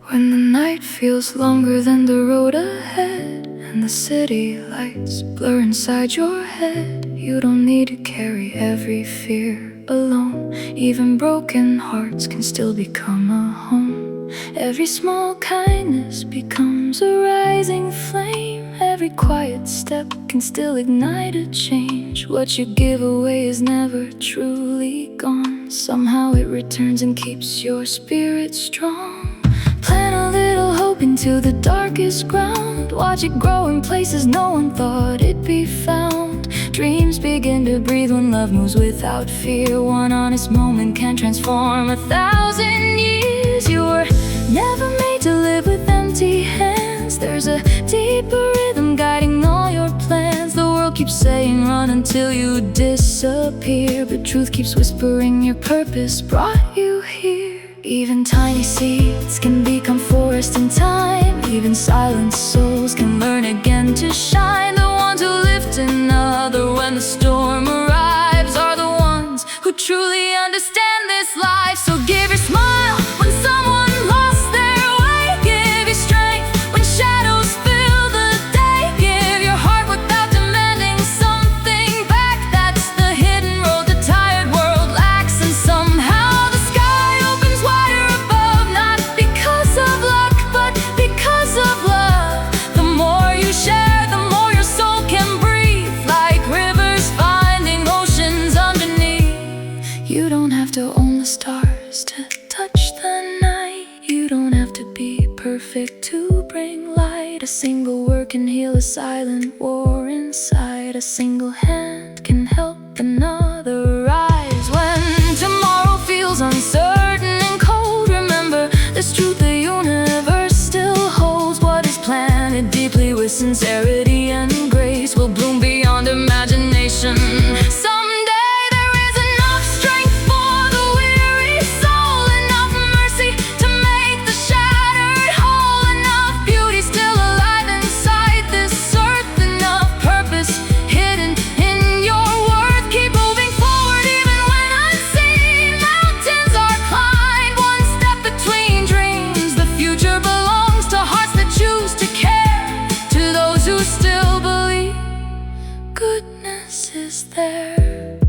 When the night feels longer than the road ahead, and the city lights blur inside your head, you don't need to carry every fear alone. Even broken hearts can still become a home. Every small kindness becomes a rising flame. Every quiet step can still ignite a change. What you give away is never truly gone. Somehow it returns and keeps your spirit strong. Plant a little hope into the darkest ground. Watch it grow in places no one thought it'd be found. Dreams begin to breathe when love moves without fear. One honest moment can transform 1,000 years. You were never made to live with empty hands. There's a deeper rhythm guiding all your plans. The world keeps saying run until you disappear, but truth keeps whispering your purpose brought you here. Even tiny seeds can become forest in time. Even silent souls can learn again to shine. The ones who lift another when the storm arrives are the ones who truly understand this life. So give your smile when someone lost their way. Give your strength when shadows fill the day. Give your heart without demanding something back. That's the hidden road the tired world lacks. And somehow the sky opens wider above, not because of luck, but because of love. The more you share, the more your soul can breathe, like rivers finding oceans underneath. You don't have to own the stars to touch the night. You don't have to be perfect to bring light. A single word can heal a silent war inside. A single hand can help another rise. When tomorrow feels uncertain and cold, remember this truth: the universe still holds. What is planted deeply with sincerity and grace will bloom beyond imagination. Someday there is enough strength for the weary soul, enough mercy to make the shattered whole, enough beauty still alive inside this earth, enough purpose hidden in your worth. Keep moving forward even when unseen mountains are climbed. One step between dreams. The future belongs to hearts that choose to care, to those who still believe goodness is there.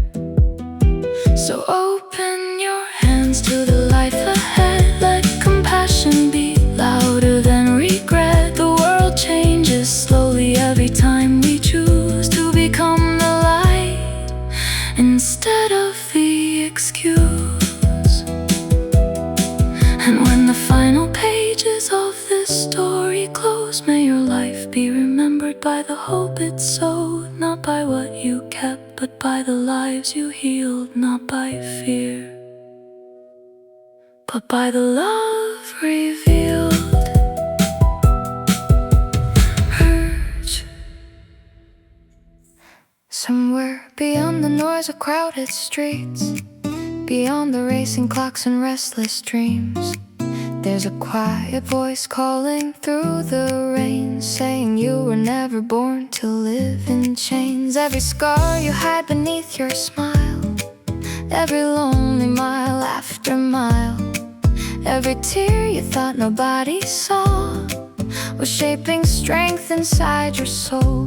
So open your hands to the life ahead. Let compassion be louder than regret. The world changes slowly every time we choose to become the light instead of the excuse. And when the final pages of this story close, may your life be remembered by the hope it sowed. Not by what you kept, but by the lives you healed. Not by fear, but by the love revealed. Hurt. Somewhere beyond the noise of crowded streets, beyond the racing clocks and restless dreams, there's a quiet voice calling through the rain, saying you were never born to live in chains. Every scar you hide beneath your smile, every lonely mile after mile, every tear you thought nobody saw, was shaping strength inside your soul.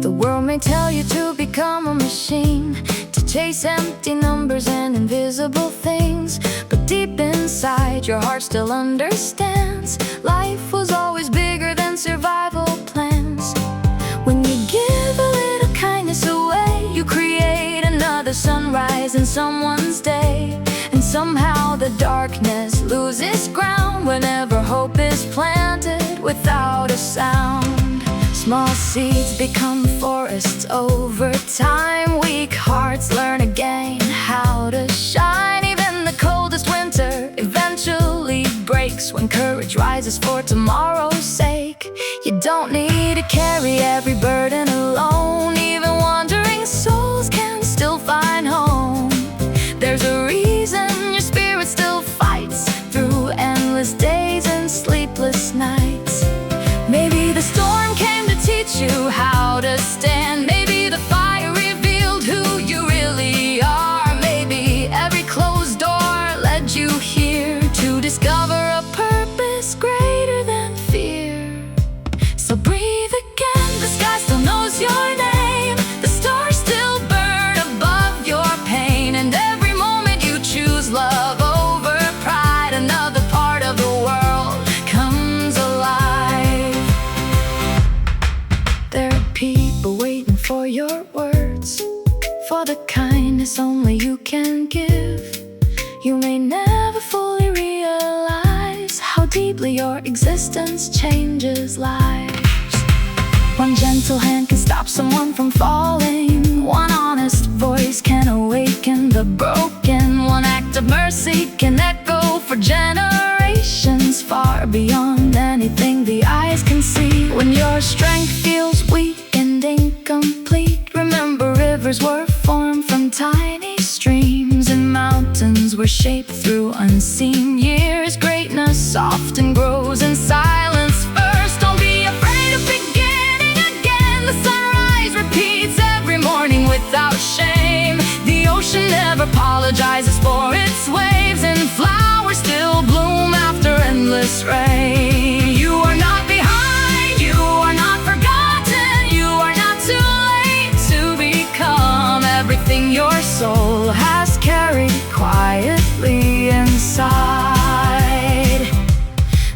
The world may tell you to become a machine, to chase empty numbers and invisible things, but deep inside your heart still understands life was always bigger than survival plans. When you give a little kindness away, you create another sunrise in someone's day. And somehow the darkness loses ground whenever hope is planted without a sound. Small seeds become forests over time. Weak hearts learn again how to shine. Even the coldest winter eventually breaks when courage rises for tomorrow's sake. You don't need to carry every burden alone. Even wandering souls can still find home. There's a reason your spirit still fights through endless days and sleepless nights. Maybe the storm came to teach you how to stand. Maybe the fire revealed who you really are. Maybe every closed door led you here to discover a purpose deeply your existence changes lives. One gentle hand can stop someone from falling. One honest voice can awaken the broken. One act of mercy can echo for generations, far beyond anything the eyes can see. When your strength feels weak and incomplete, remember rivers were formed from tiny streams, and mountains were shaped through unseen years. Greatness often grows in silence first. Don't be afraid of beginning again. The sunrise repeats every morning without shame. The ocean never apologizes for its waves, and flowers still bloom after endless rain. You are not behind, you are not forgotten, you are not too late to become everything your soul has carried quietly inside.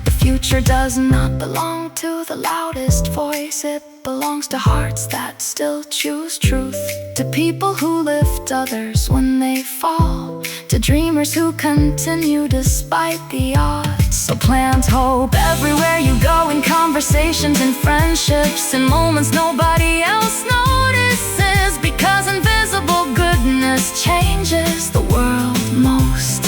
The future does not belong to the loudest voice. It belongs to hearts that still choose truth, to people who lift others when they fall, to dreamers who continue despite the odds. So plant hope everywhere you go, in conversations and friendships, in moments nobody else notices, because invisible goodness changes the world most.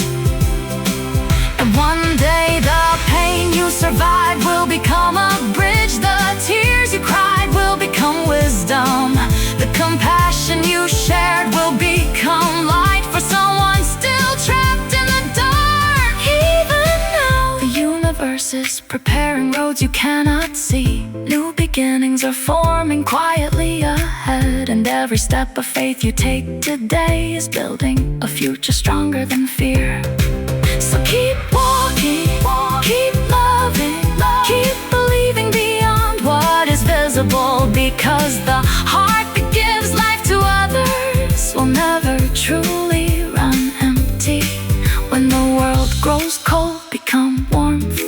And one day the pain you survived will become a bridge. The tears you cried will become wisdom. The compassion you shared will become light for someone still trapped in the dark. Even now the universe is preparing roads you cannot see. New beginnings are forming quietly ahead, and every step of faith you take today is building a future stronger than fear. So keep walking, keep loving, keep believing beyond what is visible, because the heart that gives life to others will never truly run empty. When the world grows cold, become warmth.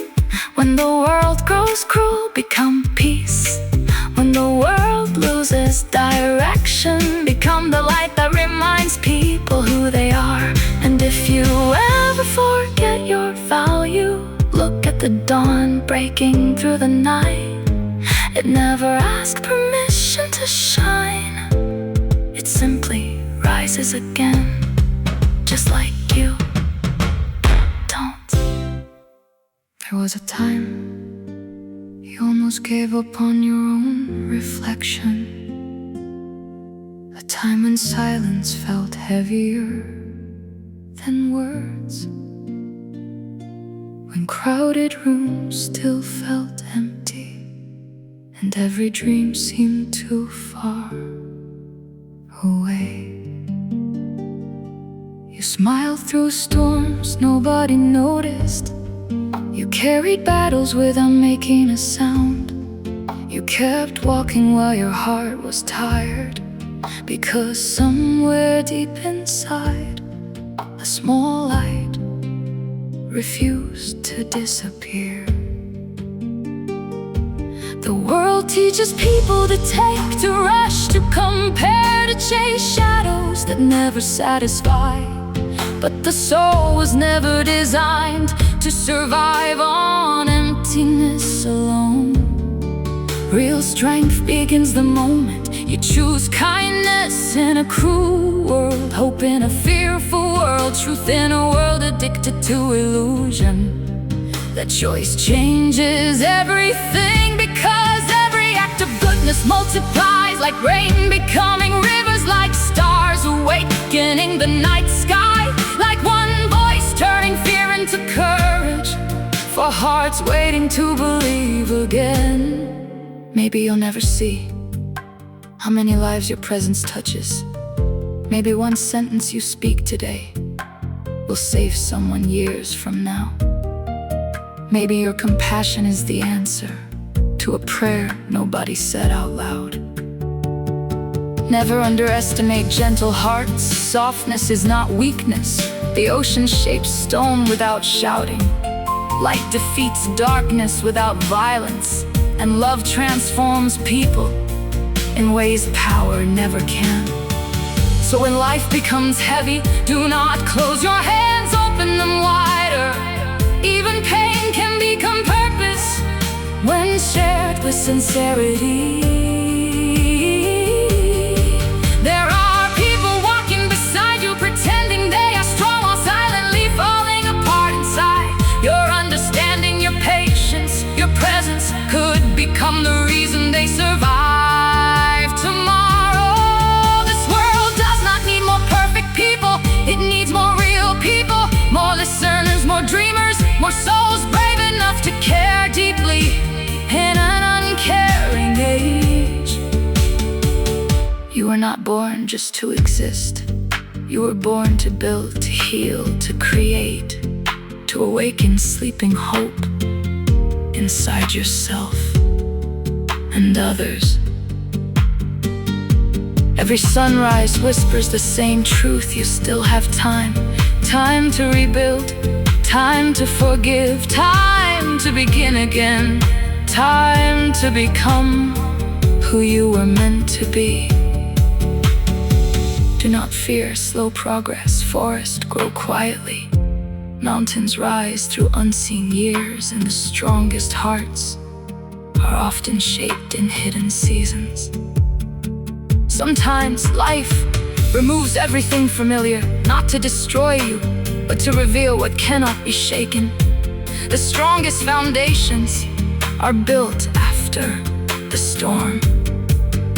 When the world grows cruel, become peace. When the world loses direction, become the light that reminds people who they are. And if you ever forget your value, look at the dawn breaking through the night. It never asks permission to shine. It simply rises again, just like you don't. There was a time you almost gave up on your own reflection, a time when silence felt heavier than words, when crowded rooms still felt empty, and every dream seemed too far away. You smiled through storms nobody noticed. You carried battles without making a sound. You kept walking while your heart was tired, because somewhere deep inside, a small light refused to disappear. The world teaches people to take, to rush, to compare, to chase shadows that never satisfy. But the soul was never designed to survive on emptiness alone. Real strength begins the moment you choose kindness in a cruel world, hope in a fearful world, truth in a world addicted to illusion. That choice changes everything, because every act of goodness multiplies like rain, becoming rivers, like stars awakening the night sky, like one voice turning fear into courage, for hearts waiting to believe again. Maybe you'll never see how many lives your presence touches. Maybe one sentence you speak today will save someone years from now. Maybe your compassion is the answer to a prayer nobody said out loud. Never underestimate gentle hearts. Softness is not weakness. The ocean shapes stone without shouting. Light defeats darkness without violence, and love transforms people in ways power never can. So when life becomes heavy, do not close your hands, open them wider. Even pain can become perfect with sincerity. There are people walking beside you, pretending they are strong while silently falling apart inside. Your understanding, your patience, your presence could become the reason they survive tomorrow. This world does not need more perfect people. It needs more real people, more listeners, more dreamers, more souls brave enough to care deeply in an uncaring age. You were not born just to exist. You were born to build, to heal, to create, to awaken sleeping hope inside yourself and others. Every sunrise whispers the same truth. You still have time. Time to rebuild, time to forgive, time to begin again, time to become who you were meant to be. Do not fear slow progress. Forests grow quietly. Mountains rise through unseen years, and the strongest hearts are often shaped in hidden seasons. Sometimes life removes everything familiar, not to destroy you, but to reveal what cannot be shaken. The strongest foundations are built after the storm.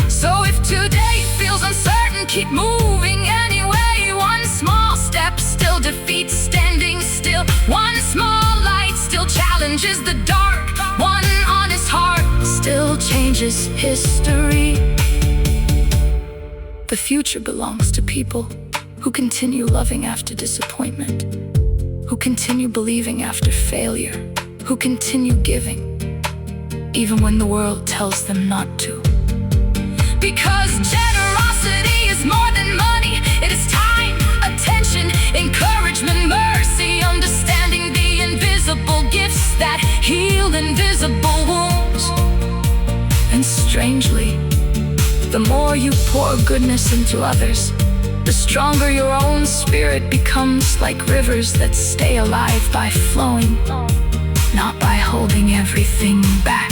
So if today feels uncertain, keep moving anyway. One small step still defeats standing still. One small light still challenges the dark. One honest heart still changes history. The future belongs to people who continue loving after disappointment, who continue believing after failure, who continue giving even when the world tells them not to. Because generosity is more than money. It is time, attention, encouragement, mercy, understanding the invisible gifts that heal invisible wounds. And strangely, the more you pour goodness into others, the stronger your own spirit becomes, like rivers that stay alive by flowing, not by holding everything back.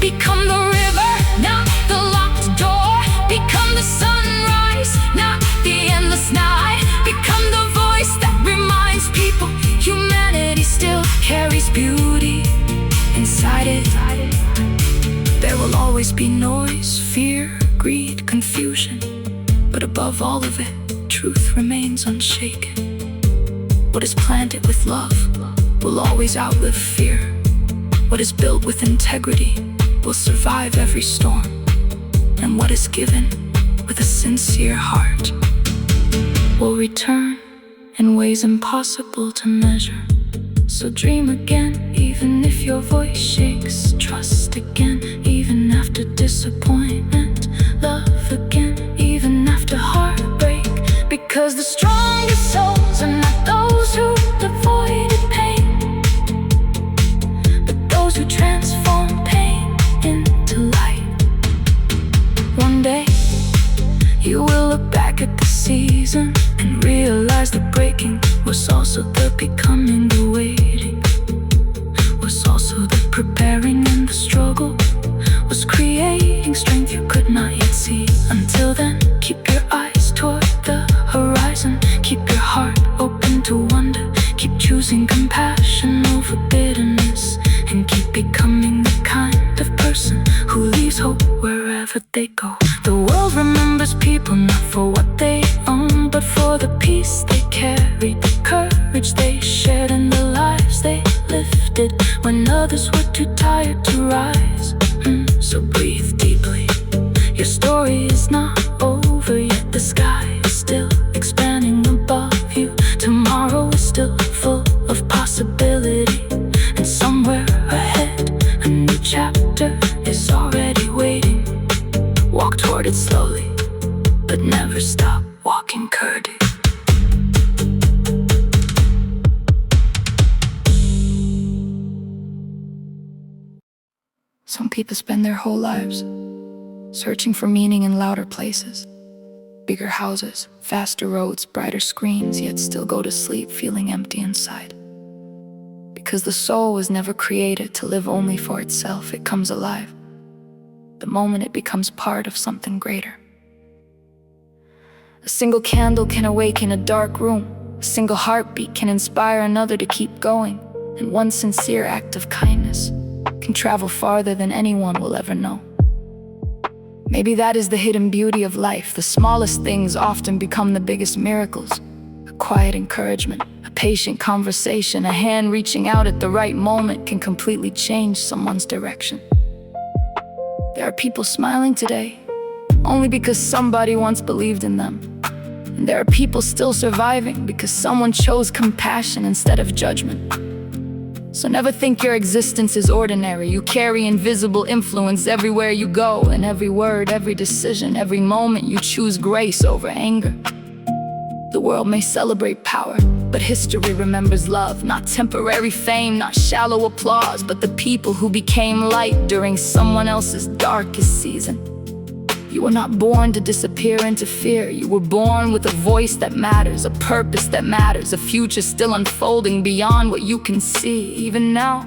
Become the river, not the locked door. Become the sunrise, not the endless night. Become the voice that reminds people humanity still carries beauty inside it. There will always be noise, fear, greed, confusion, but above all of it, truth remains unshaken. What is planted with love will always outlive fear. What is built with integrity will survive every storm. And what is given with a sincere heart will return in ways impossible to measure. So dream again, even if your voice shakes. Trust again, even after disappointment. Love again, even after heartbreak. Because the strongest souls are not those who avoided pain, but those who transform pain into light. One day, you will look back at the season and realize the breaking was also the becoming. The waiting was also the preparing, and the struggle was creating strength you could not yet see. Until then, keep your eyes toward the horizon. Keep your heart open to wonder. Keep choosing compassion over bitterness, and keep becoming the kind of person who leaves hope wherever they go. The world remembers people not for what they own, but for the peace they carried, the courage they shared, and the lives they lifted when others were too tired to rise. So breathe deeply. Your story is not over yet. The sky is still expanding above you. Tomorrow is still full of possibility, and somewhere ahead, a new chapter is already waiting. Walk toward it slowly, but never stop walking, Kurdi. Some people spend their whole lives searching for meaning in louder places. Bigger houses, faster roads, brighter screens, yet still go to sleep feeling empty inside. Because the soul was never created to live only for itself. It comes alive the moment it becomes part of something greater. A single candle can awaken a dark room. A single heartbeat can inspire another to keep going. And one sincere act of kindness can travel farther than anyone will ever know. Maybe that is the hidden beauty of life. The smallest things often become the biggest miracles. A quiet encouragement, a patient conversation, a hand reaching out at the right moment can completely change someone's direction. There are people smiling today only because somebody once believed in them. And there are people still surviving because someone chose compassion instead of judgment. So never think your existence is ordinary. You carry invisible influence everywhere you go. In every word, every decision, every moment you choose grace over anger. The world may celebrate power, but history remembers love. Not temporary fame, not shallow applause, but the people who became light during someone else's darkest season. You were not born to disappear into fear. You were born with a voice that matters, a purpose that matters, a future still unfolding beyond what you can see. Even now,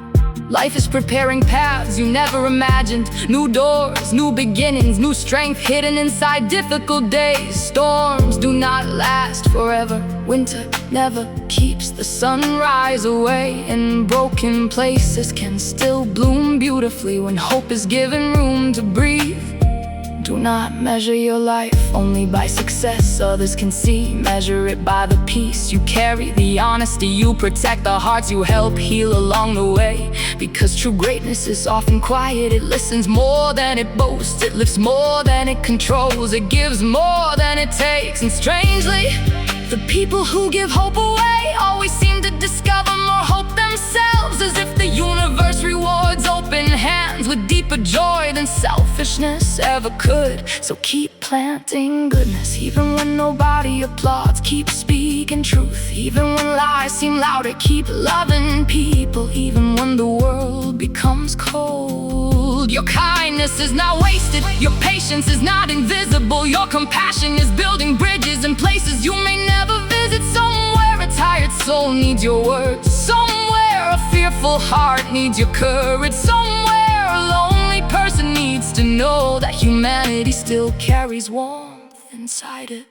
life is preparing paths you never imagined. New doors, new beginnings, new strength hidden inside difficult days. Storms do not last forever. Winter never keeps the sunrise away. And broken places can still bloom beautifully when hope is given room to breathe. Do not measure your life only by success others can see. Measure it by the peace you carry, the honesty you protect, the hearts you help heal along the way. Because true greatness is often quiet. It listens more than it boasts. It lifts more than it controls. It gives more than it takes. And strangely, the people who give hope away always seem to discover more hope themselves. As if the universe rewards open hands with deeper joy than selfishness ever could. So keep planting goodness even when nobody applauds. Keep speaking truth even when lies seem louder. Keep loving people even when the world becomes cold. Your kindness is not wasted. Your patience is not invisible. Your compassion is building bridges in places you may never visit. Somewhere a tired soul needs your words. Somewhere a fearful heart needs your courage. Somewhere a lonely person needs to know that humanity still carries warmth inside it.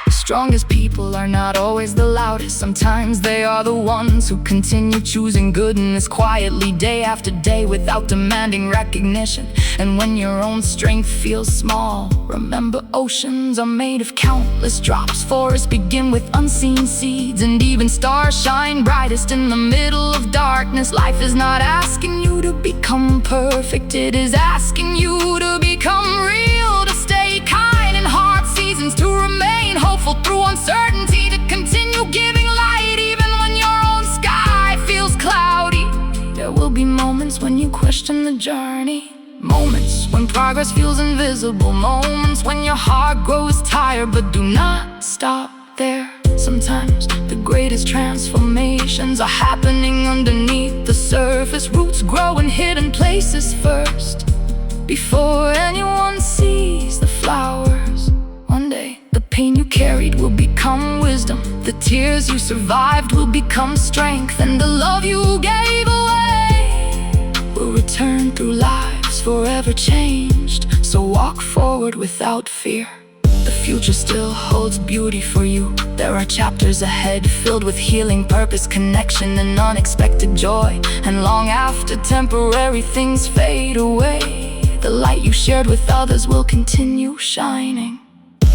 The strongest people are not always the loudest. Sometimes they are the ones who continue choosing goodness quietly day after day without demanding recognition. And when your own strength feels small, remember oceans are made of countless drops. Forests begin with unseen seeds, and even stars shine brightest in the middle of darkness. Life is not asking you to become perfect. It is asking you to become real, to stay kind in hard seasons, to remain hopeful through uncertainty, to continue giving light even when your own sky feels cloudy. There will be moments when you question the journey, moments when progress feels invisible, moments when your heart grows tired, but do not stop there. Sometimes the greatest transformations are happening underneath the surface. Roots grow in hidden places first, before anyone sees the flowers. One day, the pain you carried will become wisdom. The tears you survived will become strength. And the love you gave away will return through lives forever changed. So walk forward without fear. The future still holds beauty for you. There are chapters ahead filled with healing, purpose, connection, and unexpected joy. And long after temporary things fade away, the light you shared with others will continue shining.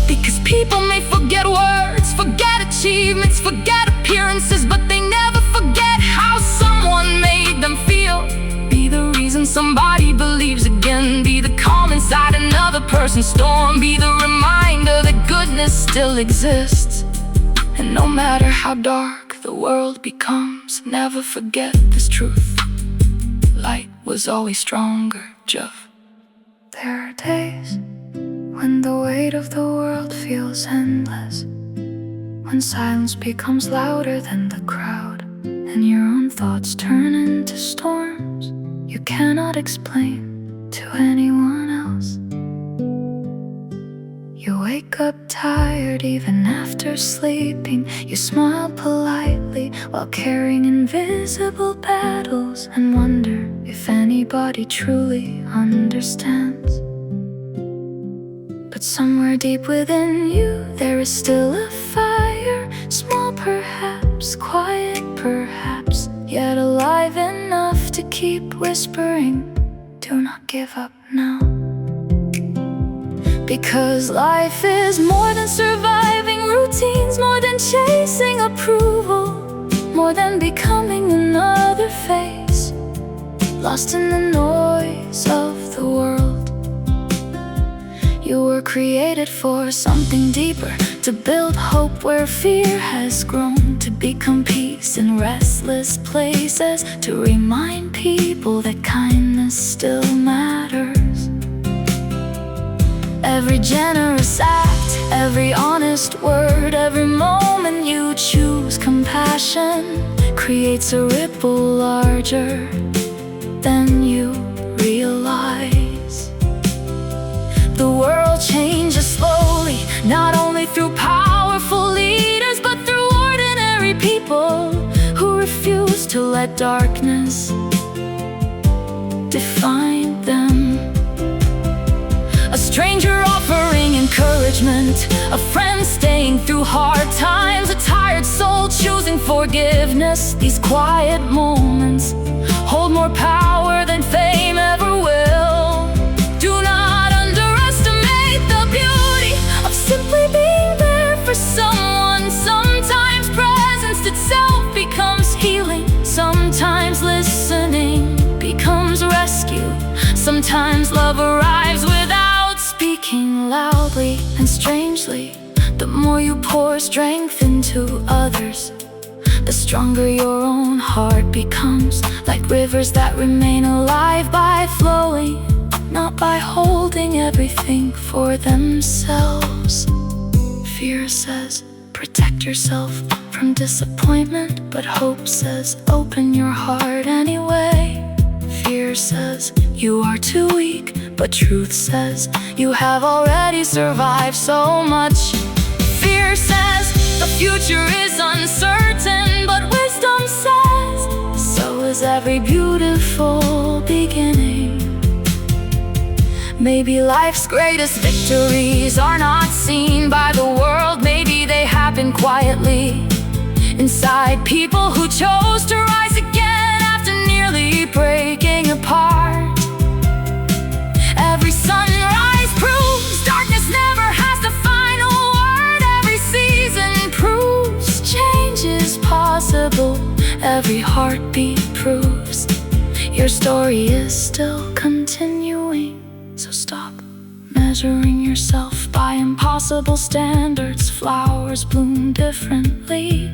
Because people may forget words, forget achievements, forget appearances, but they never forget how someone made them feel. Be the reason somebody believes again. Be the calm inside another person's storm. Be the reminder that goodness still exists. And no matter how dark the world becomes, never forget this truth: light was always stronger, Jeff. There are days when the weight of the world feels endless, when silence becomes louder than the crowd, and your own thoughts turn into storms you cannot explain to anyone else. You wake up tired even after sleeping. You smile politely quietly while carrying invisible battles, and wonder if anybody truly understands. But somewhere deep within you, there is still a fire, small perhaps, quiet perhaps, yet alive enough to keep whispering, do not give up now. Because life is more than surviving routines, more than chasing approval, more than becoming another face, lost in the noise of the world. You were created for something deeper, to build hope where fear has grown, to become peace in restless places, to remind people that kindness still matters. Every generous act, every honest word, every moment you choose compassion creates a ripple larger than you realize. The world changes slowly, not only through powerful leaders, but through ordinary people who refuse to let darkness define them. A stranger offering encouragement, a friend staying through hard times, a tired soul choosing forgiveness. These quiet moments hold more power than fame ever will. Do not underestimate the beauty of simply being there for someone. Sometimes presence itself becomes healing, sometimes listening becomes rescue, sometimes love arrives without speaking loudly. And strangely, the more you pour strength into others, the stronger your own heart becomes, like rivers that remain alive by flowing, not by holding everything for themselves. Fear says, protect yourself from disappointment, but hope says, open your heart anyway. Fear says, you are too weak, but truth says, you have already survived so much. Fear says, the future is uncertain, but wisdom says, so is every beautiful beginning. Maybe life's greatest victories are not seen by the world. Maybe they happen quietly inside people who chose to rise again after nearly breaking apart. Every sunrise proves darkness never has the final word. Every season proves change is possible. Every heartbeat proves your story is still continuing. So stop measuring yourself by impossible standards. Flowers bloom differently,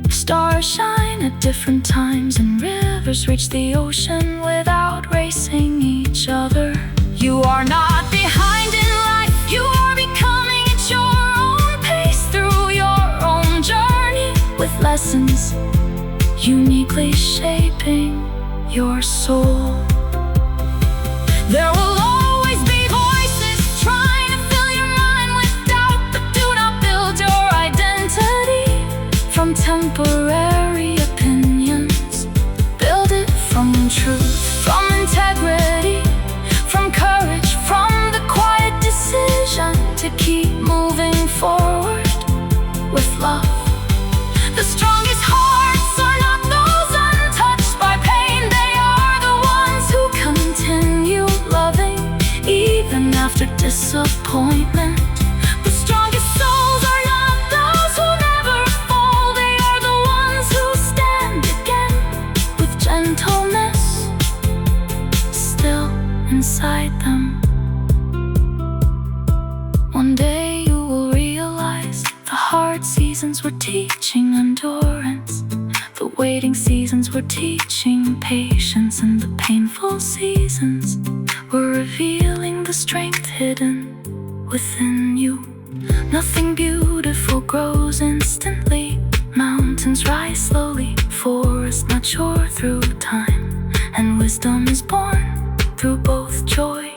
stars shine at different times, and rivers reach the ocean without racing each other. You are not behind in life, you are becoming at your own pace, through your own journey, with lessons uniquely shaping your soul. There will always be voices trying to fill your mind with doubt, but do not build your identity from temporary opinions. Build it from truth, from integrity, from courage, from the quiet decision to keep moving forward with love. The strongest hearts are not those untouched by pain, they are the ones who continue loving even after disappointment. The strongest souls are not those who never fall, they are the ones who stand again with gentleness still inside them. One day you will realize the hard seasons were teaching endurance, the waiting seasons were teaching patience, and the painful seasons were revealing the strength hidden within you. Nothing beautiful grows instantly, mountains rise slowly, forests mature through time, and wisdom is born through both joy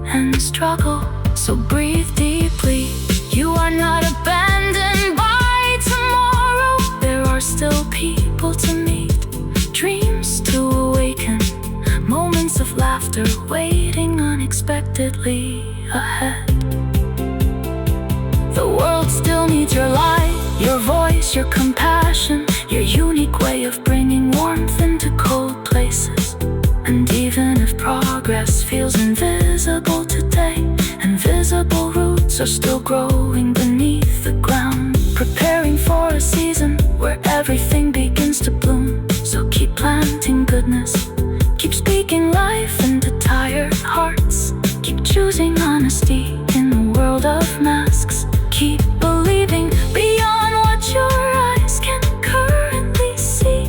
and struggle. So breathe deeply, you are not abandoned by tomorrow. There are still people to meet, dreams to awaken, moments of laughter waiting unexpectedly ahead. The world still needs your light, your voice, your compassion, your unique way of bringing warmth into cold places. And even if progress feels invisible today, invisible roots are still growing beneath the ground, preparing for a season where everything begins to bloom. So keep planting goodness, keep speaking life into tired hearts, keep choosing honesty in a world of masks. Keep believing beyond what your eyes can currently see,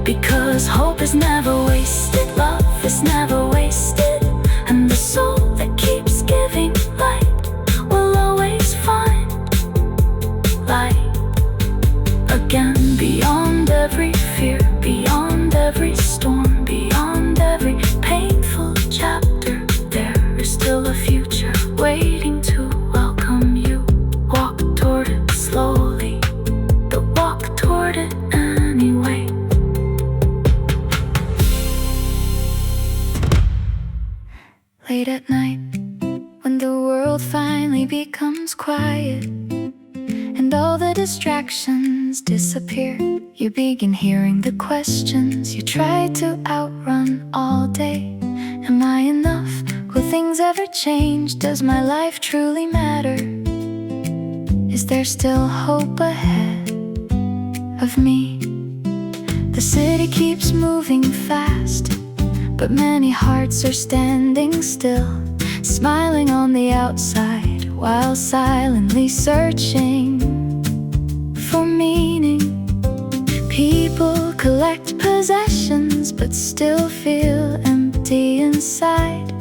because hope is never wasted, love is never wasted, and the soul that keeps giving light will always find light again. Beyond every fear, beyond every storm, beyond every painful chapter, there is still a future waiting to welcome you. Walk toward it slowly, but walk toward it anyway. Late at night, when the world finally becomes quiet and all the distractions disappear, you begin hearing the questions you tried to outrun all day. Am I enough? Will things ever change? Does my life truly matter? Is there still hope ahead of me? The city keeps moving fast, but many hearts are standing still, smiling on the outside while silently searching for meaning. People collect possessions but still feel empty inside,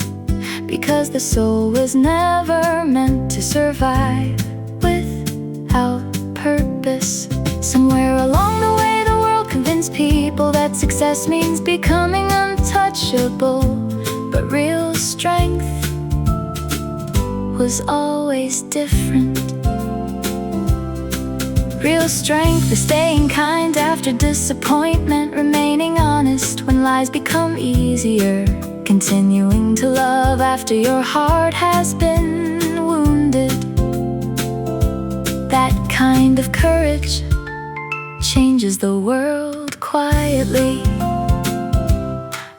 because the soul was never meant to survive without purpose. Somewhere along the way, the world convinced people that success means becoming untouchable, but real strength was always different. Real strength is staying kind after disappointment, remaining honest when lies become easier, continuing to love after your heart has been wounded. That kind of courage changes the world quietly.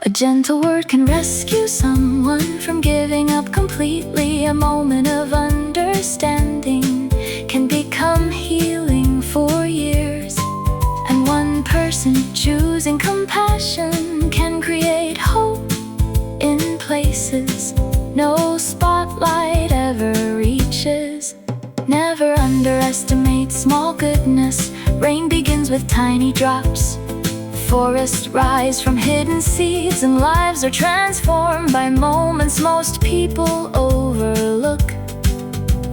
A gentle word can rescue someone from giving up completely. A moment of understanding can become healing for years. And one person choosing compassion can create hope in places no spotlight ever reaches. Never underestimate small goodness. Rain begins with tiny drops. Forests rise from hidden seeds, and lives are transformed by moments most people overlook.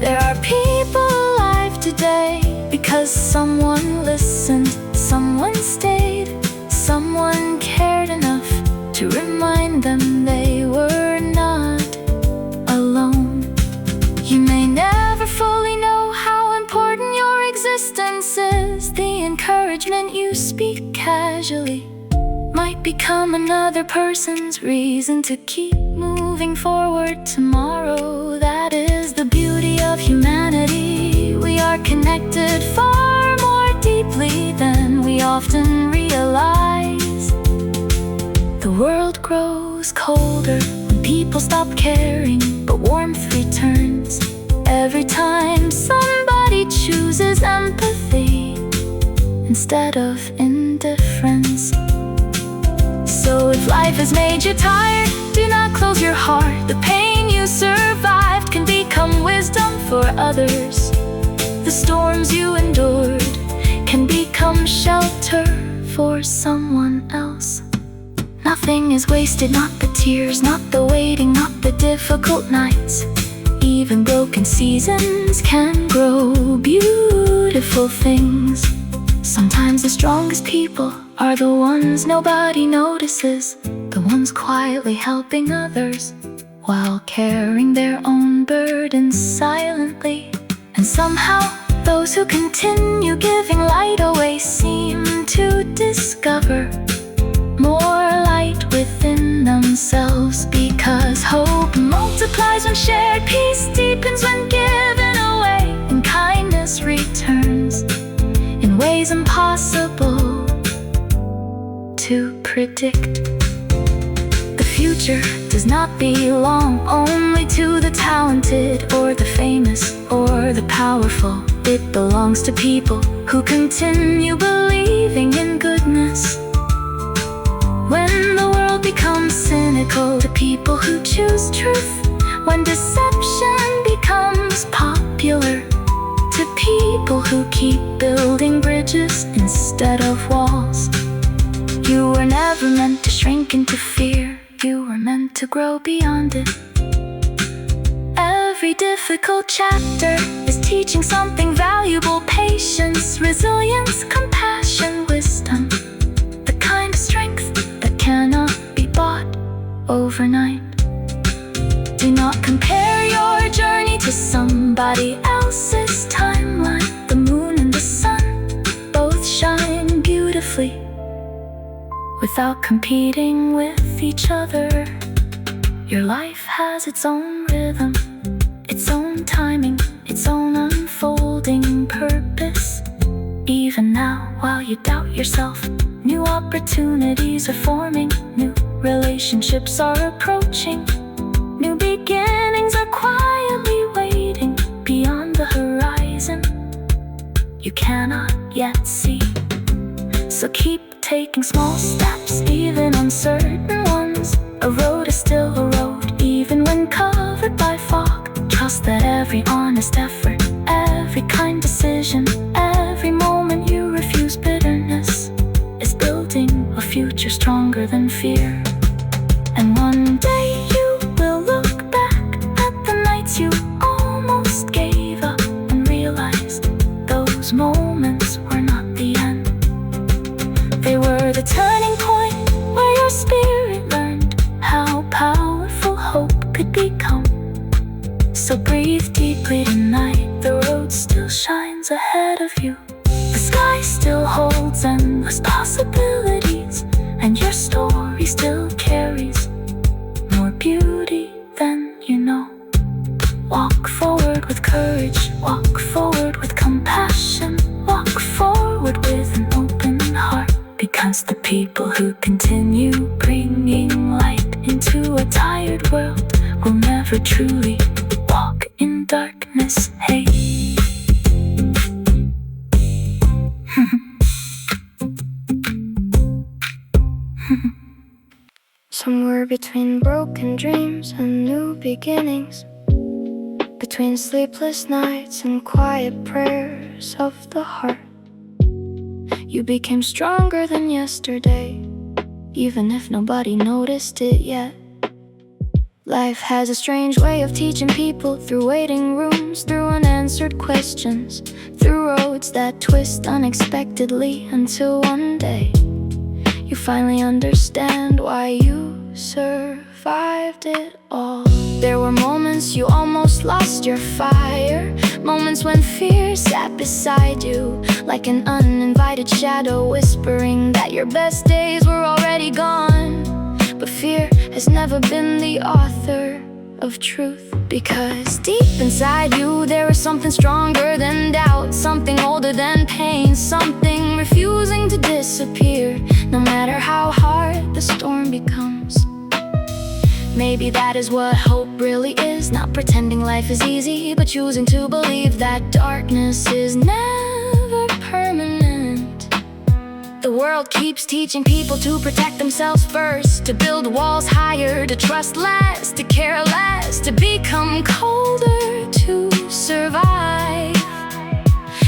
There are people alive today because someone listened, someone stayed, someone cared enough to remind them they were not alone. You may never fully know how important your existence is. The encouragement you speak casually might become another person's reason to keep moving forward tomorrow. That is the beauty of humanity. We are connected far more deeply than we often realize. The world grows colder when people stop caring, but warmth returns every time somebody chooses empathy instead of indifference. So if life has made you tired, do not close your heart. The pain you survived can become wisdom for others. The storms you endured can become shelter for someone else. Nothing is wasted, not the tears, not the waiting, not the difficult nights. Even broken seasons can grow beautiful things. Sometimes the strongest people are the ones nobody notices, the ones quietly helping others while carrying their own burdens silently. And somehow Those who continue giving light always seem to discover more light within themselves, because hope multiplies when shared, peace deepens when given away, and kindness returns in ways impossible to predict. The future does not belong only to the talented or the famous or the powerful. It belongs to people who continue believing in goodness. When the world becomes cynical, to people who choose truth. When deception becomes popular, to people who keep building bridges instead of walls. You were never meant to shrink into fear. You were meant to grow beyond it. Every difficult chapter is teaching something valuable: patience, resilience, compassion, wisdom. The kind of strength that cannot be bought overnight. Do not compare your journey to somebody else's timeline. The moon and the sun both shine beautifully without competing with each other. Your life has its own rhythm, its own timing, its own unfolding purpose. Even now, while you doubt yourself, new opportunities are forming, new relationships are approaching, new beginnings are quietly waiting beyond the horizon you cannot yet see. So keep taking small steps, even uncertain ones. A road is still a road, even when covered by fog. Trust that every honest effort, every kind decision, every moment you refuse bitterness is building a future stronger than fear. And one day you will look back at the nights you almost gave up and realized those moments were not the end. They were the turning point where your spirit learned how powerful hope could become. So breathe deeply tonight, the road still shines ahead of you. The sky still holds endless possibilities, and your story still carries more beauty than you know. Walk forward with courage, walk forward with compassion, walk forward with an open heart, because the people who continue bringing light into a tired world will never truly walk in darkness. Hey. Somewhere between broken dreams and new beginnings, between sleepless nights and quiet prayers of the heart, you became stronger than yesterday, even if nobody noticed it yet. Life has a strange way of teaching people, through waiting rooms, through unanswered questions, through roads that twist unexpectedly, until one day you finally understand why you survived it all. There were moments you almost lost your fire, moments when fear sat beside you like an uninvited shadow, whispering that your best days were already gone. But fear has never been the author of truth, because deep inside you there was something stronger than doubt, something older than pain, something refusing to disappear, no matter how hard the storm becomes. Maybe that is what hope really is, not pretending life is easy, but choosing to believe that darkness is never permanent. The world keeps teaching people to protect themselves first, to build walls higher, to trust less, to care less, to become colder, to survive.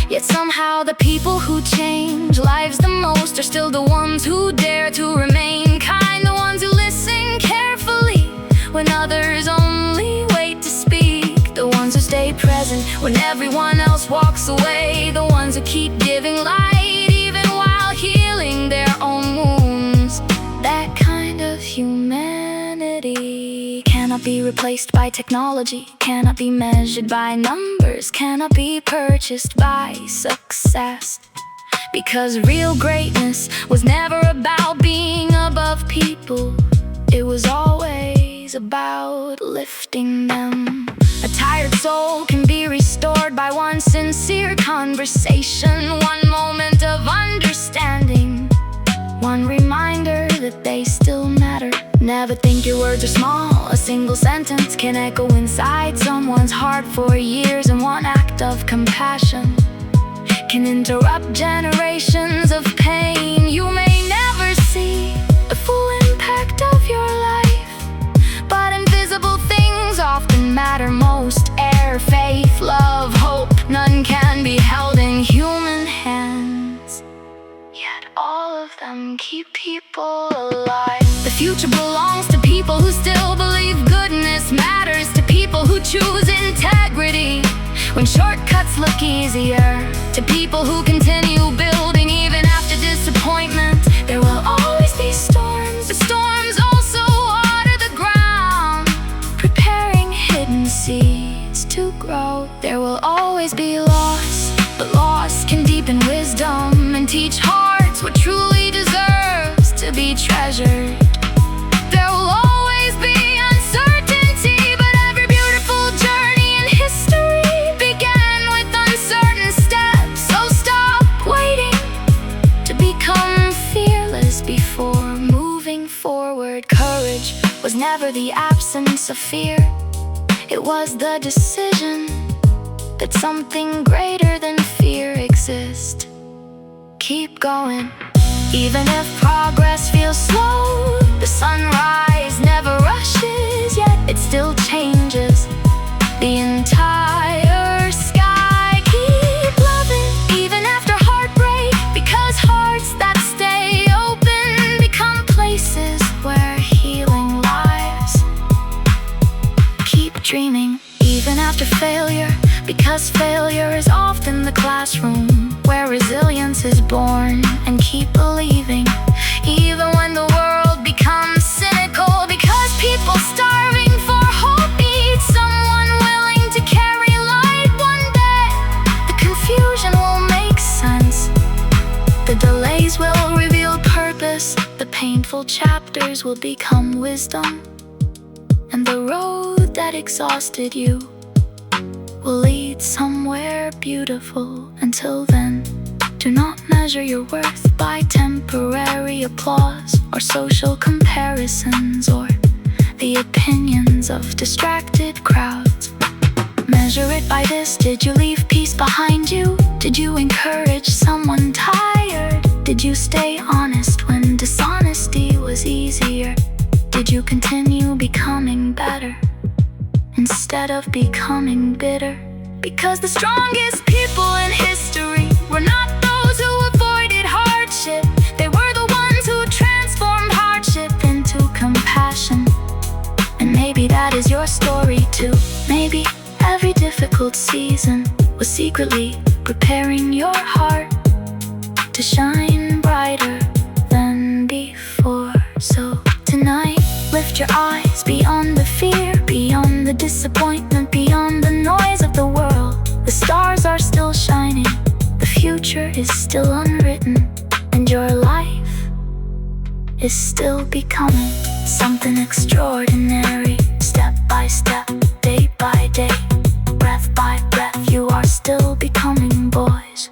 Yet somehow the people who change lives the most are still the ones who dare to remain kind, the ones who listen carefully when others only wait to speak, the ones who stay present when everyone else walks away, the ones who keep giving light even while healing their own wounds. That kind of humanity cannot cannot be replaced by technology, cannot be measured by numbers, cannot be purchased by success. Because real greatness was never about being above people, it was always about lifting them. A tired soul can be restored by one sincere conversation, one moment of understanding, one reminder that they still matter. Never think your words are small. A single sentence can echo inside someone's heart for years, and one act of compassion can interrupt generations of pain. You may never see the full impact of your life, but invisible things often matter most. Air, faith, love, hope, none can be held in human hands, yet all of them keep people alive. The future belongs to people who still believe goodness matters, to people who choose integrity when shortcuts look easier, to people who continue building even after disappointment. There will always be storms, but storms also water the ground, preparing hidden seeds to grow. There will always be loss, but loss can deepen wisdom and teach hearts what truly deserves to be treasured. There will always be uncertainty, but every beautiful journey in history began with uncertain steps. So stop waiting to become fearless before moving forward. Courage was never the absence of fear, it was the decision that something greater than fear exists. Keep going, even if progress feels slow. The sunrise never rushes, yet it still changes the entire sky. Keep loving, even after heartbreak, because hearts that stay open become places where healing lies. Keep dreaming, even after failure, because failure is often the classroom where resilience is born. And keep believing, even when the world becomes cynical, because people starving for hope need someone willing to carry light. One day, the confusion will make sense, the delays will reveal purpose, the painful chapters will become wisdom, and the road that exhausted you will lead somewhere beautiful. Until then, do not measure your worth by temporary applause or social comparisons or the opinions of distracted crowds. Measure it by this: did you leave peace behind you? Did you encourage someone tired? Did you stay honest when dishonesty was easier? Did you continue becoming better instead of becoming bitter? Because the strongest people in history were not those who avoided hardship, they were the ones who transformed hardship into compassion. And maybe that is your story too. Maybe every difficult season was secretly preparing your heart to shine brighter than before. So tonight, lift your eyes beyond the fear, beyond the disappointment, beyond the noise of the world. The stars are still shining, the future is still unwritten, and your life is still becoming something extraordinary. Step by step, day by day, breath by breath, you are still becoming, boys.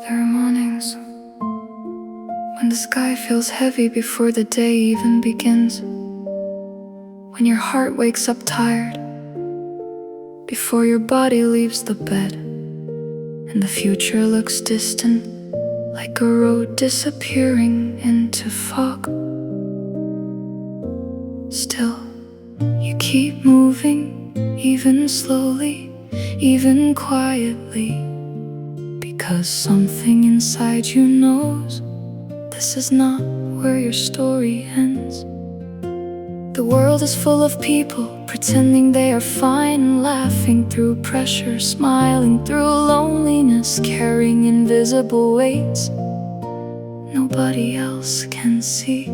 There are mornings when the sky feels heavy before the day even begins, when your heart wakes up tired before your body leaves the bed, and the future looks distant, like a road disappearing into fog. Still, you keep moving, even slowly, even quietly, because something inside you knows this is not where your story ends. The world is full of people pretending they are fine, laughing through pressure, smiling through loneliness, carrying invisible weights nobody else can see.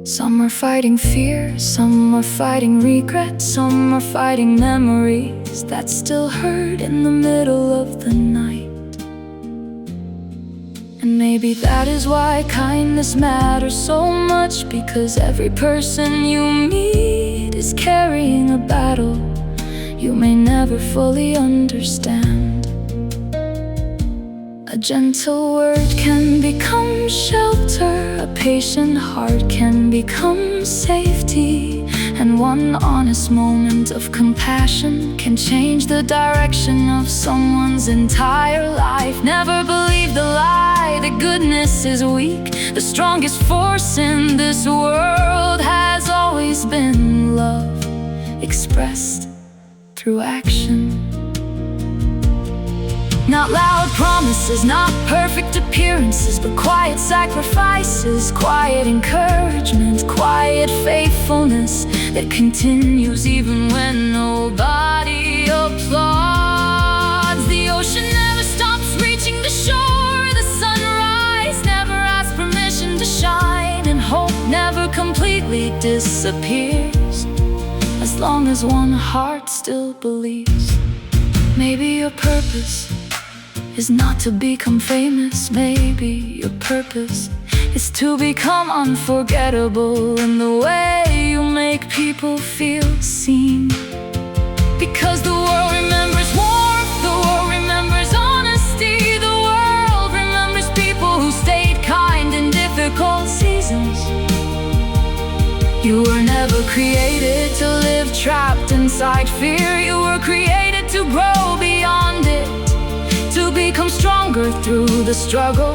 Some are fighting fear, some are fighting regret, some are fighting memories that still hurt in the middle of the night. And maybe that is why kindness matters so much, because every person you meet is carrying a battle you may never fully understand. A gentle word can become shelter, a patient heart can become safety, and one honest moment of compassion can change the direction of someone's entire life. Never believe the lie that goodness is weak. The strongest force in this world has always been love, expressed through action. Not loud promises, not perfect appearances, but quiet sacrifices, quiet encouragement, quiet faithfulness that continues even when nobody applauds. The ocean never stops reaching the shore, the sunrise never asks permission to shine, and hope never completely disappears as long as one heart still believes. Maybe your purpose is not to become famous. Maybe your purpose is to become unforgettable in the way you make people feel seen. Because the world remembers warmth, the world remembers honesty, the world remembers people who stayed kind in difficult seasons. You were never created to live trapped inside fear. You were created to grow beyond it, to become stronger through the struggle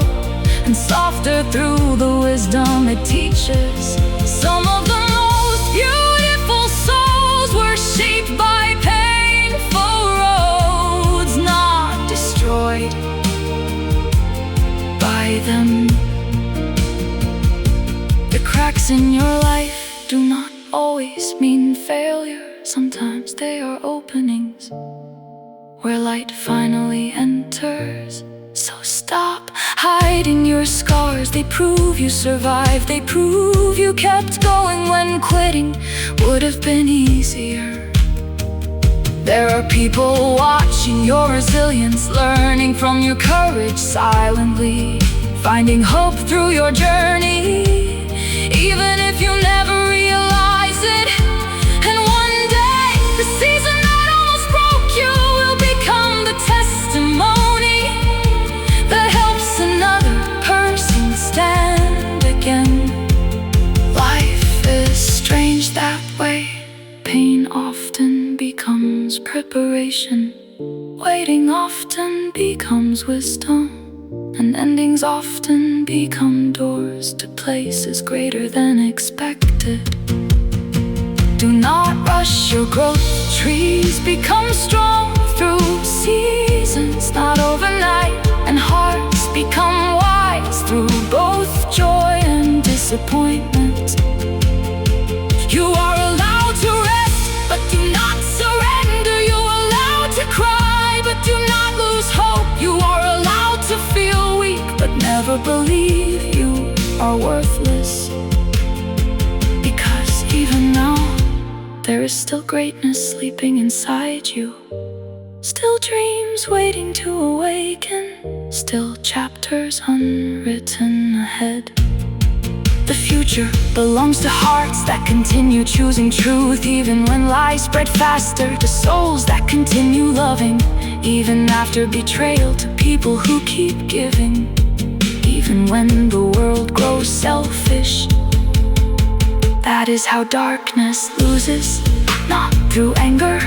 and softer through the wisdom it teaches. Some of the most beautiful souls were shaped by painful roads, not destroyed by them. The cracks in your life do not always mean failure. Sometimes they are openings where light finally enters. So stop hiding your scars. They prove you survived. They prove you kept going when quitting would have been easier. There are people watching your resilience, learning from your courage silently, finding hope through your journey, even if you never realize it. And one day, the season that almost broke you will become the testimony that helps another person stand again. Life is strange that way. Pain often becomes preparation, waiting often becomes wisdom, and endings often become doors to places greater than expected. Do not rush your growth. Trees become strong through seasons, not overnight, and hearts become wise through both joy and disappointment. You are allowed to rest, but do not surrender. You are allowed to cry, but do not lose hope. You are allowed to feel weak, but never believe you are worthless. Because even now, there is still greatness sleeping inside you, still dreams waiting to awaken, still chapters unwritten ahead. The future belongs to hearts that continue choosing truth, even when lies spread faster, to souls that continue loving, even after betrayal, to people who keep giving, even when the world grows selfish. That is how darkness loses, not through anger,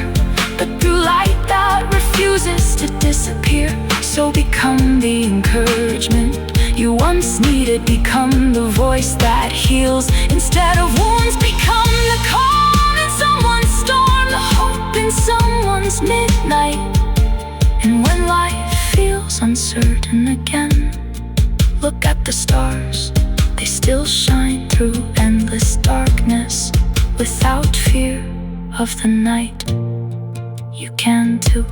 but through light that refuses to disappear. So become the encouragement you once needed. Become the voice that heals instead of wounds. Become the calm in someone's storm, the hope in someone's midnight. And when life feels uncertain again, look at the stars. They still shine through endless darkness. without fear of the night. You can too.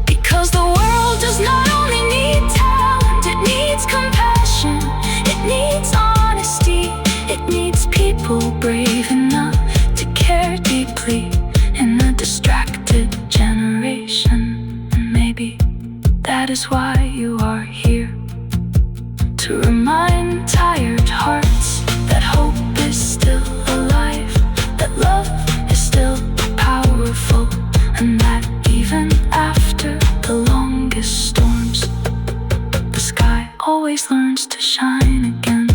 Because the world does not only need talent, it needs compassion, it needs honesty, it needs people brave enough to care deeply in a distracted generation. And maybe that is why you are here, to remind tired hearts that hope is still alive, that love is still powerful, and that even after the longest storms, the sky always learns to shine again.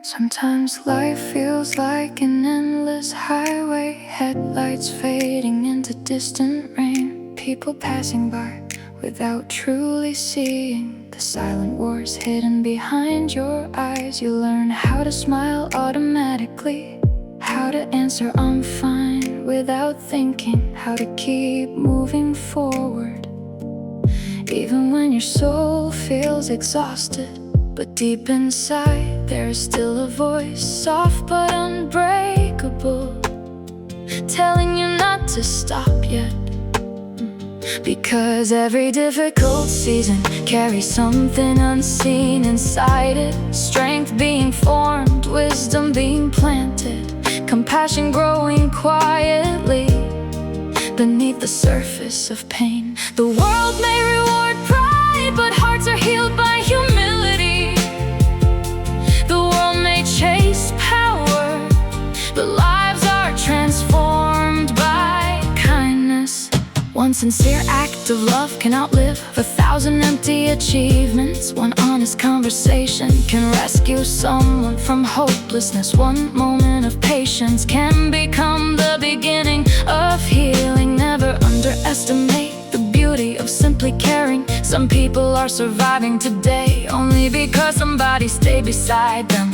Sometimes life feels like an endless highway, headlights fading into distant rain, people passing by without truly seeing the silent wars hidden behind your eyes. You learn how to smile automatically, how to answer "I'm fine" without thinking, how to keep moving forward even when your soul feels exhausted. But deep inside, there's still a voice, soft but unbreakable, telling you not to stop yet. Because every difficult season carries something unseen inside it. Strength being formed, wisdom being planted, compassion growing quietly beneath the surface of pain. The world may reward pride, but hearts are healed by humility. The world may chase power, but lives are transformed by kindness. One sincere act of love can outlive 1,000 empty achievements. One honest conversation can rescue someone from hopelessness. One moment of patience can become the beginning of healing. Never underestimate the beauty of simply caring. Some people are surviving today only because somebody stayed beside them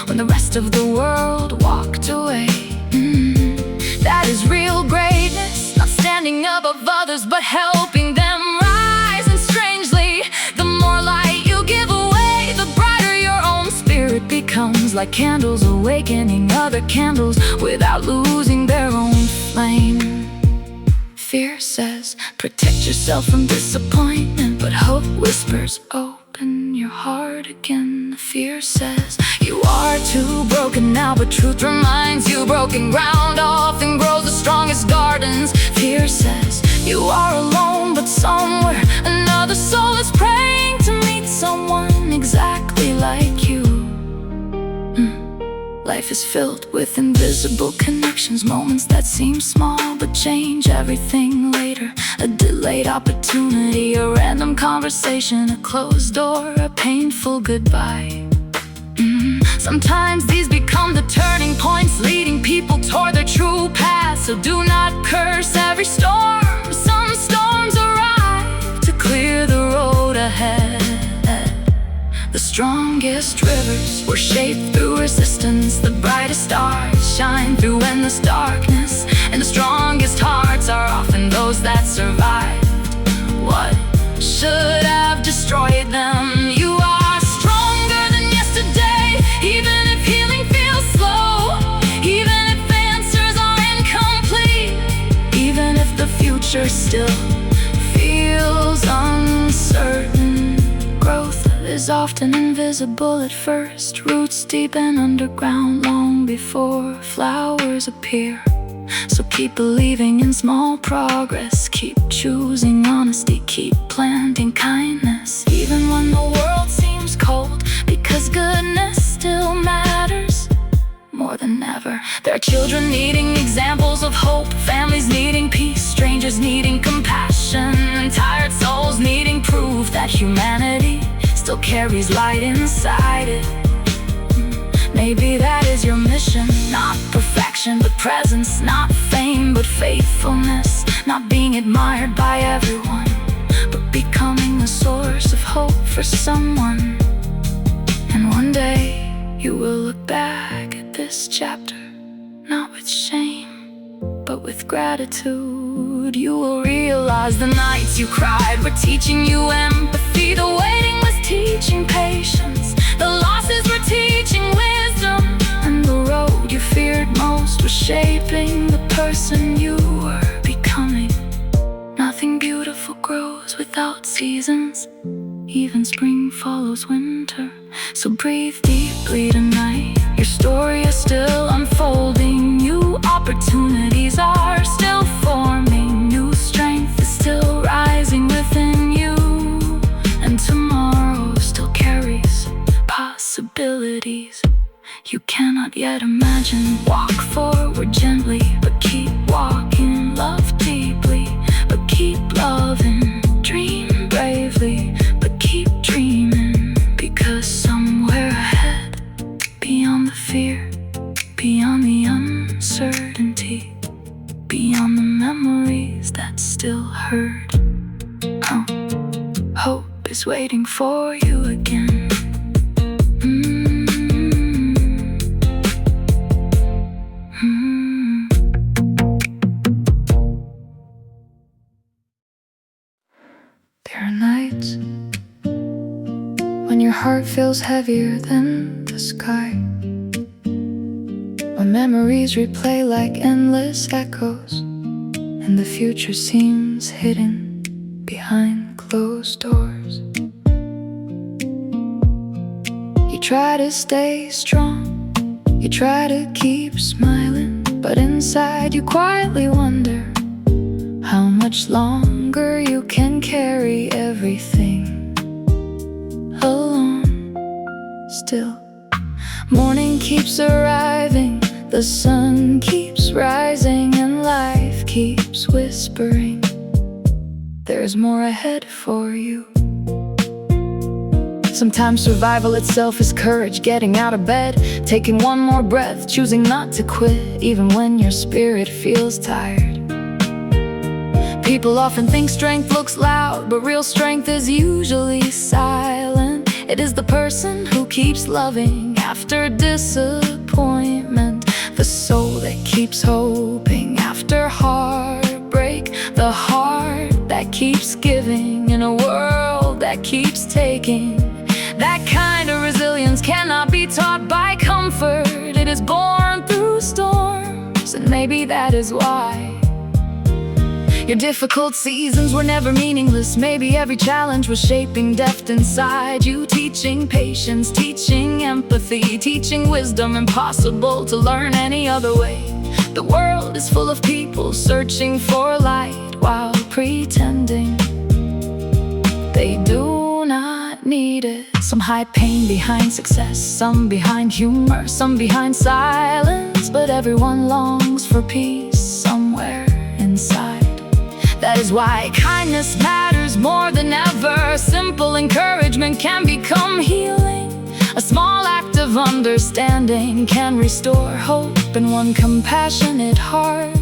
when the rest of the world walked away. That is real greatness, not standing above others but helping them rise. And strangely, the more light you give away, the brighter your own spirit becomes. Like candles awakening other candles without losing their own flame. Fear says, protect yourself from disappointment, but hope whispers, open your heart again. Fear says, you are too broken now, but truth reminds you broken ground often grows the strongest gardens. Fear says, you are alone, but somewhere another soul is praying to meet someone exactly like you. Life is filled with invisible connections, moments that seem small but change everything later. A delayed opportunity, a random conversation, a closed door, a painful goodbye. Sometimes these become the turning points, leading people toward their true path. So do not curse every storm. Some storms arrive to clear the road ahead. The strongest rivers were shaped through resistance. The brightest stars shine through endless darkness. And the strongest hearts are often those that survived what should have destroyed them. You are stronger than yesterday, even if healing feels slow, even if answers are incomplete, even if the future still feels uncertain. Growth is often invisible at first, roots deep and underground long before flowers appear. So keep believing in small progress, keep choosing honesty, keep planting kindness, even when the world seems cold, because goodness still matters more than ever. There are children needing examples of hope, families needing peace, strangers needing compassion, and tired souls needing proof that humanity still carries light inside it. Maybe that is your mission, not perfection but presence, not fame but faithfulness, not being admired by everyone, but becoming the source of hope for someone. And one day you will look back at this chapter, not with shame, but with with gratitude. You will realize the nights you cried were teaching you empathy. The waiting was teaching patience. The losses were teaching wisdom. And the road you feared most was shaping the person you were becoming. Nothing beautiful grows without seasons. Even spring follows winter. So breathe deeply tonight. Your story is still unfolding. New opportunities are still forming. New strength is still rising within you. And tomorrow still carries possibilities you cannot yet imagine. Walk forward gently, but keep walking. Love deeply, but keep loving. Dream bravely, but keep dreaming. Because somewhere ahead, beyond the fear, beyond the uncertainty, beyond the memories that still hurt, hope is waiting for you again. There are nights when your heart feels heavier than the sky, when memories replay like endless echoes, and the future seems hidden behind closed doors. You try to stay strong, you try to keep smiling, but inside you quietly wonder how much longer you can carry everything alone. Still, morning keeps arriving, the sun keeps rising, and life keeps whispering there's more ahead for you. Sometimes survival itself is courage, getting out of bed, taking one more breath, choosing not to quit, even when your spirit feels tired. People often think strength looks loud, but real strength is usually silent. It is the person who keeps loving after disappointment, the soul that keeps hoping after heartbreak, the heart that keeps giving in a world that keeps taking. That kind of resilience cannot be taught by comfort. It is born through storms, and maybe that is why your difficult seasons were never meaningless. Maybe every challenge was shaping depth inside you, teaching patience, teaching empathy, teaching wisdom impossible to learn any other way. The world is full of people searching for light while pretending they do not need it. Some hide pain behind success, some behind humor, some behind silence, but everyone longs for peace somewhere inside. That is why kindness matters more than ever. Simple encouragement can become healing. A small act of understanding can restore hope, and one compassionate heart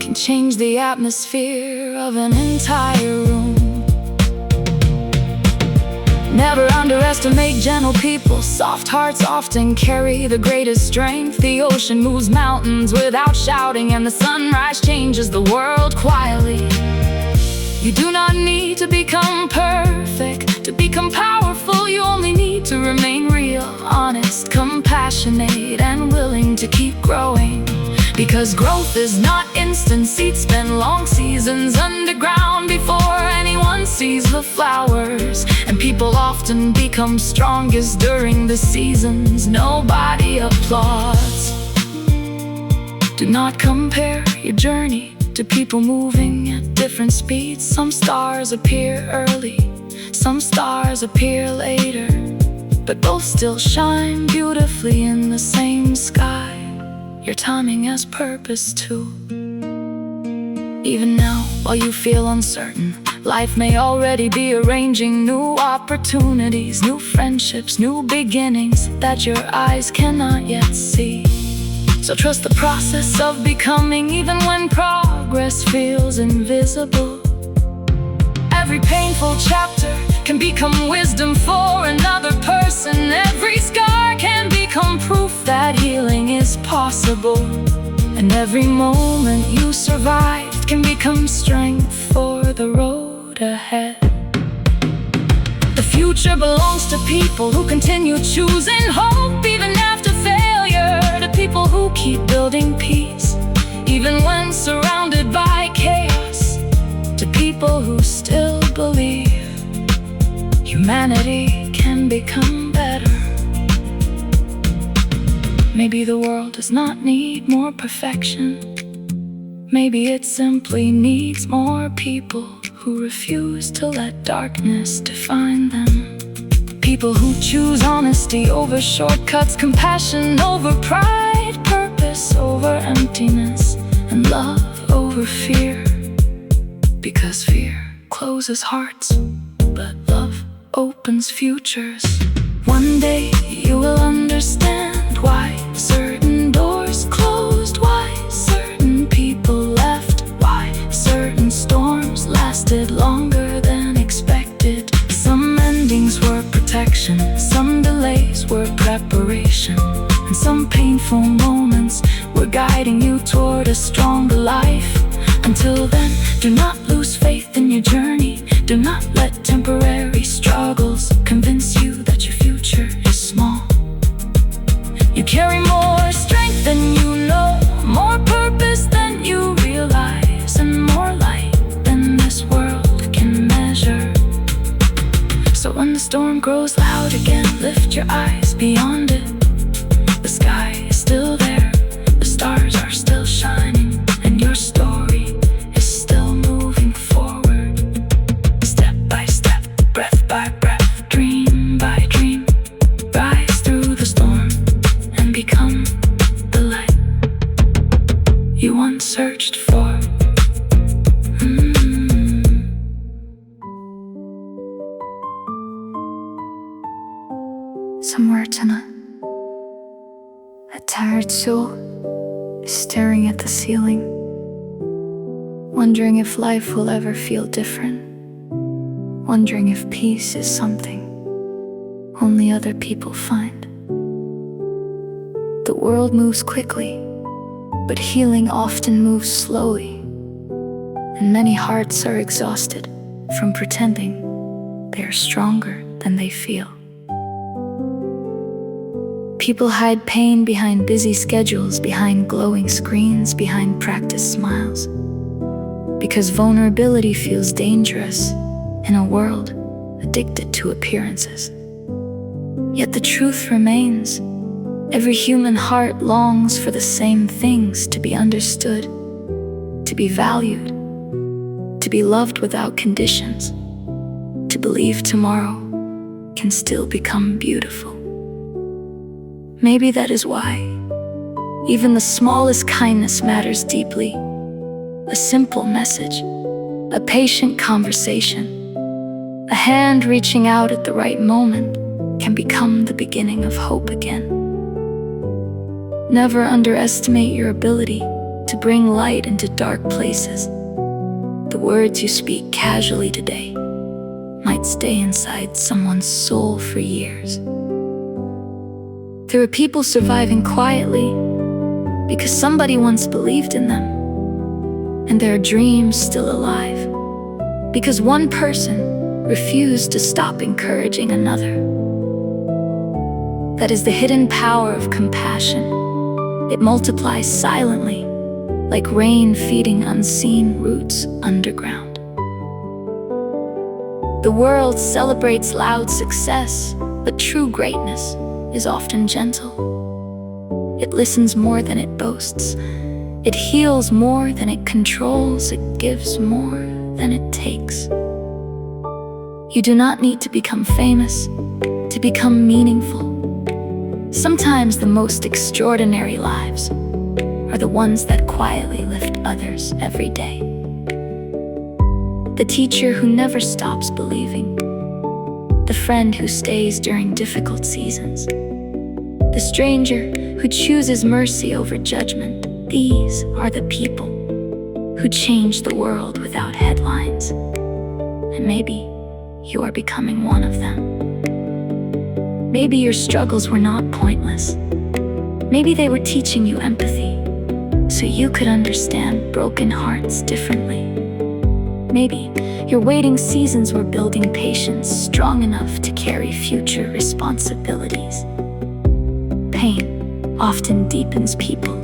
can change the atmosphere of an entire room. Never underestimate gentle people. Soft hearts often carry the greatest strength. The ocean moves mountains without shouting, and the sunrise changes the world quietly. You do not need to become perfect to become powerful. You only need to remain real, honest, compassionate, and willing to keep growing. Because growth is not instant. Seeds spend long seasons underground before anyone sees the flowers. And people often become strongest during the seasons nobody applauds. Do not compare your journey to people moving at different speeds. Some stars appear early, some stars appear later, but both still shine beautifully in the same sky. Your timing has purpose too. Even now, while you feel uncertain, life may already be arranging new opportunities, new friendships, new beginnings that your eyes cannot yet see. So trust the process of becoming, even when progress feels invisible. Every painful chapter can become wisdom for another person. Every scar can become proof that healing is possible. And Every moment you survived can become strength for the road ahead. The future belongs to people who continue choosing hope even after failure, to people who keep building peace even when surrounded by chaos, to people who still believe humanity can become better. Maybe the world does not need more perfection. Maybe it simply needs more people who refuse to let darkness define them. People who choose honesty over shortcuts, compassion over pride, purpose over emptiness, and love over fear. Because fear closes hearts, but love opens futures. One day you will understand why certain doors closed, why certain people left, why certain storms lasted longer than expected. Some endings were protection, some delays were preparation, and some painful moments were guiding you toward a stronger life. Until then, do not lose faith in your journey. Do not let temporary struggles convince you that your future is small. You carry more strength than you know, more purpose than you realize, and more light than this world can measure. So when the storm grows loud again, lift your eyes beyond it. The sky is still there, the stars are still shining, and your story is still moving forward. Step by step, breath by breath, dream by dream, rise through the storm and become the light you once searched for. Somewhere tonight, a tired soul is staring at the ceiling, wondering if life will ever feel different, wondering if peace is something only other people find. The world moves quickly, but healing often moves slowly, and many hearts are exhausted from pretending they are stronger than they feel. People hide pain behind busy schedules, behind glowing screens, behind practiced smiles, because vulnerability feels dangerous in a world addicted to appearances. Yet the truth remains. Every human heart longs for the same things: to be understood, to be valued, to be loved without conditions, to believe tomorrow can still become beautiful. Maybe that is why even the smallest kindness matters deeply. A simple message, a patient conversation, a hand reaching out at the right moment can become the beginning of hope again. Never underestimate your ability to bring light into dark places. The words you speak casually today might stay inside someone's soul for years. There are people surviving quietly because somebody once believed in them, and there are dreams still alive because one person refused to stop encouraging another. That is the hidden power of compassion. It multiplies silently, like rain feeding unseen roots underground. The world celebrates loud success, but true greatness is often gentle. It listens more than it boasts. It heals more than it controls. It gives more than it takes. You do not need to become famous to become meaningful. Sometimes the most extraordinary lives are the ones that quietly lift others every day. The teacher who never stops believing, the friend who stays during difficult seasons, the stranger who chooses mercy over judgment. These are the people who change the world without headlines. And maybe you are becoming one of them. Maybe your struggles were not pointless. Maybe they were teaching you empathy. so you could understand broken hearts differently. Maybe your waiting seasons were building patience strong enough to carry future responsibilities. Pain often deepens people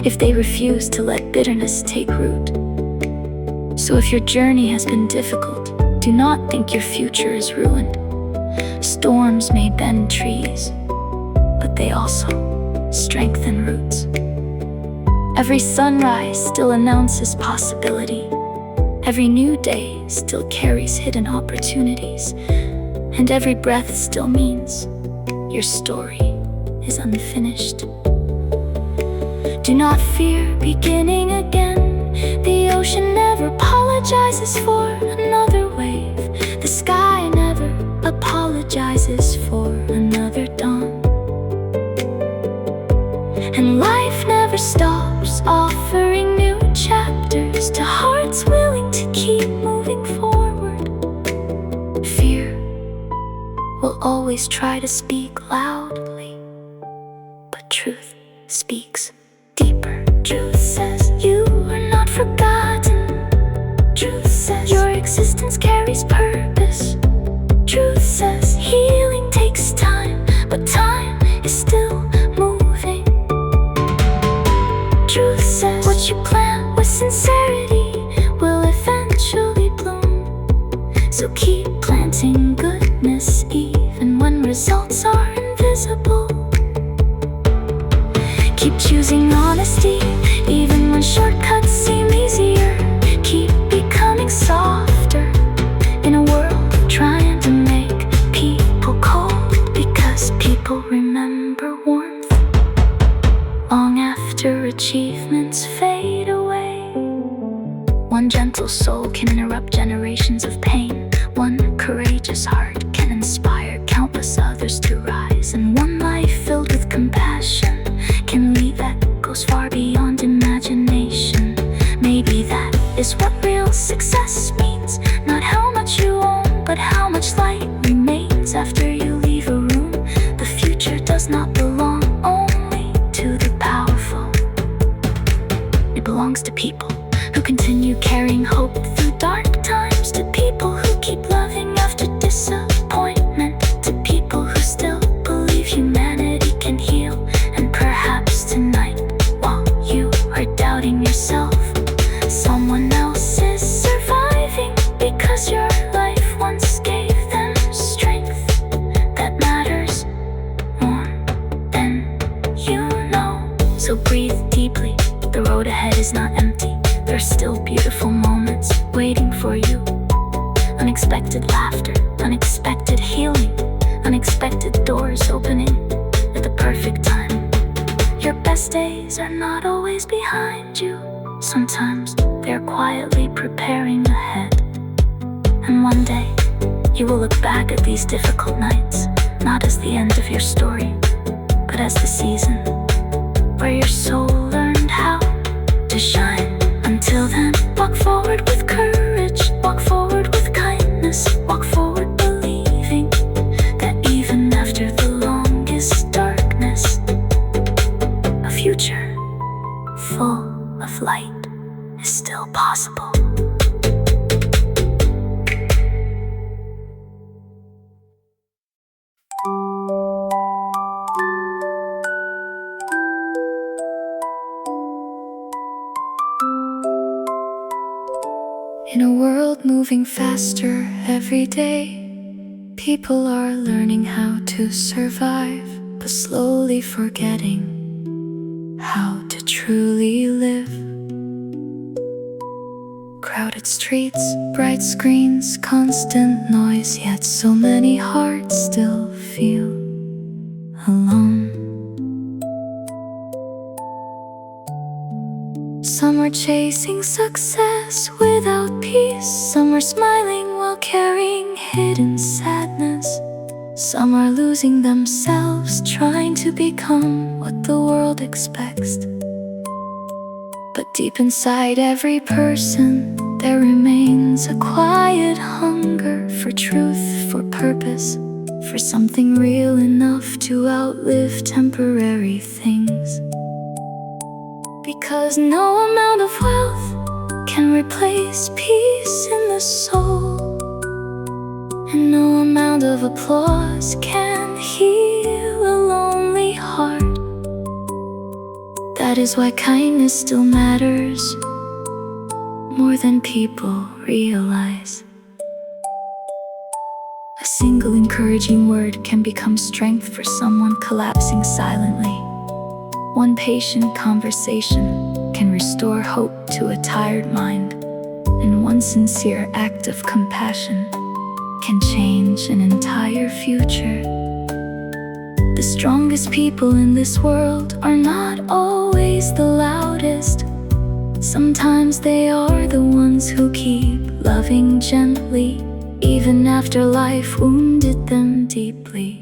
if they refuse to let bitterness take root. So if your journey has been difficult, do not think your future is ruined. Storms may bend trees, but they also strengthen roots. Every sunrise still announces possibility. Every new day still carries hidden opportunities. And every breath still means your story is unfinished. Do not fear beginning again. The ocean never apologizes for another wave. The sky never apologizes for another dawn. And life never stops offering new chapters to hearts willing to keep moving forward. Fear will always try to speak loudly, but truth speaks deeper. Truth says you are not forgotten. Truth says your existence carries purpose. Truth says healing takes time, but time is still moving. Truth says what you plant with sincerity will eventually bloom. So keep planting goodness even when results are invisible. Keep choosing honesty even when shortcuts seem easier. Keep becoming softer in a world trying to make people cold, because people remember warmth long after achievements fade away. One gentle soul can interrupt generations of pain. One courageous heart can inspire countless others to rise. And one life filled with compassion can leave echoes far beyond imagination. Maybe that is what real success means. Not how much you own, but how much light remains after you leave a room. The future does not belong only to the powerful. It belongs to people who continue carrying hope through dark times. To people who keep loving after disappointment. To people who still believe humanity can heal. And perhaps tonight, while you are doubting yourself, someone else is surviving, because your life once gave them strength that matters more than you know. So breathe deeply, the road ahead is not empty. There are still beautiful moments waiting for you. Unexpected laughter, unexpected healing, unexpected doors opening at the perfect time. Your best days are not always behind you. Sometimes they're quietly preparing ahead. And one day, you will look back at these difficult nights, not as the end of your story, but as the season where your soul learned how to shine. Until then, walk forward with courage, walk forward with kindness, walk forward believing that even after the longest darkness, a future full of light is still possible. In a world moving faster every day, people are learning how to survive, but slowly forgetting how to truly live. Crowded streets, bright screens, constant noise, yet so many hearts still feel alone. Some are chasing success without peace. Some are smiling while carrying hidden sadness. Some are losing themselves, trying to become what the world expects. But deep inside every person, there remains a quiet hunger for truth, for purpose, for something real enough to outlive temporary things. Because no amount of wealth can replace peace in the soul, and no amount of applause can heal a lonely heart. That is why kindness still matters more than people realize. A single encouraging word can become strength for someone collapsing silently. One patient conversation can restore hope to a tired mind, and one sincere act of compassion can change an entire future. The strongest people in this world are not always the loudest. Sometimes they are the ones who keep loving gently, even after life wounded them deeply.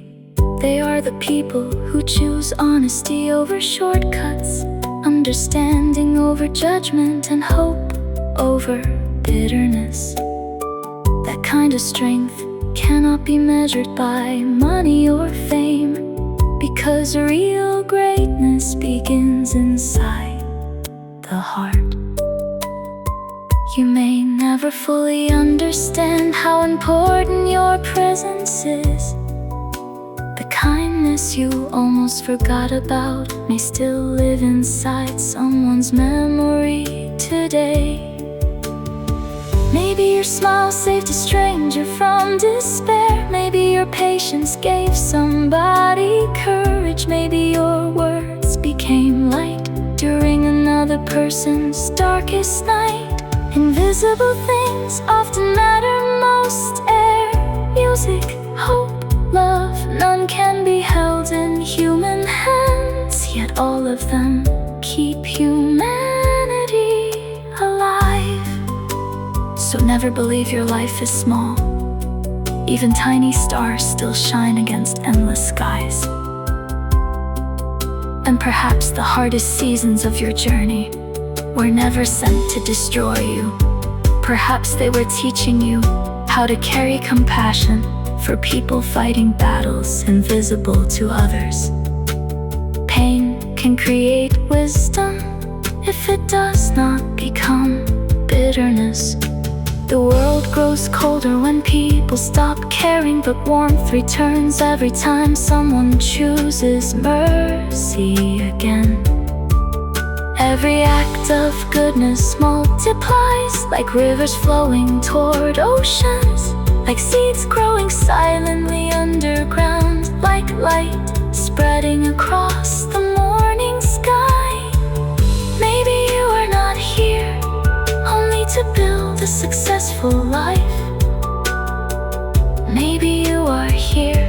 They are the people who choose honesty over shortcuts, understanding over judgment, and hope over bitterness. That kind of strength cannot be measured by money or fame, because real greatness begins inside the heart. You may never fully understand how important your presence is. The kindness you almost forgot about may still live inside someone's memory today. Maybe your smile saved a stranger from despair. Maybe your patience gave somebody courage. Maybe your words became light during another person's darkest night. Invisible things often matter most: air, music, hope, love. None can be held in human hands, yet all of them keep humanity alive. So never believe your life is small. Even tiny stars still shine against endless skies. And perhaps the hardest seasons of your journey were never sent to destroy you. Perhaps they were teaching you how to carry compassion for people fighting battles invisible to others. Pain can create wisdom if it does not become bitterness. The world grows colder when people stop caring, but warmth returns every time someone chooses mercy again. Every act of goodness multiplies, like rivers flowing toward oceans, like seeds growing silently underground, like light spreading across the morning sky. Maybe you are not here only to build a successful life. Maybe you are here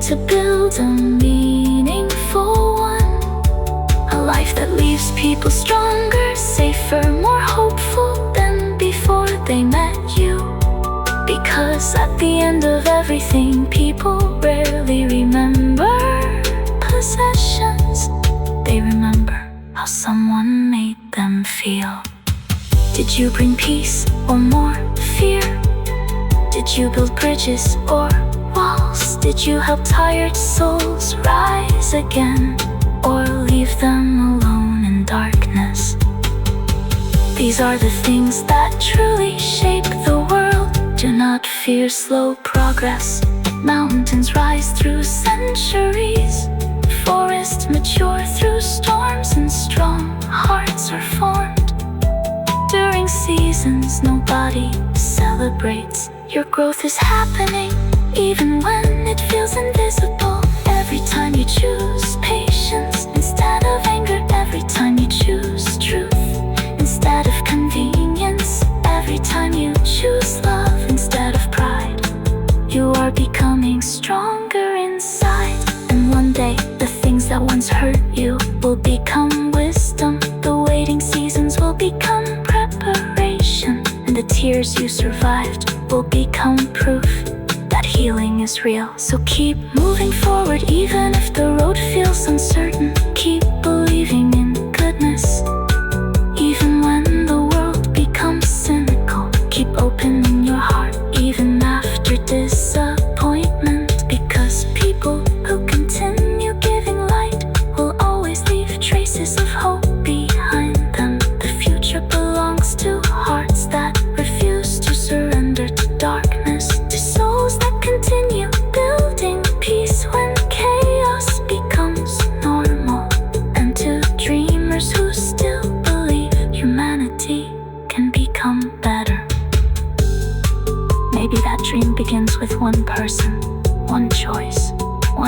to build a meaningful one, a life that leaves people stronger, safer, more hopeful than before they met you. Because at the end of everything, people rarely remember possessions. They remember how someone made them feel. Did you bring peace or more fear? Did you build bridges or walls? Did you help tired souls rise again, or leave them alone in darkness? These are the things that truly shape the world. Do not fear slow progress. Mountains rise through centuries. Forests mature through storms, and strong hearts are formed during seasons nobody celebrates. Your growth is happening even when it feels invisible. Every time you choose patience instead of anger, every time you choose truth instead of convenience, every time you choose love instead of pride, you are becoming stronger inside. And one day, the things that once hurt you will become wisdom. The waiting seasons will become preparation, and the tears you survived will become proof that healing is real. So keep moving forward even if the road feels uncertain. Keep believing in goodness even when the world becomes cynical. Keep opening your heart even after disappointment, because people who continue giving light will always leave traces of hope behind.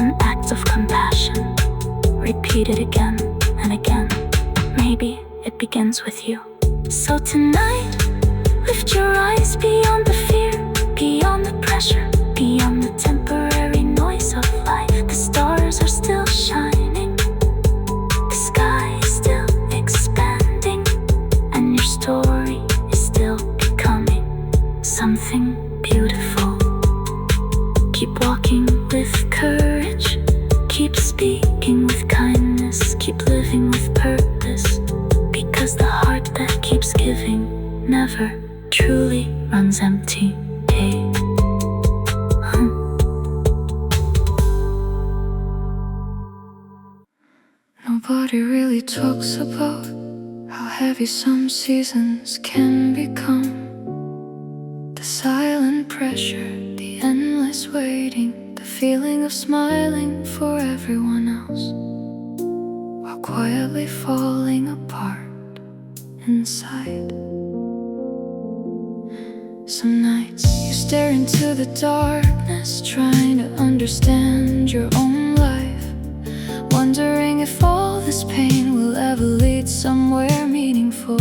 one act of compassion, repeat it again and again. Maybe it begins with you. So tonight, lift your eyes beyond the fear, beyond the pressure, beyond the temporary noise of life. The stars are still shining, the sky is still expanding, and your story is still becoming something beautiful. Keep walking with courage, keep speaking with kindness, keep living with purpose, because the heart that keeps giving never truly runs empty. Hey. Nobody really talks about how heavy some seasons can become. The silent pressure, the endless waiting, the feeling of smiling for everyone else, while quietly falling apart inside. Some nights you stare into the darkness, trying to understand your own life, wondering if all this pain will ever lead somewhere meaningful.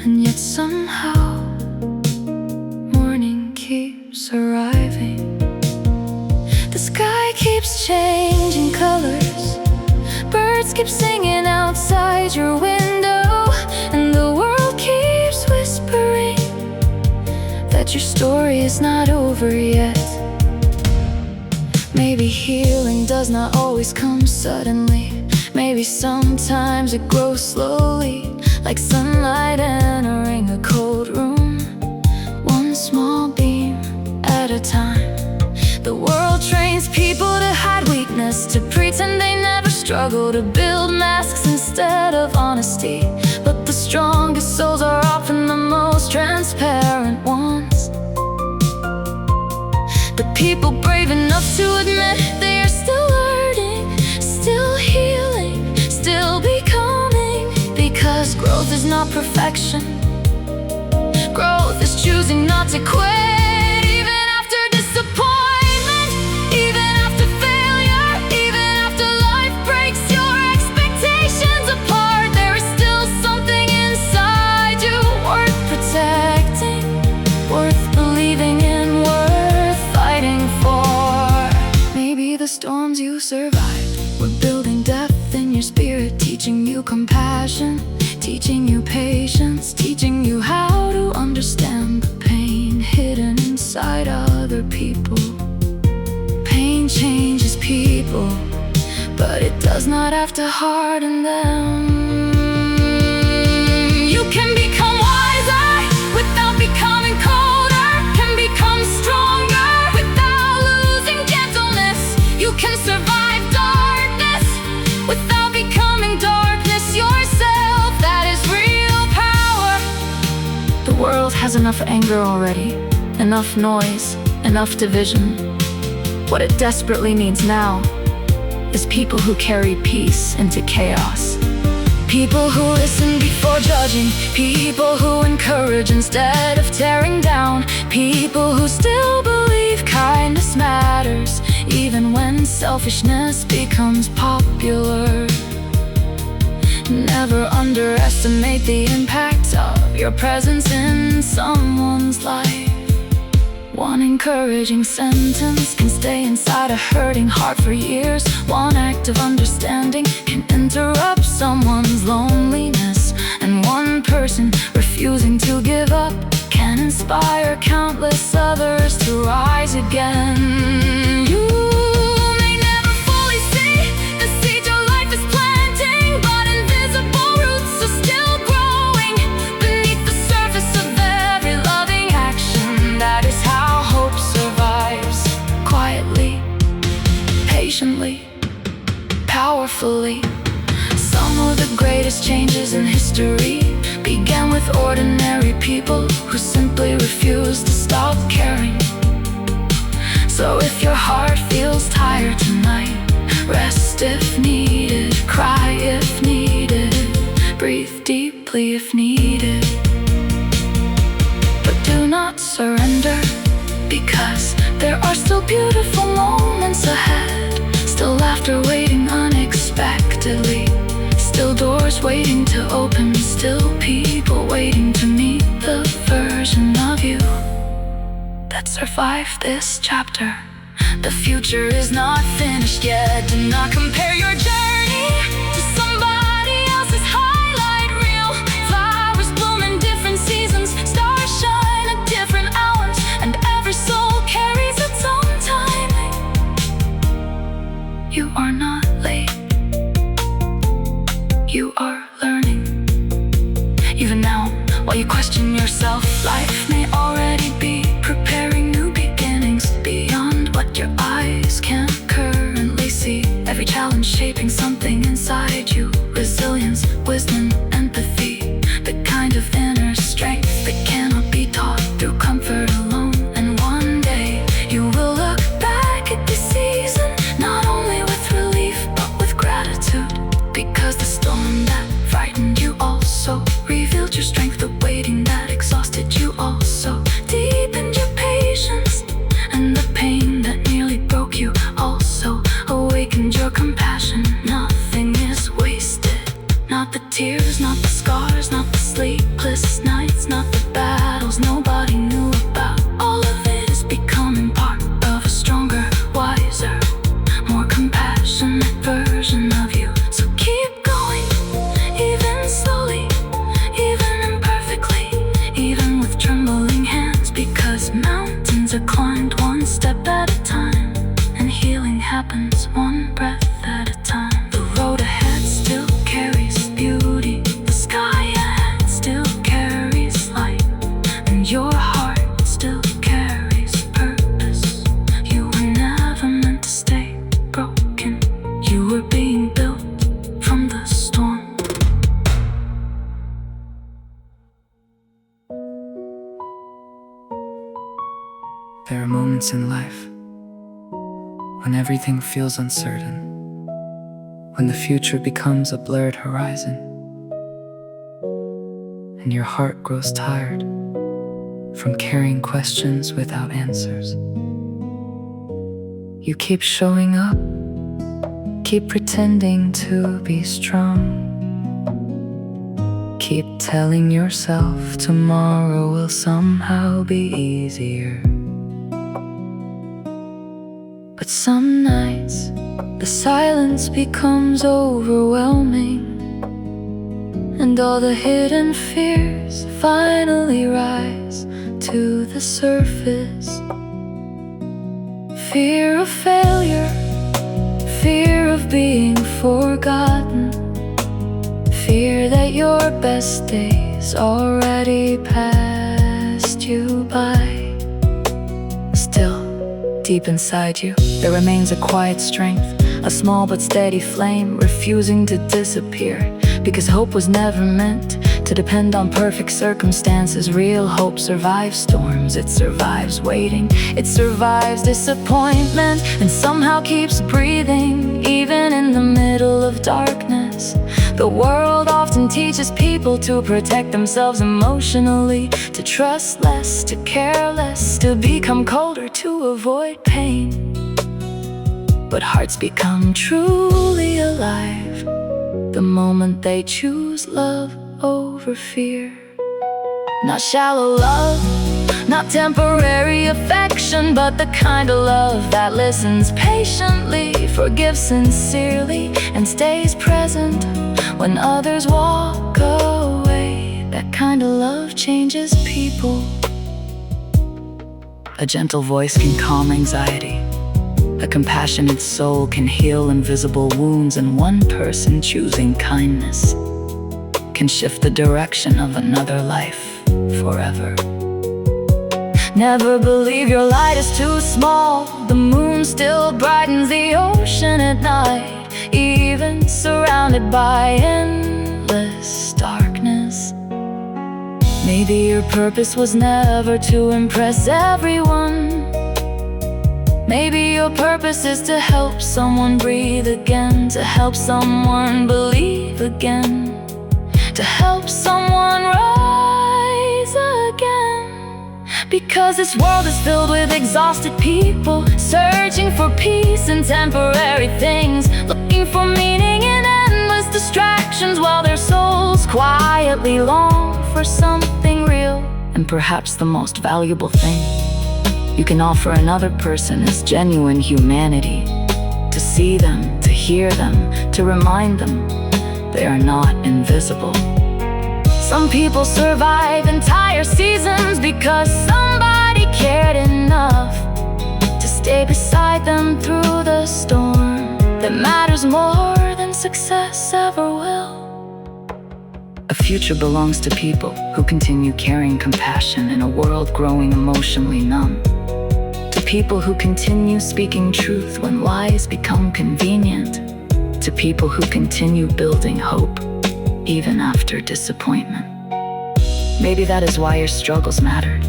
And yet somehow morning keeps arriving. The sky keeps changing colors, birds keep singing outside your window, and the world keeps whispering that your story is not over yet. Maybe healing does not always come suddenly. Maybe sometimes it grows slowly, like sunlight entering a cold room, one small beam at a time. The world trains people to hide weakness, to pretend they never struggle, to build masks instead of honesty. But the strongest souls are often the most transparent ones. The people brave enough to admit they are still learning, still healing, still becoming. Because growth is not perfection, growth is choosing not to quit, even after disappointment, even after failure, even after life breaks your expectations apart. There is still something inside you worth protecting, worth believing in, worth fighting for. Maybe the storms you survived were building depth in your spirit, teaching you compassion, teaching you patience, teaching you how to understand the pain hidden inside other people. Pain changes people, but it does not have to harden them. You can become wiser without becoming colder, can become stronger without losing gentleness. You can survive darkness without becoming darkness yourself. That is real power. The world has enough anger already, enough noise, enough division. What it desperately needs now is people who carry peace into chaos. People who listen before judging, people who encourage instead of tearing down, people who still believe kindness matters, even when selfishness becomes popular. Never underestimate the impact of your presence in someone's life. One encouraging sentence can stay inside a hurting heart for years. One act of understanding can interrupt someone's loneliness. And one person refusing to give up can inspire countless others to rise again. You may never fully see the seed your life is planting, but invisible roots are still growing beneath the surface of every loving action. That is how hope survives, quietly, patiently, powerfully. Some of the greatest changes in history began with ordinary people who simply refused to stop caring. So if your heart feels tired tonight, rest if needed, cry if needed, breathe deeply if needed. But do not surrender, because There are still beautiful moments ahead, still laughter waiting unexpectedly, still doors waiting to open, still people waiting to meet the version of you that survived this chapter. The future is not finished yet. Do not compare your journey to somebody else's highlight reel. Flowers bloom in different seasons, stars shine at different hours, and every soul carries its own timing. You are not late, you are learning. Even now, while you question yourself, life may already be preparing new beginnings beyond what your eyes can currently see. Every challenge shaping something inside you. Resilience, wisdom, empathy, the kind of inner strength that cannot be taught through comfort alone. And one day you will look back at this season, not only with relief but with gratitude, because the storm that frightened you also revealed your strength. The waiting that exhausted you also deepened your patience, and the pain that nearly broke you also awakened your compassion. Nothing is wasted, not the tears, not the scars, not the sleepless nights, not the battles nobody knew about. All of it is becoming part of a stronger, wiser, more compassionate version of you. So keep going, even slowly, even imperfectly, even with trembling hands, because mountains are climbed one step at a time, and healing happens one breath at a time. The road ahead still carries beauty, the sky ahead still carries light, and your heart still carries purpose. You were never meant to stay broken, you were being built from the storm. There are moments in life when everything feels uncertain, when the future becomes a blurred horizon, and your heart grows tired from carrying questions without answers. You keep showing up, keep pretending to be strong, keep telling yourself tomorrow will somehow be easier. But some nights, the silence becomes overwhelming, and all the hidden fears finally rise to the surface. Fear of failure, fear of being forgotten, fear that your best days already passed you by. Still, deep inside you, there remains a quiet strength, a small but steady flame refusing to disappear, because hope was never meant to depend on perfect circumstances. Real hope survives storms, it survives waiting, it survives disappointment, and somehow keeps breathing even in the middle of darkness. The world often teaches people to protect themselves emotionally, to trust less, to care less, to become colder, to avoid pain. But hearts become truly alive the moment they choose love over fear. Not shallow love, not temporary affection, but the kind of love that listens patiently, forgives sincerely, and stays present when others walk away. That kind of love changes people. A gentle voice can calm anxiety, a compassionate soul can heal invisible wounds, and one person choosing kindness can shift the direction of another life forever. Never believe your light is too small. The moon still brightens the ocean at night, even surrounded by endless darkness. Maybe your purpose was never to impress everyone. Maybe your purpose is to help someone breathe again, to help someone believe again, to help someone rise again. Because this world is filled with exhausted people, searching for peace in temporary things, looking for meaning in endless distractions, while their souls quietly long for something real. And perhaps the most valuable thing you can offer another person is genuine humanity. To see them, to hear them, to remind them they are not invisible. Some people survive entire seasons because somebody cared enough to stay beside them through the storm that matters more than success ever will. A future belongs to people who continue carrying compassion in a world growing emotionally numb. To people who continue speaking truth when lies become convenient. To people who continue building hope even after disappointment. Maybe that is why your struggles mattered.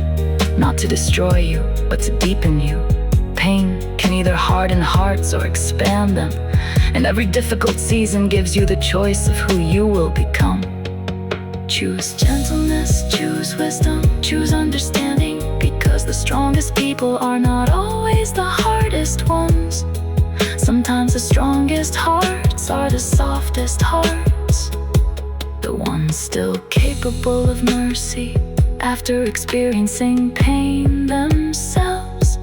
Not to destroy you, but to deepen you. Pain can either harden hearts or expand them, and every difficult season gives you the choice of who you will become. Choose gentleness, choose wisdom, choose understanding, because the strongest people are not always the hardest ones. Sometimes the strongest hearts are the softest hearts, the ones still capable of mercy after experiencing pain themselves.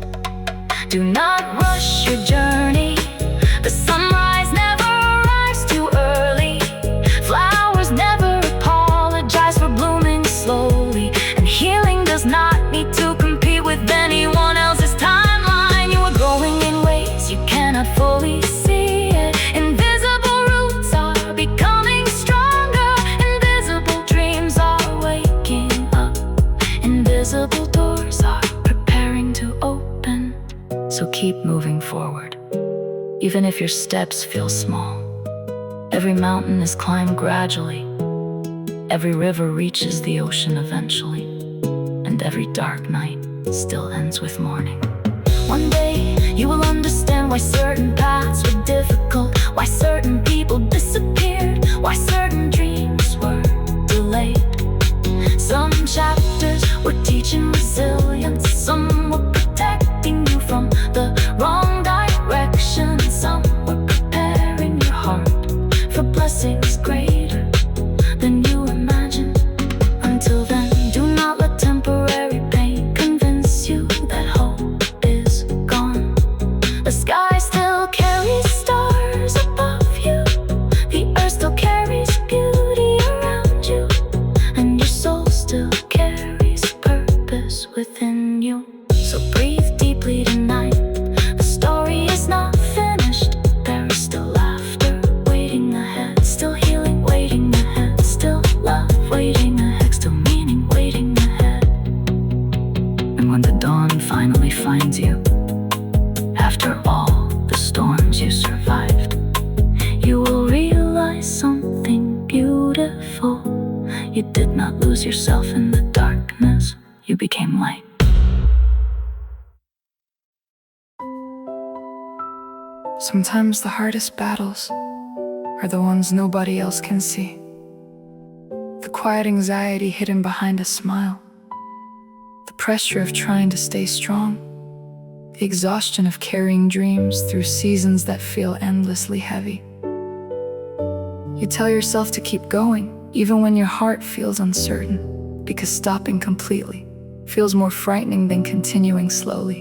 Do not rush your journey. The sunrise never arrives too early. Flowers never apologize for blooming slowly, and healing does not need to compete with anyone else's timeline. You are growing in ways you cannot fully see it. Invisible roots are becoming stronger. Invisible dreams are waking up. Invisible doors are preparing to open. So keep moving forward, even if your steps feel small. Every mountain is climbed gradually. Every river reaches the ocean eventually. And every dark night still ends with morning. One day you will understand why certain paths were difficult, why certain people disappeared, why certain dreams were delayed. Some chapters were teaching resilience, some were protecting you from the wrong direction, some were preparing your heart for blessings greater than you imagined. Until then, do not let temporary pain convince you that hope is gone. The sky still carries stars above you. The earth still carries beauty around you. And your soul still carries purpose within you. So breathe deeply tonight. The story is not finished. There is still laughter waiting ahead. Still healing waiting ahead. Still love waiting ahead. Still meaning waiting ahead. And when the dawn finally finds you, after all the storms you survived, you will realize something beautiful. You did not lose yourself in the darkness. You became light. Sometimes the hardest battles are the ones nobody else can see. The quiet anxiety hidden behind a smile. The pressure of trying to stay strong. The exhaustion of carrying dreams through seasons that feel endlessly heavy. You tell yourself to keep going, even when your heart feels uncertain, because stopping completely feels more frightening than continuing slowly.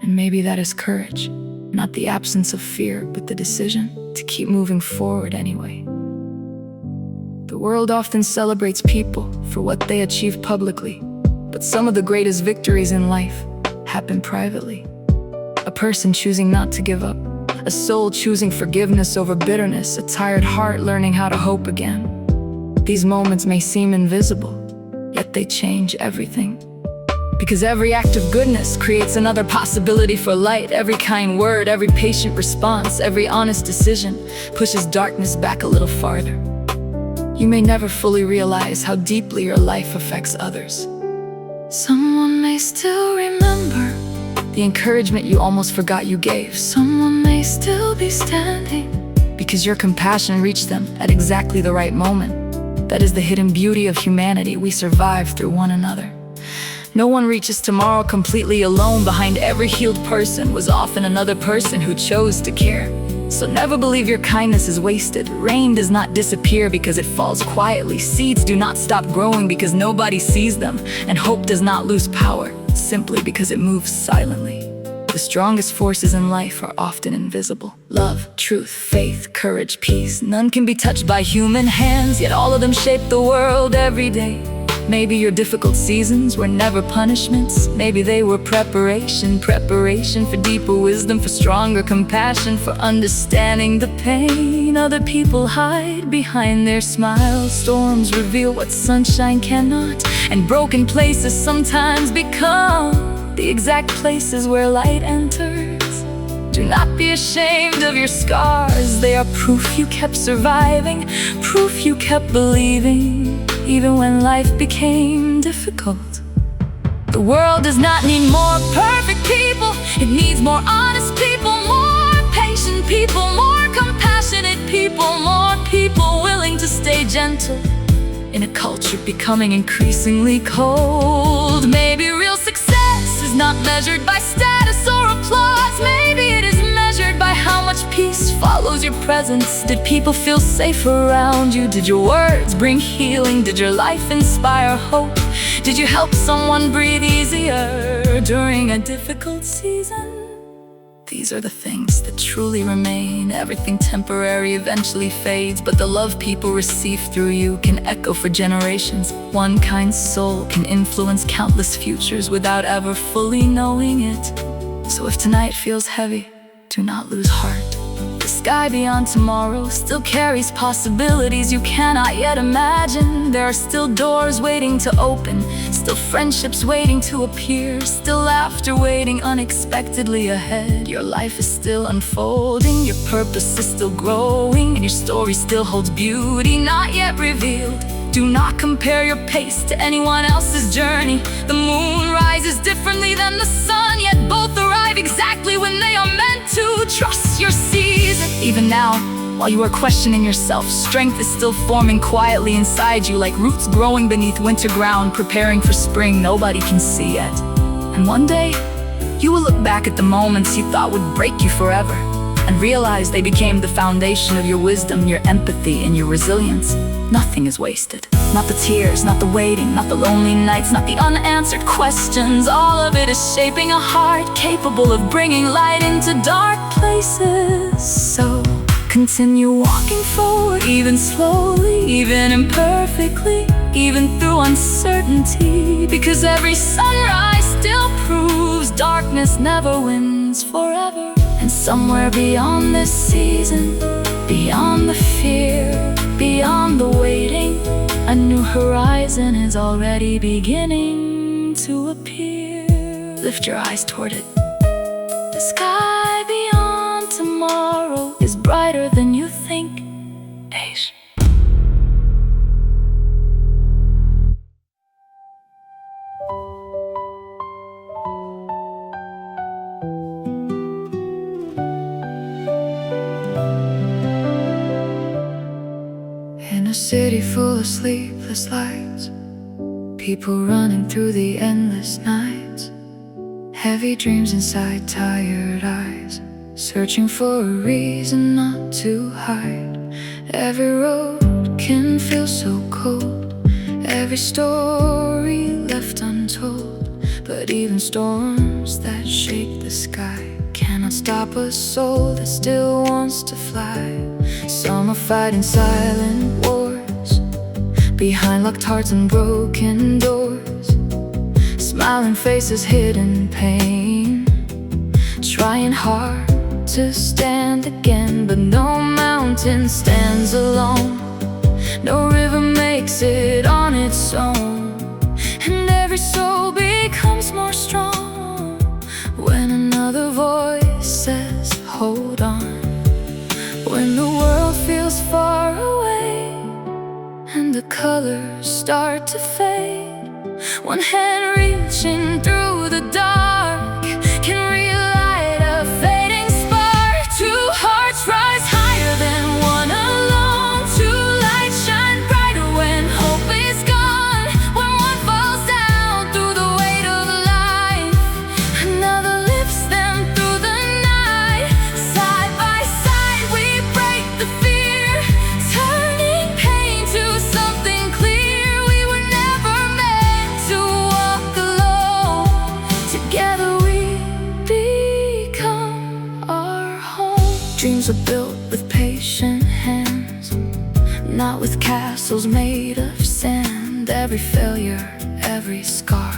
And maybe that is courage, not the absence of fear, but the decision to keep moving forward anyway. The world often celebrates people for what they achieve publicly, but some of the greatest victories in life happen privately. A person choosing not to give up, a soul choosing forgiveness over bitterness, a tired heart learning how to hope again. These moments may seem invisible, yet they change everything. Because every act of goodness creates another possibility for light. Every kind word, every patient response, every honest decision pushes darkness back a little farther. You may never fully realize how deeply your life affects others. Someone may still remember the encouragement you almost forgot you gave. Someone may still be standing because your compassion reached them at exactly the right moment. That is the hidden beauty of humanity. We survive through one another. No one reaches tomorrow completely alone. Behind every healed person was often another person who chose to care. So never believe your kindness is wasted. Rain does not disappear because it falls quietly. Seeds do not stop growing because nobody sees them. And hope does not lose power simply because it moves silently. The strongest forces in life are often invisible. Love, truth, faith, courage, peace. None can be touched by human hands, yet all of them shape the world every day. Maybe your difficult seasons were never punishments. Maybe they were preparation for deeper wisdom, for stronger compassion, for understanding the pain other people hide behind their smiles. Storms reveal what sunshine cannot, and broken places sometimes become the exact places where light enters. Do not be ashamed of your scars. They are proof you kept surviving, proof you kept believing, even when life became difficult. The world does not need more perfect people. It needs more honest people, more patient people, more compassionate people, more people willing to stay gentle in a culture becoming increasingly cold. Maybe real success is not measured by status or applause. Maybe it is measured by how much peace follows your presence. Did people feel safe around you? Did your words bring healing? Did your life inspire hope? Did you help someone breathe easier during a difficult season? These are the things that truly remain. Everything temporary eventually fades, but the love people receive through you can echo for generations. One kind soul can influence countless futures without ever fully knowing it. So if tonight feels heavy, do not lose heart. The sky beyond tomorrow still carries possibilities you cannot yet imagine. There are still doors waiting to open, still friendships waiting to appear, still laughter waiting unexpectedly ahead. Your life is still unfolding, your purpose is still growing, and your story still holds beauty not yet revealed. Do not compare your pace to anyone else's journey. The moon rises differently than the sun, yet both arrive exactly when they are meant to. Trust your season. Even now, while you are questioning yourself, strength is still forming quietly inside you, like roots growing beneath winter ground, preparing for spring nobody can see yet. And one day, you will look back at the moments you thought would break you forever, and realize they became the foundation of your wisdom, your empathy, and your resilience. Nothing is wasted. Not the tears, not the waiting, not the lonely nights, not the unanswered questions. All of it is shaping a heart capable of bringing light into dark places. So continue walking forward, even slowly, even imperfectly, even through uncertainty, because every sunrise still proves darkness never wins forever. And somewhere beyond this season, beyond the fear, beyond the waiting, a new horizon is already beginning to appear. Lift your eyes toward it. The sky beyond tomorrow is brighter than you think. Ace. In a city full of sleepless lights, people running through the endless nights, heavy dreams inside tired eyes, searching for a reason not to hide. Every road can feel so cold, every story left untold. But even storms that shake the sky cannot stop a soul that still wants to fly. Some are fighting silent wars behind locked hearts and broken doors, smiling faces, hidden pain, trying hard to stand again. But no mountain stands alone, no river makes it on its own, and every soul becomes more strong when another voice says, hold on. When the world feels far away and the colors start to fade, one hand reaching through the dark can relight a fading spark. Two hearts rise higher than one alone. Two lights shine brighter when hope is gone. When one falls down through the weight Dreams are built with patient hands, not with castles made of sand. Every failure, every scar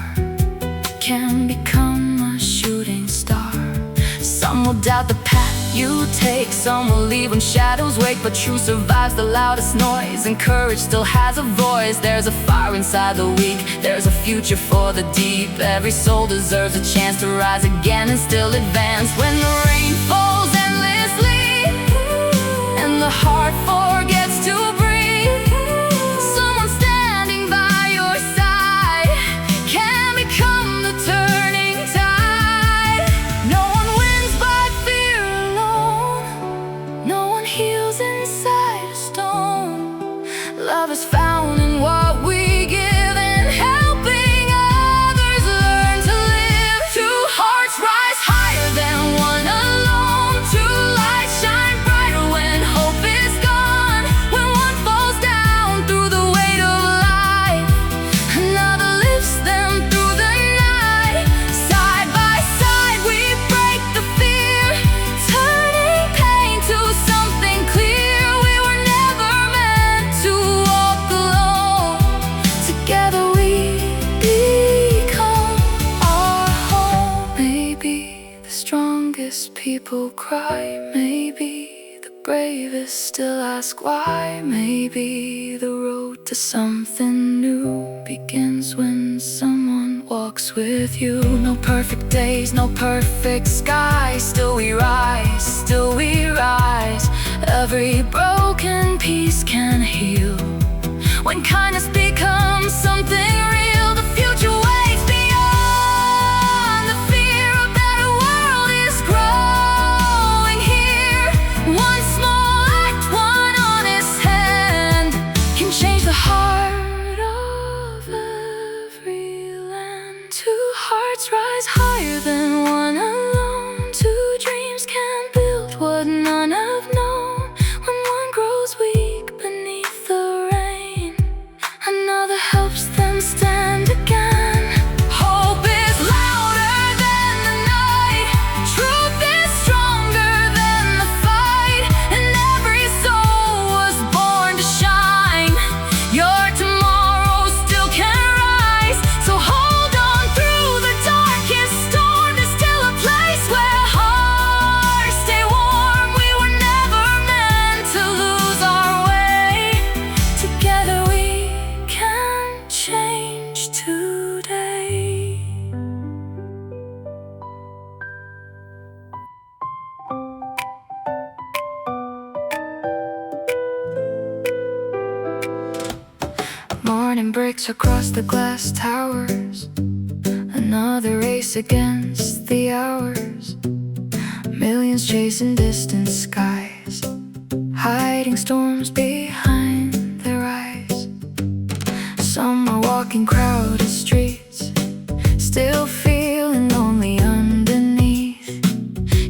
can become a shooting star. Some will doubt the path you take, some will leave when shadows wake. But truth survives the loudest noise, and courage still has a voice. There's a fire inside the weak, there's a future for the deep. Every soul deserves a chance to rise again and still advance. When the rain falls endlessly and the heart forgets to breathe, someone standing by your side can become the turning tide. No one wins by fear alone, no one heals inside a stone. Love is found in what we give, and helping others learn to live. Two hearts rise higher than one alone. Two lights shine brighter when hope is gone. When one falls down through the weight of life, another lifts them through the night. Side by side we break the fear, turning pain to something clear. We were never meant to walk alone. Together we become our home. Maybe the strongest people cry, maybe the bravest still ask why. Maybe the road to something new begins when someone walks with you. No perfect days, no perfect skies, still we rise, still we rise. Every broken piece can heal when kindness becomes something real. The future waits beyond the fear. A better world is growing here. One small act, one honest hand can change the heart of every land. Two hearts rise higher than one alone. Two dreams can build what none have known. When one grows weak beneath the rain, another helps them stand again. Hope is louder than the night, truth is stronger than the fight, and every soul was born to shine. Your tomorrow still can rise, so hold on through the darkest storm. There's still a place where hearts stay warm. We were never meant to lose our way. Together we can change today. Morning breaks across the glass towers, another race against the hours. Millions chasing distant skies, hiding storms behind their eyes. Some are walking crowded streets, still feeling lonely underneath,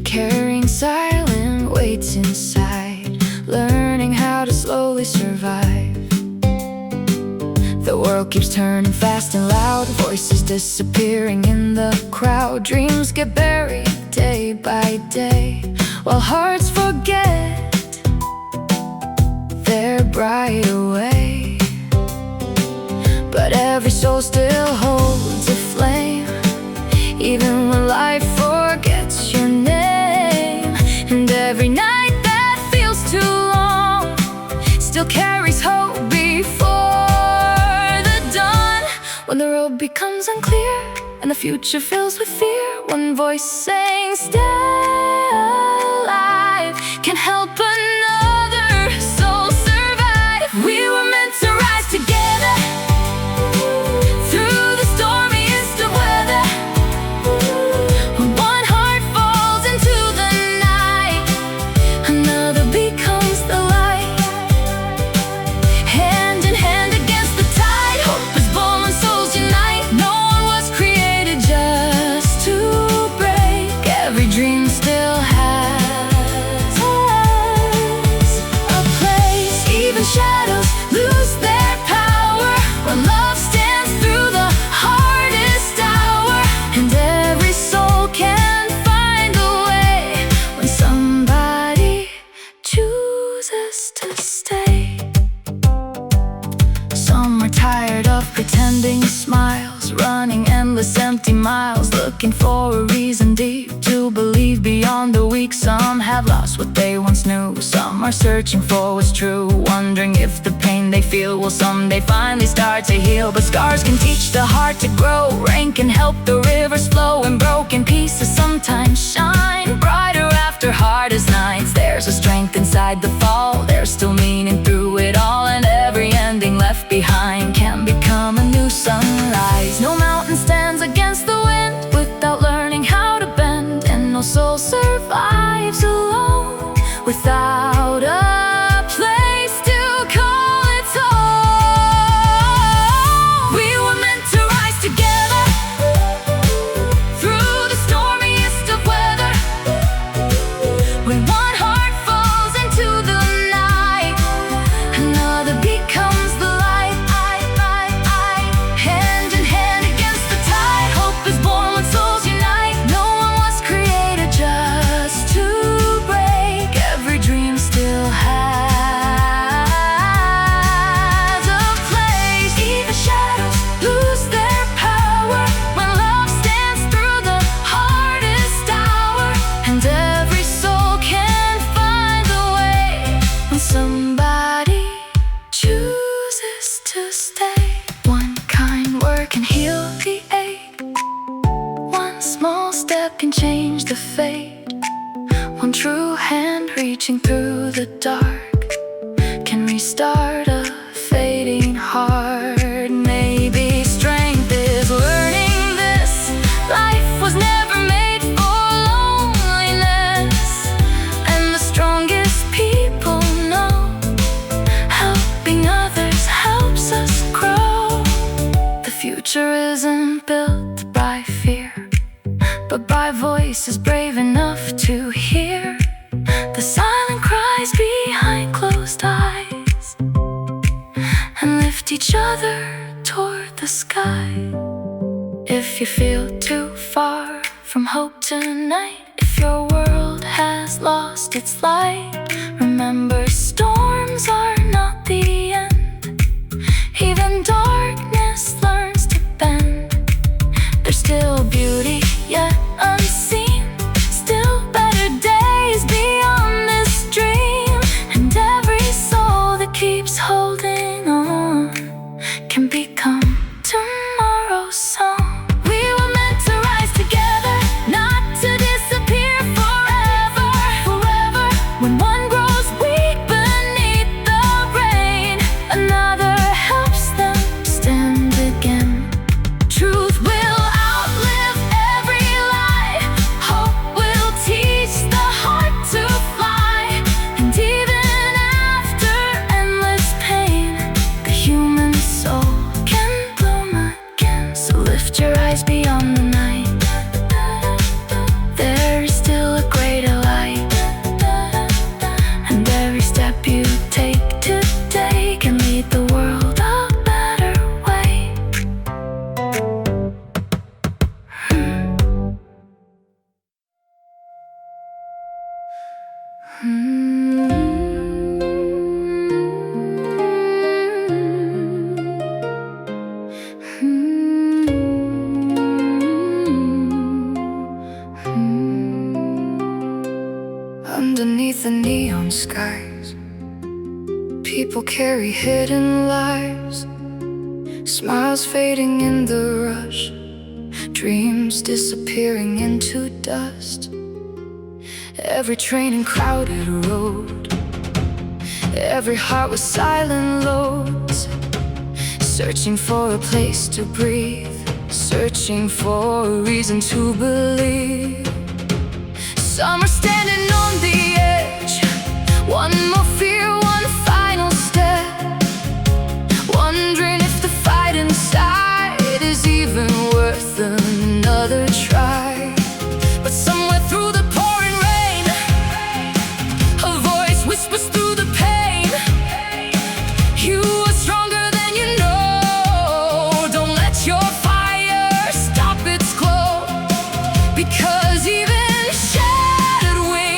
carrying silent weights inside, learning how to slowly survive. The world keeps turning fast and loud, voices disappearing in the crowd. Dreams get buried day by day, while hearts forget their bright away. But every soul still holds a flame, even when life forgets your name. And every night that feels too long still carries hope before the dawn. When the road becomes unclear and the future fills with fear, one voice saying stay alive can help another soul survive. We were meant to rise together through the stormiest of weather. When one heart falls into the night, another becomes the light. Hand in hand against the tide, hope is born when souls unite. No one was created just to break. Every dream still has a place. Even shadows lose their power when love stands through the hardest hour. And every soul can find a way when somebody miles, looking for a reason deep to believe beyond the weak. Some have lost what they once knew, some are searching for what's true, wondering if the pain they feel will someday finally start to heal. But scars can teach the heart to grow, rain can help the rivers flow, and broken pieces sometimes shine brighter after hardest nights. There's a strength inside the fall, there's still meaning through it all, and every ending left behind can become a new sunrise. No mountain stands against the wind without learning how to bend, and no soul survives alone without a place to call its home. We were meant to rise together through the stormiest of weather. When one heart falls into the night, another becomes the light. Hand in hand against the tide, hope is born when souls unite. No one was created just to break, every dream still has a place. Even shadows lose their power when love stands through the hardest hour, and every soul can find the way when somebody chooses to stay. One kind word can heal the ache, one small step can change the fate. One true hand reaching through the dark can restart a fading heart. Maybe strength is learning this life was never made for loneliness, and the strongest people know helping others helps us grow. The future isn't built by fear, but by voices brave enough to hear the silent cries behind closed eyes, and lift each other toward the sky. If you feel too far from hope tonight, if your world has lost its light, remember storms are not the end. Even darkness learns to bend. There's still beauty yet unseen, still better days beyond this dream, and every soul that keeps holding on can become tomorrow's song. We were meant to rise together, not to disappear forever, forever. When one grows weak beneath the rain, another helps them stand again. Truth will outlive every lie, hope will teach the heart to fly, and even after endless pain, the human soul can bloom again. So lift your eyes beyond the night, there is still a greater light, and every step you take today can lead the world a better way. Underneath the neon skies, people carry hidden lives, smiles fading in the rush, dreams disappearing into dust. Every train and crowded road, every heart with silent loads, searching for a place to breathe, searching for a reason to believe. Some are standing on the edge, one more fear, one final step, wondering if the fight inside is even worth another try. But somewhere through the pouring rain, a voice whispers through the pain, you are stronger than you know. Don't let your fire stop its glow, because even shattered wings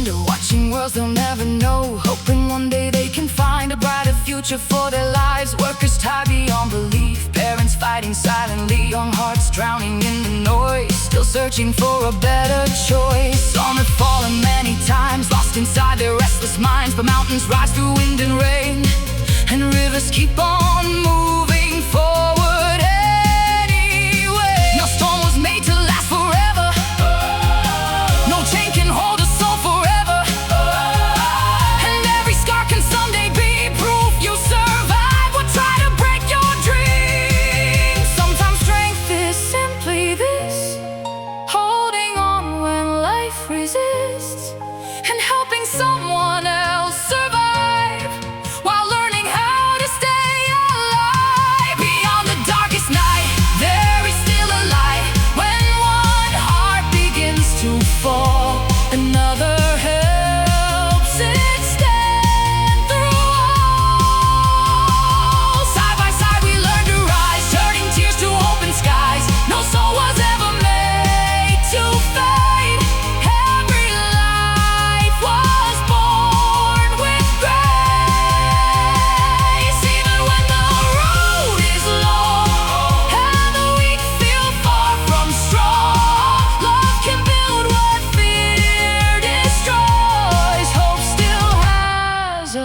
wonder, watching worlds they'll never know, hoping one day they can find a brighter future for their lives. Workers tired beyond belief, parents fighting silently, young hearts drowning in the noise, still searching for a better choice. Some have fallen many times, lost inside their restless minds, but mountains rise through wind and rain, and rivers keep on moving forward anyway. No storm was made to last forever, no chain can hold a soul forever, and every scar can someday be proof you survive what try to break your dreams. Sometimes strength is simply this, holding on when life resists, and helping someone else survive while learning how to stay alive. Beyond the darkest night, there is still a light. When one heart begins to fall, another helps it stand through all. Side by side we learn to rise, turning tears to open skies. No soul was ever made to fade. Every life was born with grace. Even when the road is long and the weak feel far from strong, love can build what fear destroys. Hope still has a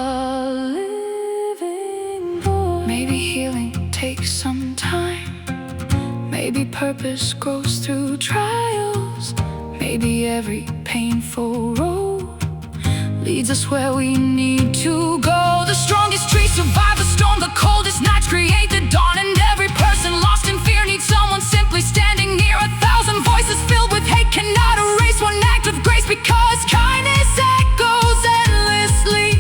living voice. Maybe healing takes some time, maybe purpose grows through trials, maybe every painful road leads us where we need to go. The strongest trees survive the storm, the coldest nights create the dawn, and every person lost in fear needs someone simply standing near. 1,000 voices filled with hate cannot erase one act of grace, because kindness echoes endlessly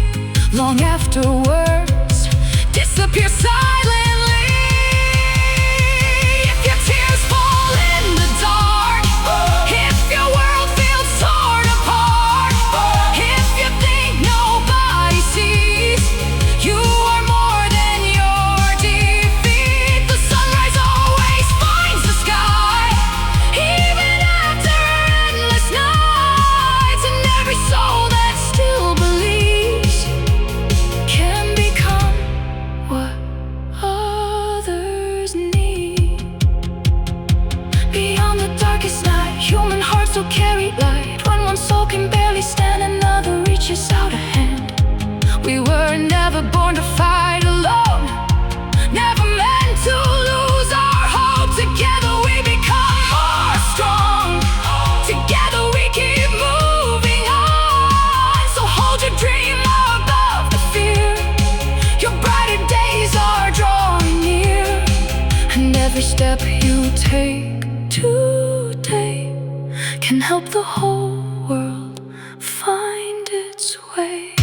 long after words disappear silently. If your tears fall in the dark, if your world feels torn apart, if you think nobody sees, you are more than your defeat. The sunrise always finds the sky, even after endless nights, and every soul that still believes can become what others need. Beyond the darkest night, human hearts will carry light. When one soul can barely stand, another reaches out a hand. We were never born to fight alone, never meant to lose our hope. Together we become more strong, together we keep moving on. So hold your dream above the fear, your brighter days are drawing near, and every step you take today can help the whole world find its way.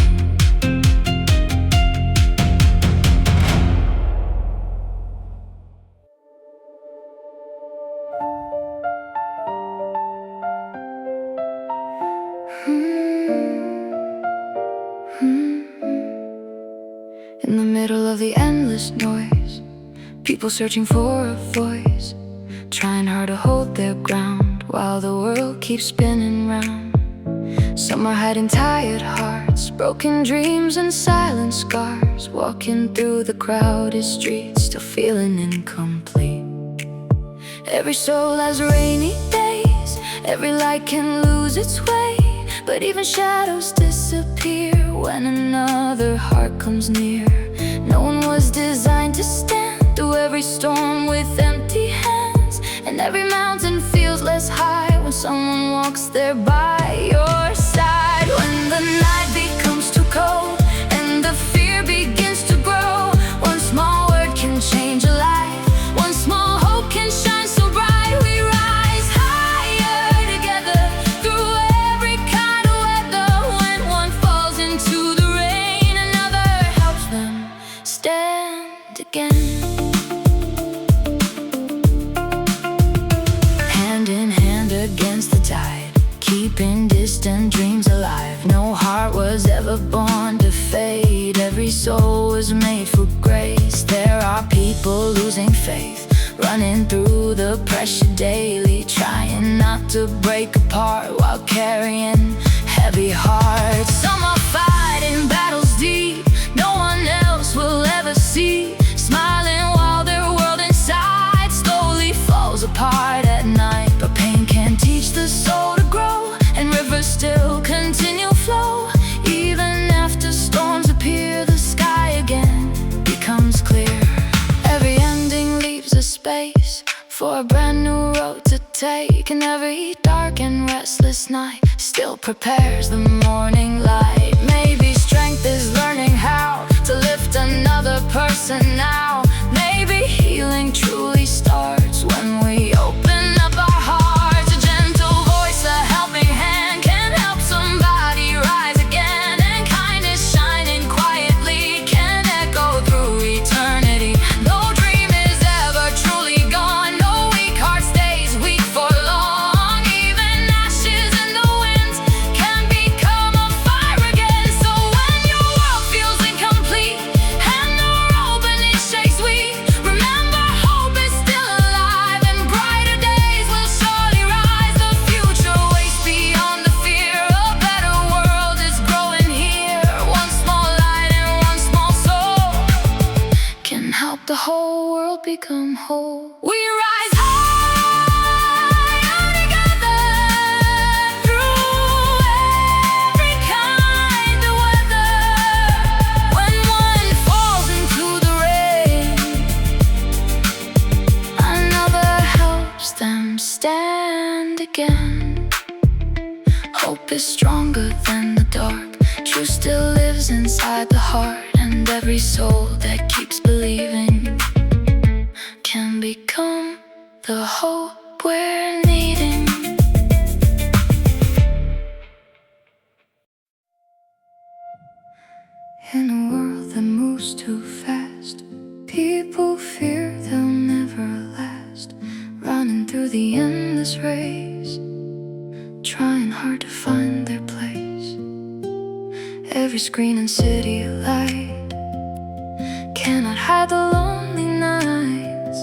In the middle of the endless noise, people searching for a voice, trying hard to hold their ground while the world keeps spinning round. Some are hiding tired hearts, broken dreams and silent scars, walking through the crowded streets, still feeling incomplete. Every soul has rainy days, every light can lose its way, but even shadows disappear when another heart comes near. No one was designed to stand through every storm with empty hands, and every mountain feels less high when someone walks there by your side. When the night becomes too cold and the fear begins to grow, one small word can change a life, one small hope can shine so bright. We rise higher together through every kind of weather. When one falls into the rain, another helps them stand again. Hand in hand against the tide, keeping distant dreams alive. No heart was ever born to fade, every soul was made for grace. There are people losing faith, running through the pressure daily, trying not to break apart while carrying heavy heavy hearts. Some are fighting battles deep no one else will ever see, smiling while their world inside slowly falls apart at night. But pain can teach the soul to grow, and rivers still continue flow. Even after storms appear, the sky again becomes clear. Every ending leaves a space for a brand new road to take, and every dark and restless night still prepares the morning light. Maybe strength is learning how to lift another person now. Maybe healing truly starts when we open up our hearts. A gentle voice, a helping hand can help somebody rise again, and kindness shining quietly can echo through eternity. No dream is ever truly gone, no weak heart stays weak for long. Even ashes in the wind can become a fire again. So when your world feels incomplete and the road beneath shakes weak, remember hope is still alive, and brighter days will surely rise. The future waits beyond the fear, a better world is growing here. One small light and one small soul can help the whole world become whole. We rise higher together through every kind of weather. When one falls into the rain, another helps them stand again. Hope is stronger than the dark, truth still lives inside the heart, and every soul that keeps believing can become the hope we're needing. In a world that moves too fast, people fear they'll never last, running through the endless race, trying hard to find their place. Every screen and city light cannot hide the lonely nights,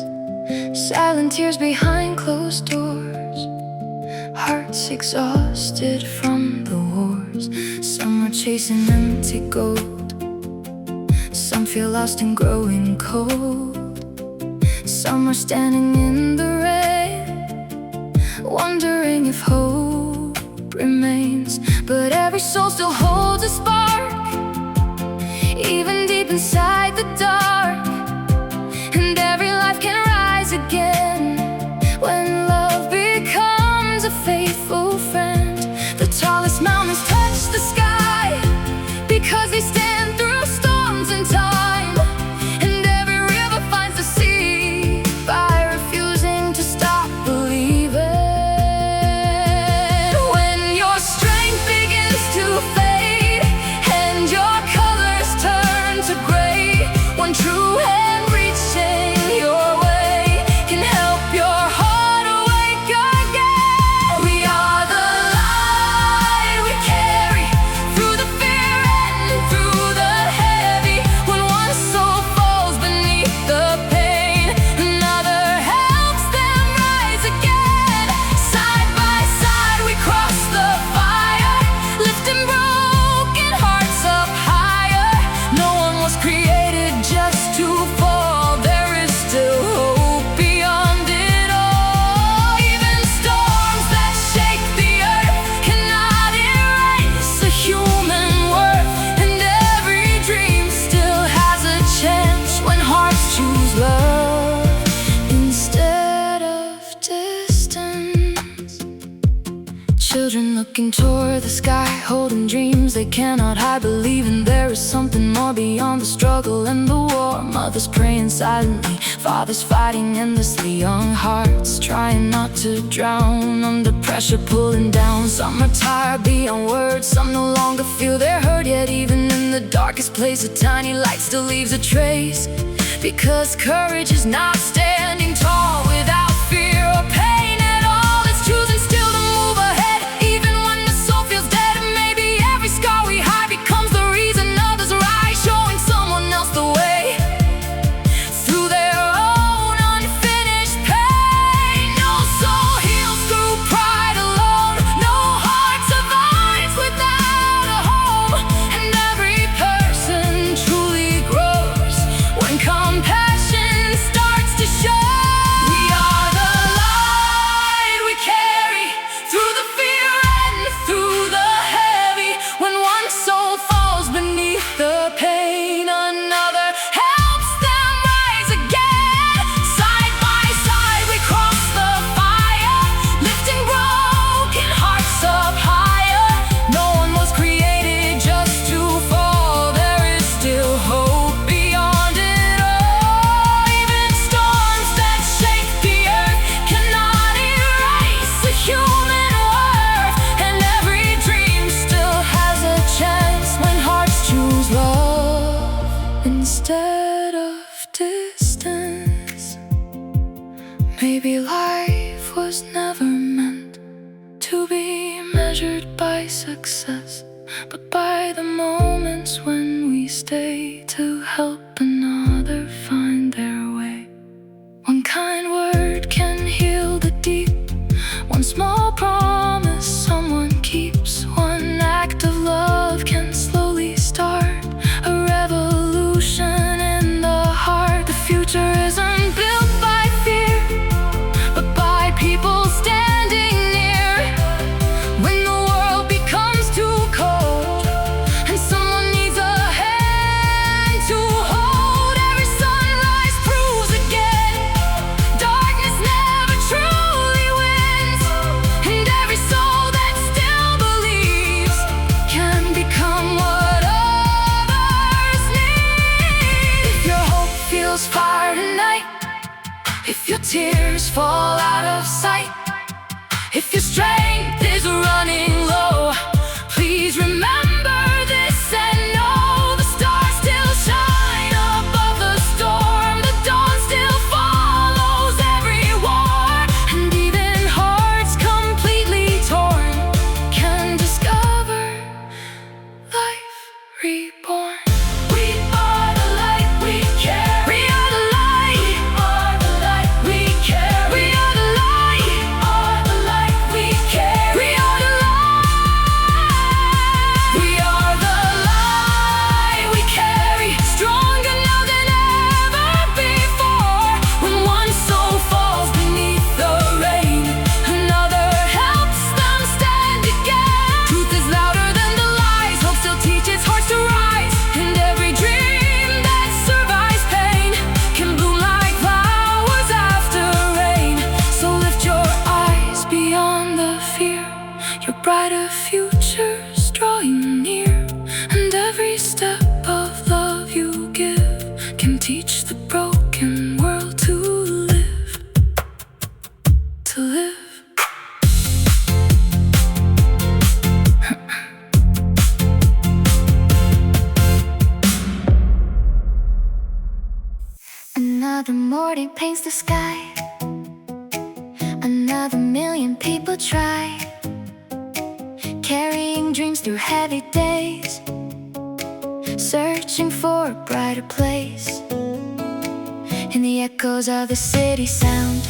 silent tears behind closed doors, hearts exhausted from the wars. Some are chasing empty gold, some feel lost and growing cold. Some are standing in the rain, wondering if hope remains. But every soul still holds a spark, even deep inside the dark. And every life can rise again when love becomes a faithful friend. The tallest mountains touch the sky because they stand through storms and time. And every river finds the sea by refusing to stop believing. When your strength begins to fade and your colors turn to gray, one true hand reaching your way can help your heart awake again. We are the light we carry through the fear and through the heavy. When one soul falls beneath the pain, another helps them rise again. Side by side we cross the fire, lifting broken hearts up higher. No one was created just to fall, there is still hope beyond it all. Even storms that shake the earth cannot erase a human worth, and every dream still has a chance when hearts choose love instead of distance. Children looking toward the sky, holding dreams they cannot hide, believing there is something more beyond the struggle and the war. Mothers praying silently, fathers fighting endlessly, young hearts trying not to drown under pressure pulling down. Some are tired beyond words, some no longer feel they're hurt, yet even in the darkest place a tiny light still leaves a trace. Because courage is not standing tall without fear or pain at all. It's choosing still to move ahead even when the soul feels dead. And maybe every scar we hide becomes the reason others rise, showing someone else the way through their own unfinished pain. No soul heals through pride alone, no heart survives without Maybe life was never meant to be measured by success, but by the moments when we stay to help another find their way. One kind word can heal the deep, one small promise someone keeps, one act of love can slowly start a revolution in the heart. The future isn't built by fear, but by people standing near. When the world becomes too cold and someone needs a hand to hold, every sunrise proves again darkness never truly wins, and every soul that still believes can become what others need. If your hope feels far tonight, if your tears fall out of sight, if your strength is running low, please remember this and know the stars still shine above the storm. The dawn still follows every war, and even hearts completely torn can discover life reborn. We are the light we carry. We are the light. We are the light we carry. We are the light. We are the light we carry. We are the light. We are the light we carry. Stronger now than ever before. When one soul falls beneath the rain, another helps them stand again. Truth is louder than the lies. Hope still teaches hearts to rise, and every dream that survives pain can bloom like flowers after rain. So lift your eyes beyond the fear. Your brighter future's drawing near, and every step of love you give can teach the broken world to live, to live. Another morning paints the sky, another million people try, carrying dreams through heavy days, searching for a brighter place. In the echoes of the city sound,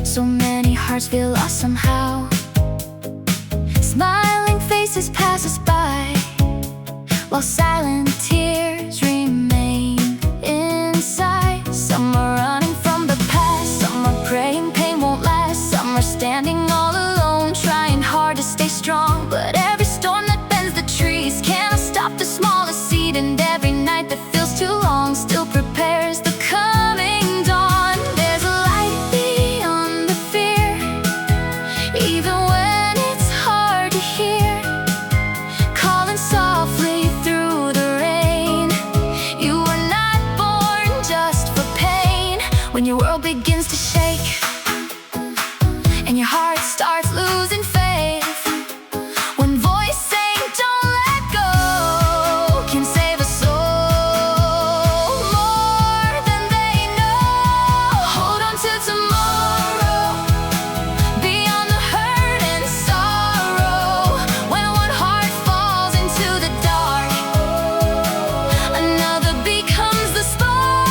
so many hearts feel lost somehow. Smiling faces pass us by, while silent tears remain inside. Some are running from the past, some are praying pain won't last, some are standing all alone, trying hard to stay strong. But every storm that bends the trees cannot stop the smallest seed, and every night that feels too long still prepares the coming dawn. There's a light beyond the fear, even when it's hard to hear, calling softly through the rain. You were not born just for pain. When your world begins to shake and your heart starts losing faith, one voice saying don't let go can save a soul more than they know. Hold on to tomorrow, beyond the hurt and sorrow. When one heart falls into the dark, another becomes the spark.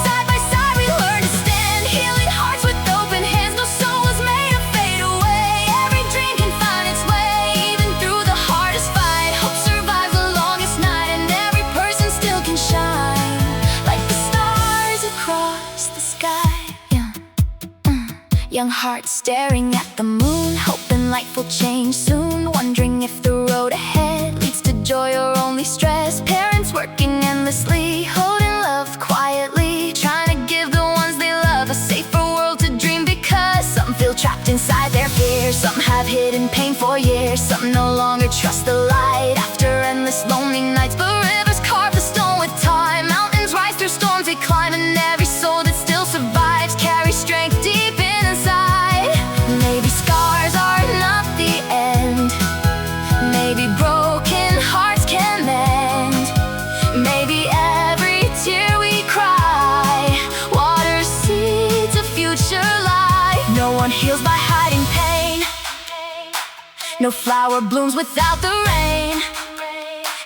Side by side we learn to stand, healing hearts with open hands. No soul was made to fade away. Every dream can find its way, even through the hardest fight. Hope survives the longest night, and every person still can shine like the stars across the sky. Young hearts staring at the moon, hoping life will change soon, wondering if the road ahead leads to joy or only stress. Parents working endlessly, holding love quietly, trying to give the ones they love a safer world to dream, because some feel trapped inside their fears, some have hidden pain for years, some no longer trust the light after endless lonely nights. But rivers carve the stone with time, mountains rise through storms they climb, and every soul that still survives carries strength deep inside. Maybe scars are not the end, maybe No flower blooms without the rain,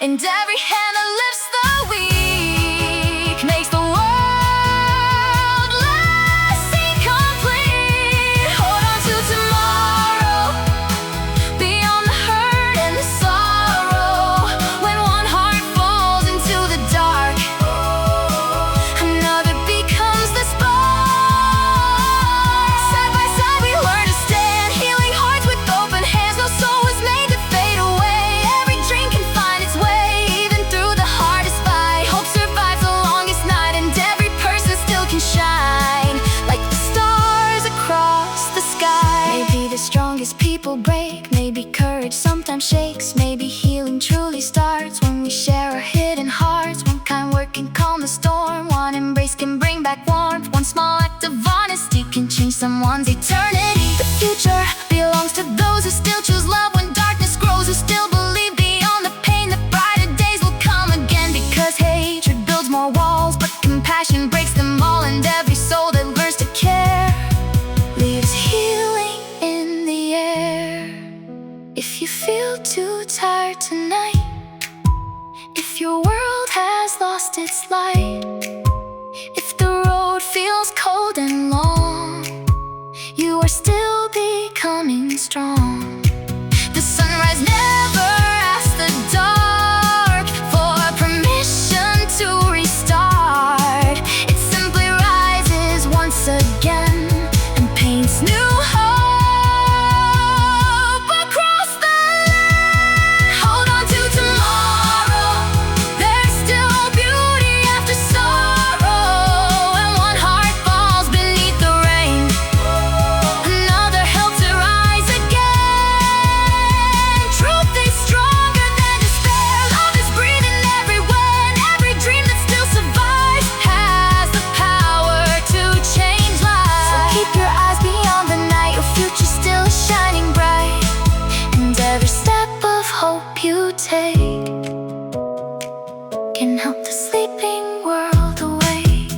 and every hand that lifts the weak makes the world less incomplete. Hold on to tomorrow, beyond the hurt and the sorrow. When one heart falls into the dark, another becomes the spark. Side by side we learn to stand, healing hearts with open hands. No soul was made to fade away. Every dream can find its way, even through the hardest fight. Hope survives the longest night, and every person still can shine like the stars across the sky. Maybe the strongest people break, maybe courage sometimes shakes. Maybe healing truly starts when we share our hidden hearts. One kind word can calm the storm, one embrace can bring back warmth. One small act of honesty can change someone's eternity. The future belongs to those who still choose love when darkness grows, who still believe beyond the pain that brighter days will come again. Because hatred builds more walls, but compassion breaks them all. And every soul that learns to care leaves healing in the air. If you feel too tired tonight, if your world has lost its light, if the road feels cold and long, you are still becoming strong. The sunrise never asks the dark for permission to restart. It simply rises once again and paints new hope across the land. Hold on to tomorrow, there's still beauty after sorrow. When one heart falls beneath the rain, another helps it rise again. Truth is stronger than despair. Love is breathing everywhere, and every dream that still survives has the power to change lives. So keep your eyes beyond the night, your future still is shining bright. And every step of hope you take can help the sleeping world awake.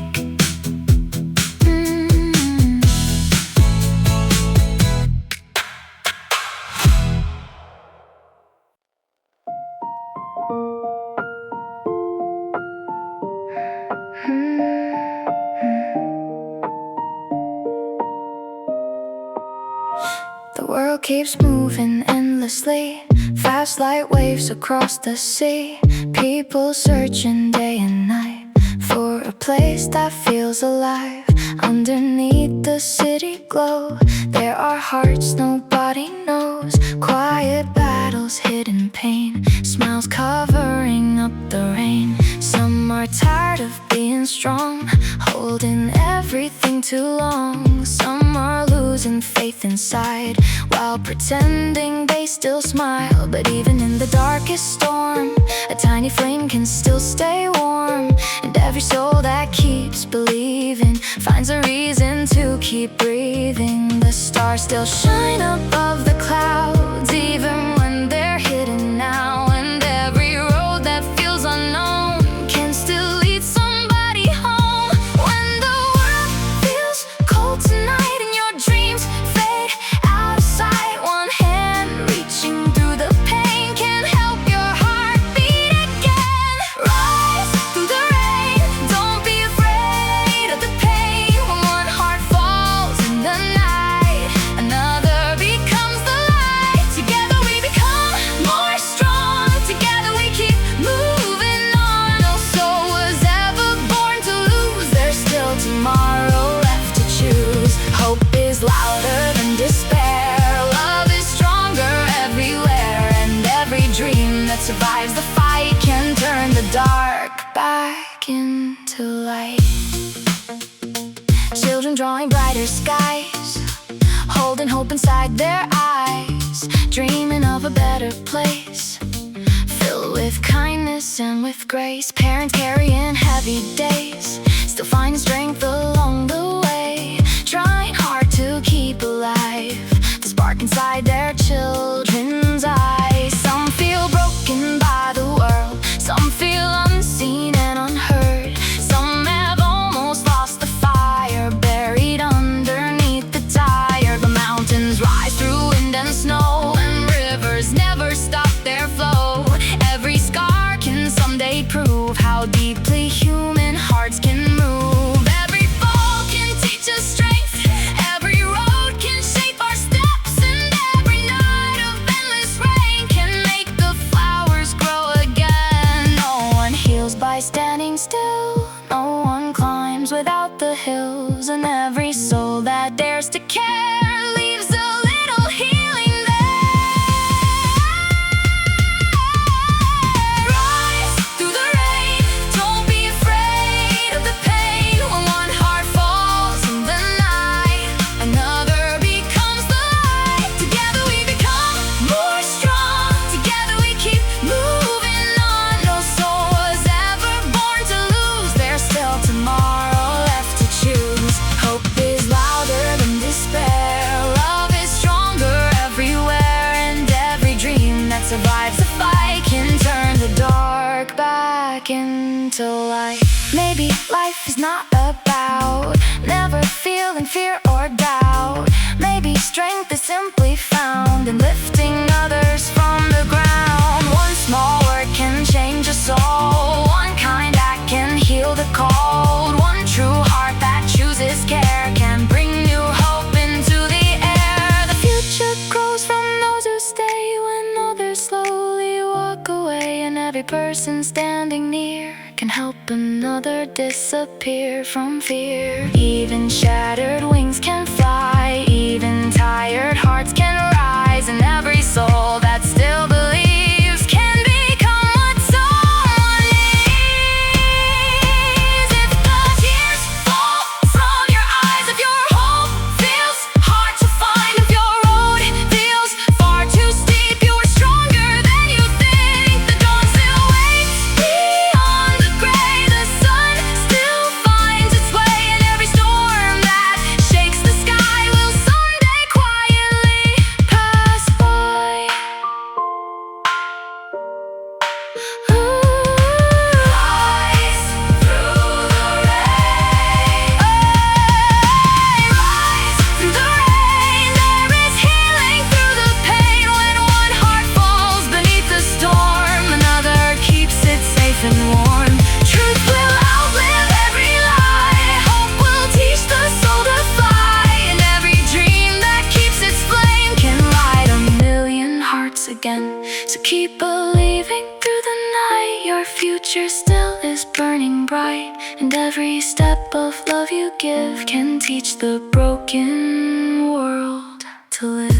The world keeps moving endlessly, fast light waves across the sea. People searching day and night for a place that feels alive. Underneath the city glow, there are hearts nobody knows. Quiet battles, hidden pain, smiles covering up the rain. Some are tired of being strong, holding everything too long. Some are losing faith inside while pretending they still smile. But even in the darkest storm, a tiny flame can still stay warm. And every soul that keeps believing finds a reason to keep breathing. The stars still shine above the clouds, even when they're hidden now. And every road that feels unknown can still lead somebody home. When the world feels cold tonight and your dreams fade out of sight, one hand reaching through the pain can help your heart beat again. Rise through the rain, don't be afraid of the pain. When one heart falls in the night, another becomes the light. Together we become more strong, together we keep moving on. No soul was ever born to lose, there's still tomorrow left to choose. Hope is louder than despair, love is stronger everywhere. And every dream that survives the fight can turn the dark back into light. Children drawing brighter skies, holding hope inside their eyes, dreaming of a better place, filled with kindness and with grace. Parents carrying heavy days, still finding strength along the way, trying hard to keep alive the spark inside their children's eyes. Some feel broken by the world, some feel unseen and unheard. Some have almost lost the fire, buried underneath the tire. The mountains rise through wind and snow, and rivers survives the fight, can turn the dark back into light. Maybe life is not about never feeling fear or doubt. Maybe strength is simply found in lifting others from the ground. One small word can change a soul, one kind act can heal the cold. One true heart that chooses care can bring new hope into the air. The future grows from those who stay when others slowly walk away, and every person standing near can help another disappear from fear. Even shattered wings can fly, even tired hearts can rise, and every soul that still believes can become what someone needs. If the tears fall from your eyes, if your hope feels hard to find, if your road feels far too steep, you are stronger than you think. The dawn still waits beyond the gray, the sun still finds its way, and every storm that shakes the sky will someday quietly pass by. Rise through the rain. Rise through the rain. There is healing through the pain. When one heart falls beneath the storm, another keeps it safe and warm. Truth will outlive every lie. Hope will teach the soul to fly, and every dream that keeps its flame can light a million hearts again. So keep believing through the night. Your future still is burning bright, and every step of love you give can teach the broken world to live.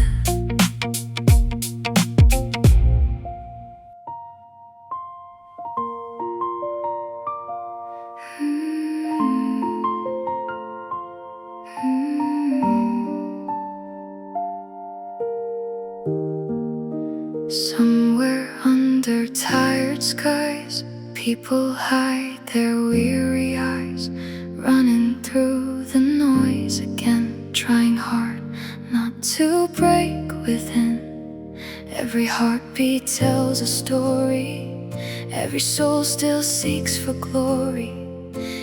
Somewhere under tired skies, people hide their weary eyes, running through the noise again, trying hard not to break within. Every heartbeat tells a story, every soul still seeks for glory.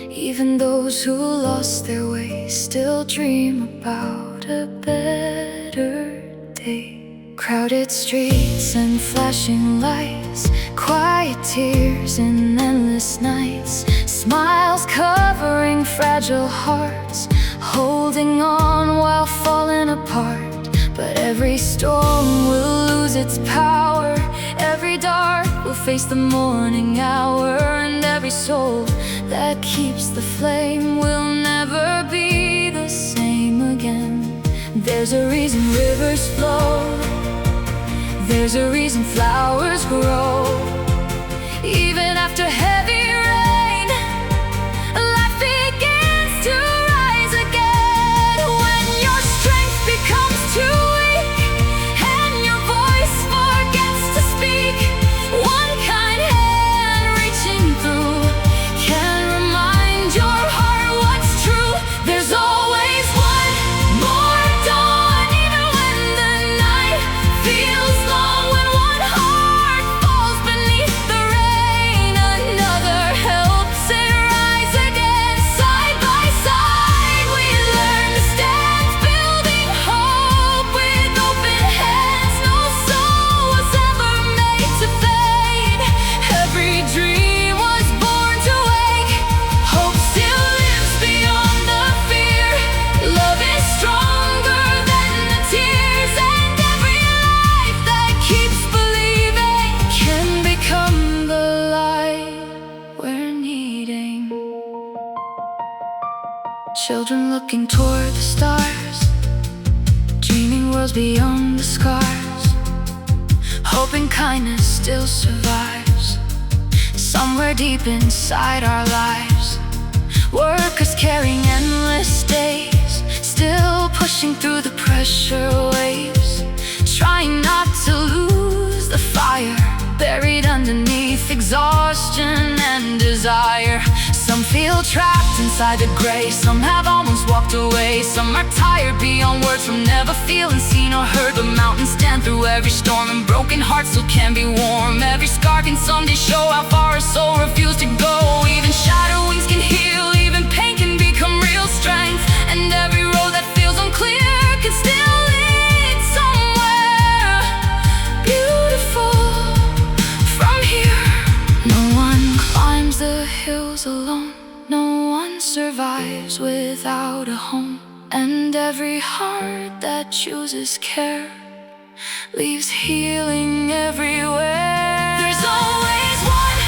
Even those who lost their way still dream about a better day. Crowded streets and flashing lights, quiet tears in endless nights, smiles covering fragile hearts, holding on while falling apart. But every storm will lose its power, every dark will face the morning hour, and every soul that keeps the flame will never be the same again. There's a reason rivers flow, there's a reason flowers grow. Even after heavy rain, life begins to rise again. When your strength becomes too weak and your voice forgets to speak, one kind hand reaching through can remind your heart what's true. There's always one more dawn, even when the night feels long. When one heart falls beneath the rain, another helps it rise again. Side by side we learn to stand, building hope with open hands. No soul was ever made to fade, every dream was born to wake. Hope still lives beyond the fear, love is stronger than the tears, and every life that keeps believing can become the light we're needing. Children looking toward the stars, dreaming worlds beyond the scars, hoping kindness still survives somewhere deep inside our lives. Workers carrying endless days, still pushing through the pressure waves, trying not to lose the fire buried underneath exhaustion and desire. Some feel trapped inside the gray, some have almost walked away. Some are tired beyond words from never feeling seen or heard. But mountains stand through every storm, and broken hearts still can be warm. Every scar can someday show how far a soul refused to go. Even shattered wings can heal, even pain can become real strength. And every road that feels unclear can still lead somewhere beautiful from here. No one climbs the hills alone, no one survives without a home. And every heart that chooses care leaves healing everywhere. There's always one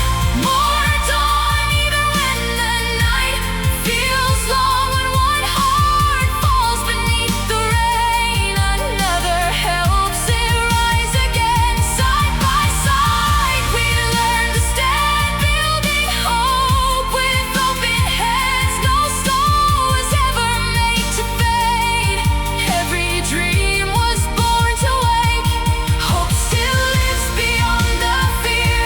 more dawn, even when the night feels long. When one heart falls beneath the rain, another helps it rise again. Side by side we learn to stand, building hope with open hands. No soul was ever made to fade. Every dream was born to wake. Hope still lives beyond the fear.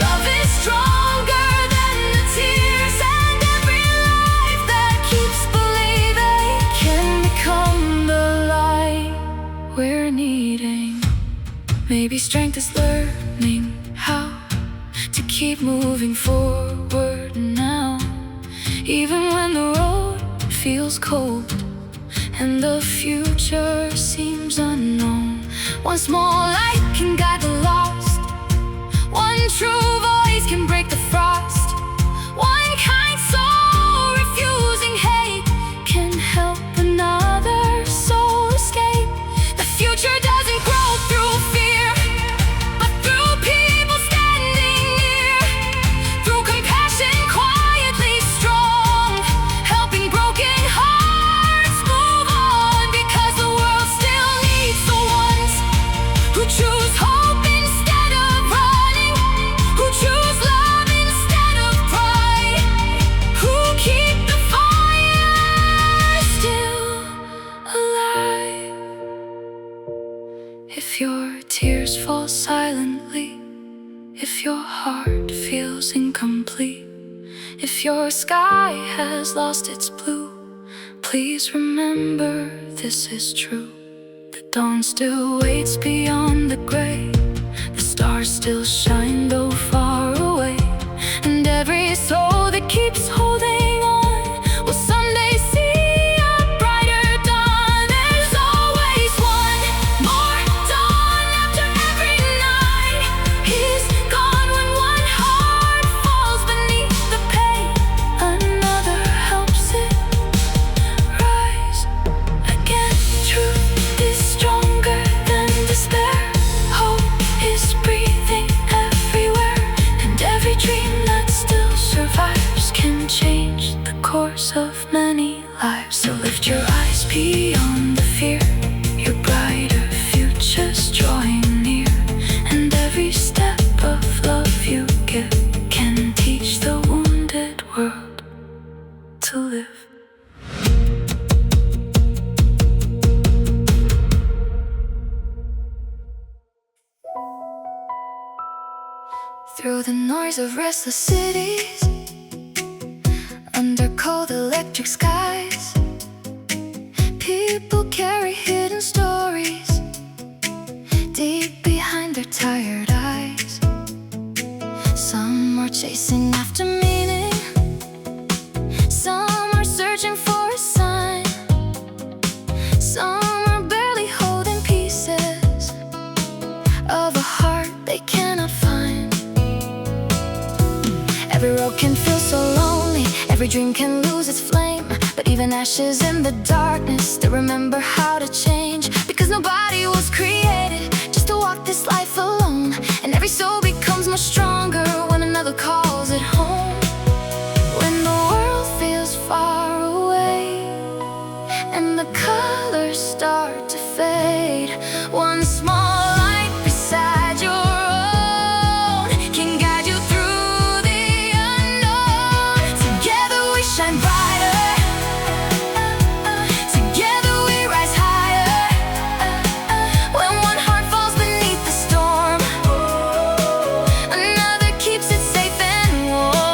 Love is stronger than the tears. And every life that keeps believing can become the light we're needing. Maybe strength is learning how to keep moving forward now, even when the road feels cold and the future seems unknown. One small light can guide the lost, one true voice can break the frost. One kind soul refusing hate can help another soul escape. The future doesn't grow through fear, but through people standing near. Through compassion quietly strong, helping broken hearts move on. Because the world still needs the ones who choose hope instead of running, who choose love instead of pride, who keep the fire still alive. If your tears fall silently, if your heart feels incomplete, if your sky has lost its blue, please remember this is true. The dawn still waits beyond the gray, the stars still shine though far away. And every soul that keeps holding on will someday see a brighter dawn. There's always one more dawn after every night is gone. When one heart falls beneath the pain, another helps it rise again. Truth is stronger than despair. Hope is breathing everywhere. And every dream that still survives can change the course of many lives. So lift your eyes beyond the fear, your brighter future's drawing near. And every step of love you give can teach the wounded world to live. Through the noise of restless cities, under cold electric skies, people carry hidden stories deep behind their tired eyes. Some are chasing after meaning, some are searching for a sign, some are barely holding pieces of a heart they cannot find. Every road can feel so lonely, every dream can lose its flame. But even ashes in the darkness still remember how to change. Because nobody was created just to walk this life alone. And every soul becomes more stronger when another calls it home. When the world feels far away and the colors start to fade, one small light beside your own can guide you through the unknown. Together we shine brighter, together we rise higher. When one heart falls beneath the storm, another keeps it safe and warm.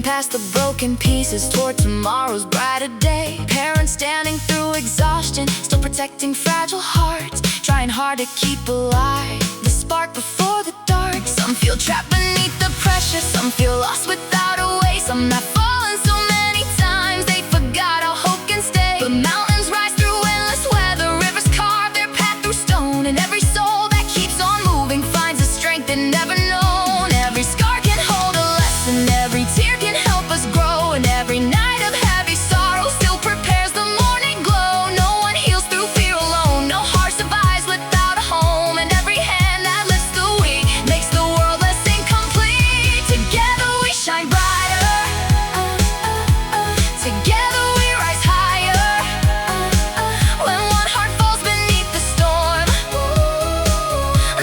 Moving past the broken pieces toward tomorrow's brighter day. Parents standing through exhaustion, still protecting fragile hearts, trying hard to keep alive the spark before the dark. Some feel trapped beneath the pressure, some feel lost without a way. Some have fallen so many times they forgot how hope can stay. But mountains rise through endless weather, rivers carve their path through stone, and every soul that keeps on moving finds a strength it never known. Every scar can hold a lesson, every tear can help us grow, and every night of heavy sorrow still prepares the morning glow. No one heals through fear alone, no heart survives without a home, and every hand that lifts the weak makes the world less incomplete. Together we shine brighter, together we rise higher. When one heart falls beneath the storm,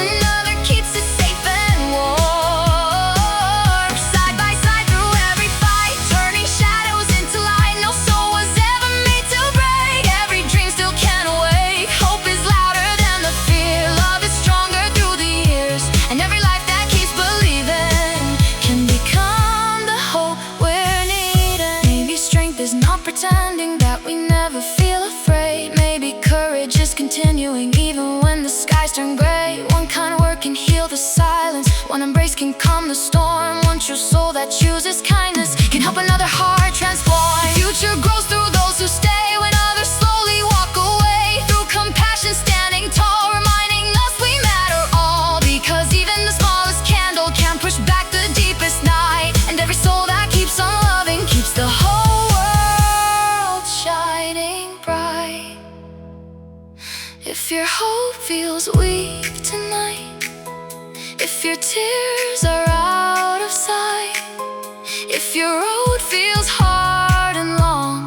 another keeps us safe and warm. Side by side through every fight, turning shadows into light. No soul was ever made to break, every dream still can awake. Hope is louder than the fear, love is stronger through the years, and every life that keeps believing can become the hope we're needing. Maybe strength is not pretending that we never feel afraid. Maybe courage is continuing even when the skies turn gray. One kind of word can heal the silence, one embrace can calm the storm. One true soul that chooses kindness can help another heart transform. The future grows through those who stay when others slowly walk away. Through compassion standing tall, reminding us we matter all. Because even the smallest candle can push back the deepest night, and every soul that keeps on loving keeps the whole world shining bright. If your hope feels weak tonight, if your tears are out of sight, if your road feels hard and long,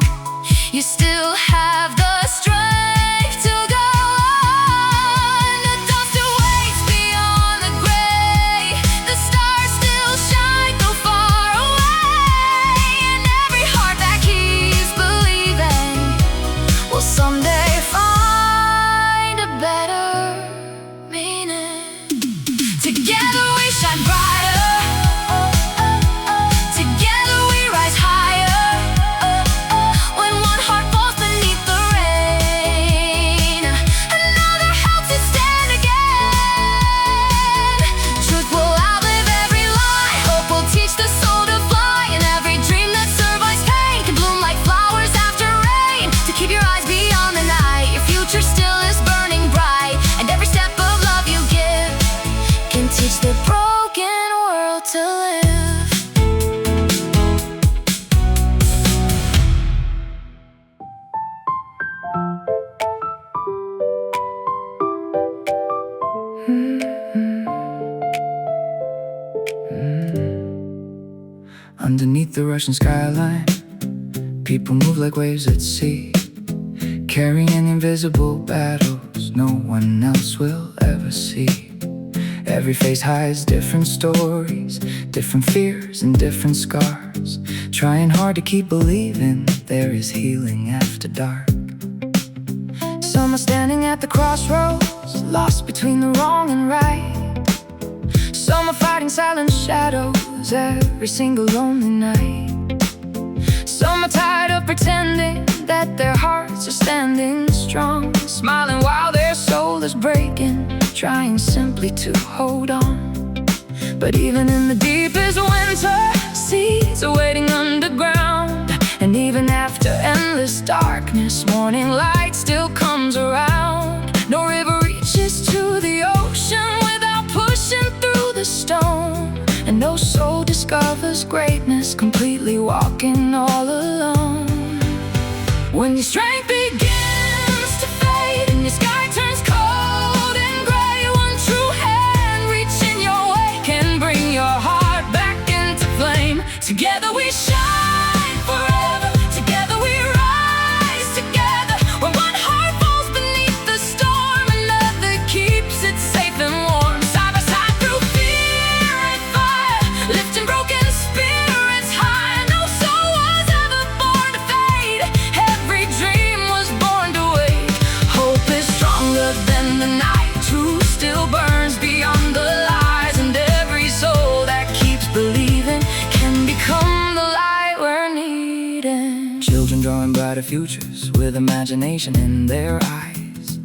you still have the strength to go on. The dust awaits beyond the gray, the stars still shine though far away, and every heart that keeps believing will someday find a better meaning. Together we shine brighter, together we rise higher. When one heart falls beneath the rain, another helps it stand again. Truth will outlive every lie, hope will teach the soul to fly, and every dream that survives pain can bloom like flowers after rain. To keep your eyes beyond the night, your future still is burning bright, and every step of love you give can teach the broken world to live. Underneath the Russian skyline, people move like waves at sea, carrying invisible battles no one else will ever see. Every face hides different stories, different fears and different scars, trying hard to keep believing there is healing after dark. Some are standing at the crossroads, lost between the wrong and right. Some are fighting silent shadows every single lonely night. Some are tired of pretending that their hearts are standing strong, smiling while their soul is breaking, trying simply to hold on. But even in the deepest winter, seeds are waiting underground, and even after endless darkness, morning light still comes around. No river reaches to the ocean without pushing through the stone, and no soul discovers greatness completely walking all alone. When your strength begins to fade and your sky turns cold and gray, one true hand reaching your way can bring your heart back into flame. Together we shine forever, together we rise together. When one heart falls beneath the storm, another keeps it safe and warm. Side by side through fear and fire, lifting broken spirits high. No soul was ever born to fade, every dream Children drawing brighter futures with imagination in their eyes,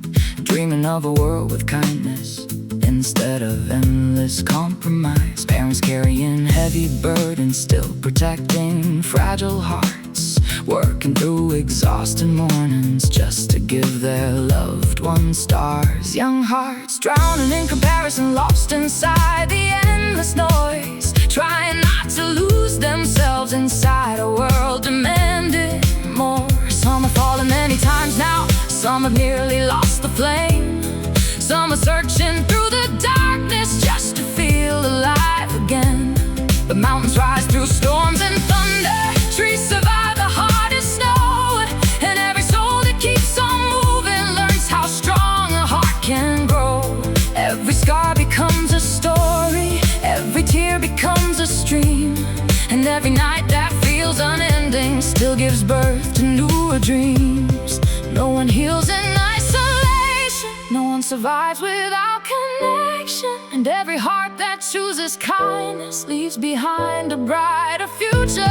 dreaming of a world with kindness instead of endless compromise. Parents carrying heavy burdens, still protecting fragile hearts, working through exhausting mornings just to give their loved ones stars. Young hearts drowning in comparison, lost inside the endless noise, trying not to lose themselves inside a world demanding more. Some have fallen many times now, some have nearly lost the flame. Some are searching through the darkness just to feel alive again. But mountains rise through storms and thunder, trees survive the hardest snow, and every soul that keeps on moving learns how strong a heart can grow. Every scar becomes a story, every tear becomes a stream, and every night that feels unending still gives birth to newer dreams. No one heals in isolation, no one survives without connection, and every heart that chooses kindness leaves behind a brighter future.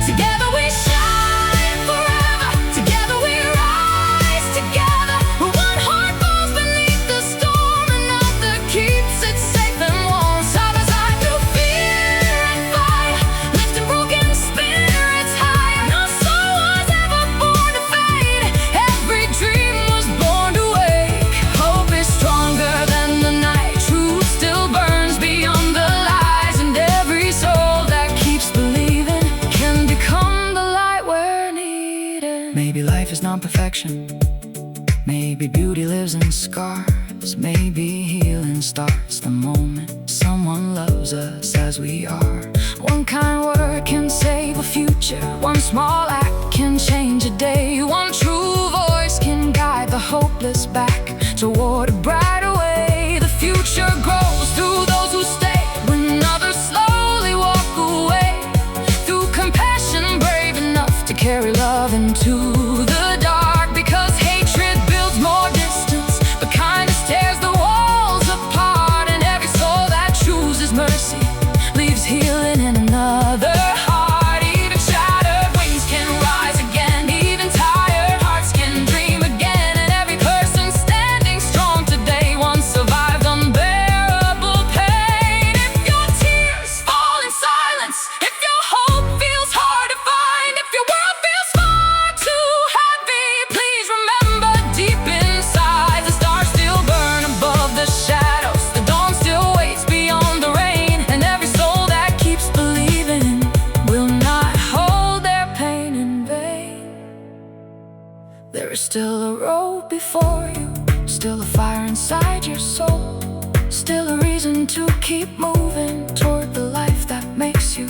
Together we shine forever, together we rise together. One heart falls beneath the storm, another keeps it safe and warm. Side by side through fear and fire, lifting broken spirits higher. No soul was ever born to fade, every dream was born to wake. Hope is stronger than the night, truth still burns beyond the lies, and every soul that keeps believing can become the light where needed. Maybe life is not perfection, maybe beauty lives in scars, maybe healing starts the moment someone loves us as we are. One kind word can save a future, one small act can change a day, one true voice can guide the hopeless back toward a brighter way. The future grows through those who stay when others slowly walk away, through compassion brave enough to carry love into the dark, because hatred builds more distance, but kindness tears the walls apart, and every soul that chooses mercy leaves healing in another heart. Even shattered wings can rise again, even tired hearts can dream again, and every person standing strong today once survived unbearable pain. If your tears fall in silence, if your hope feels hard to find, if your world feels far too heavy, please remember deep inside the stars still burn above the shadows, the dawn still waits beyond the rain, and every soul that keeps believing will not hold their pain in vain. There is still a road before you, still a fire inside your soul, still a reason to keep moving toward the life that makes you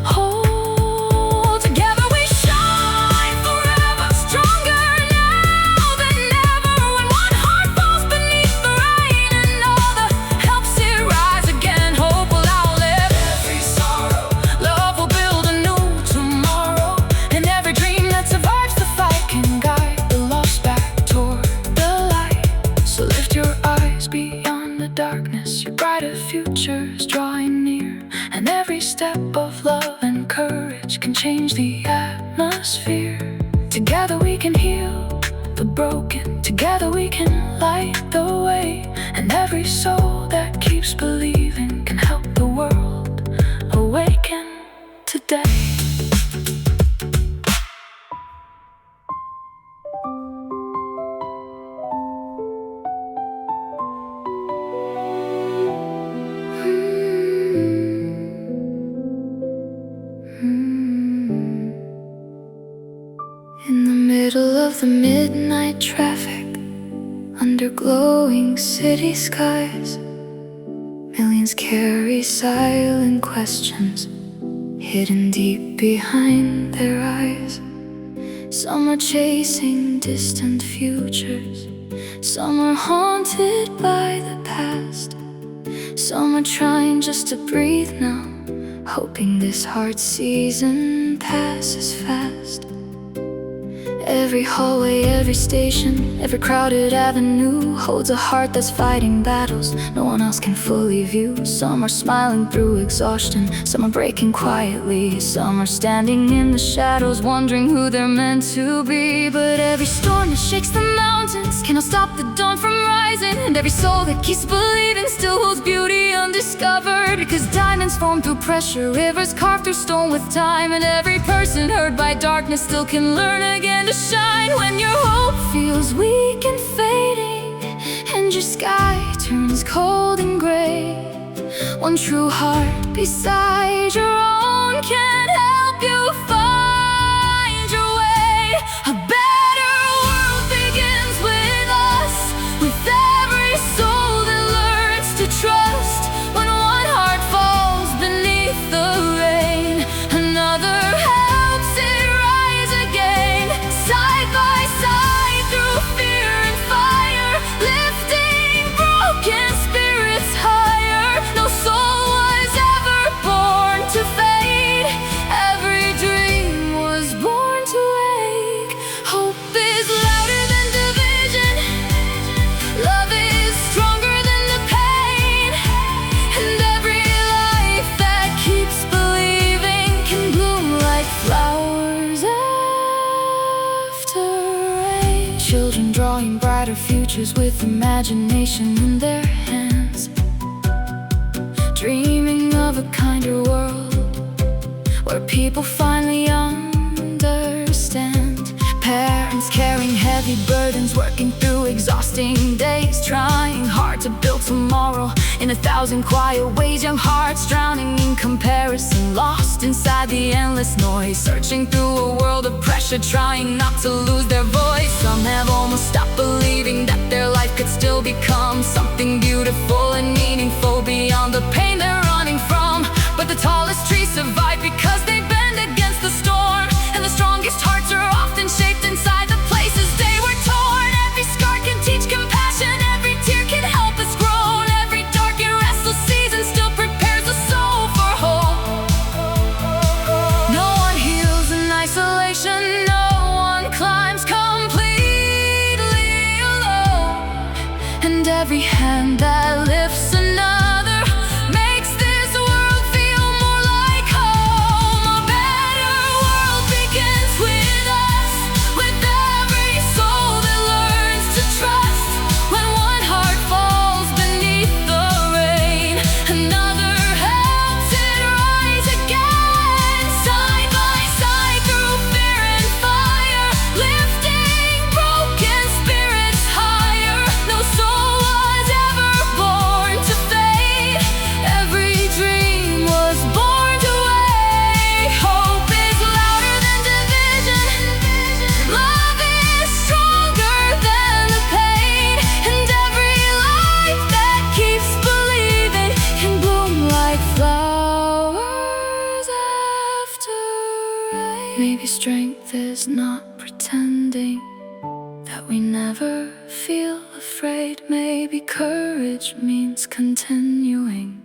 whole. Together we shine forever, stronger now than ever. When one heart falls beneath the rain, another helps it rise again. Hope will outlive every sorrow, love will build a new tomorrow, and every dream that survives the fight can guide the lost back toward the light. So lift your eyes beyond the darkness, your brighter future's drawing near, and every step of love and courage can change the atmosphere. Together we can heal the broken, together we can light the way, and every soul that keeps believing can help the world awaken today. In the middle of the midnight traffic, under glowing city skies, millions carry silent questions hidden deep behind their eyes. Some are chasing distant futures, some are haunted by the past, some are trying just to breathe now, hoping this hard season passes fast. Every hallway, every station, every crowded avenue holds a heart that's fighting battles no one else can fully view. Some are smiling through exhaustion, some are breaking quietly, some are standing in the shadows wondering who they're meant to be. But every storm that shakes the mountains cannot stop the dawn from rising, and every soul that keeps believing still holds beauty undiscovered. Because diamonds form through pressure, rivers carved through stone with time, and every person hurt by darkness still can learn again to shine. When your hope feels weak and fading, and your sky turns cold and gray, one true heart beside your own can help you find your way. A better world begins with us, with every soul that learns to trust. When one heart falls beneath the rain, another helps it rise again. Side by side through fear and fire, lifting broken spirits higher. No soul was ever born to fade, every dream was born to wake. Hope is louder than division, love is stronger than the pain, and every life that keeps believing can bloom like flowers after rain. Children drawing brighter futures with imagination in their hands, dreaming of a kinder world where people finally understand. Parents carrying heavy burdens, working through exhausting days, trying hard to build tomorrow in 1,000 quiet ways. Young hearts drowning in comparison, lost inside the endless noise, searching through a world of pressure, trying not to lose their voice. Some have almost stopped believing that their life could still become something beautiful and meaningful beyond the pain they're running from. But the tallest trees survive because they bend against the storm, and the strongest hearts are often shaped inside the places they were torn. Every scar can teach compassion, every tear can help us grow, and every dark and restless season still prepares a soul for hope. No one heals in isolation, no one climbs completely alone, and every hand that lifts another makes this world feel more like home. A better world begins with us, with every soul that learns to trust. When one heart falls beneath the rain, another helps it rise again. Side by side through fear and fire, lifting broken spirits higher. No soul was ever born to fade, every dream was born to wake. Hope is louder than division, love is stronger than the pain, and every life that keeps believing can bloom like flowers after rain. Maybe strength is not pretending that we never feel afraid. Maybe courage means continuing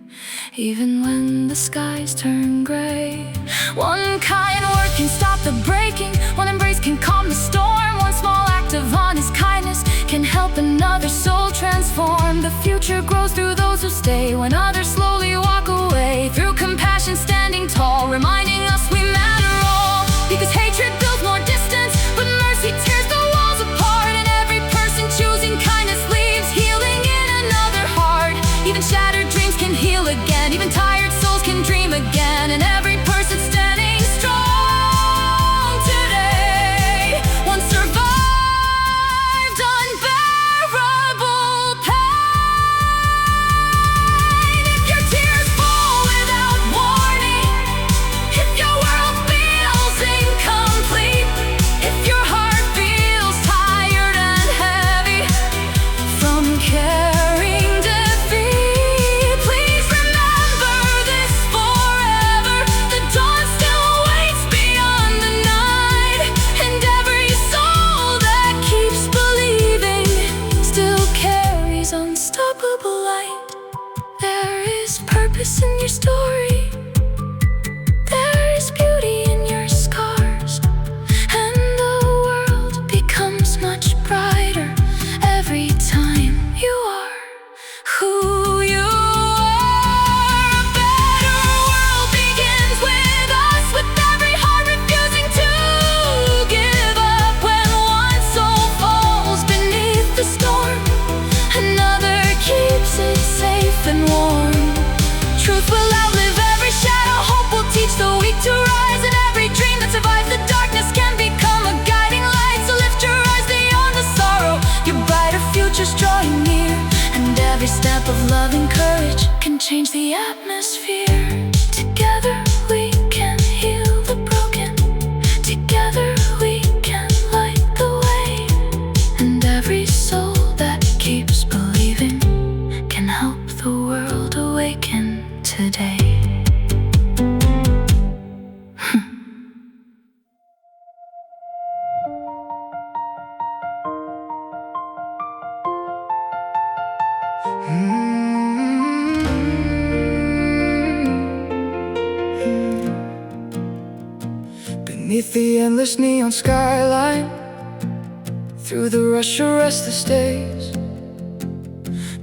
even when the skies turn gray. One kind word can stop the breaking, one embrace can calm the storm, one small act of honest kindness can help another soul transform. The future grows through those who stay when others slowly walk away. Through compassion standing tall, reminding us we matter all. Because hatred builds more distance, but mercy tears the walls apart, and every person choosing kindness leaves healing in another heart. Even shattered dreams can heal again, even tired souls can dream again, and every person standing strong today once survived unbearable pain. change the atmosphere. Together we can heal the broken. Together we can light the way. And every soul that keeps believing can help the world awaken today. Beneath the endless neon skyline, through the rush of restless days,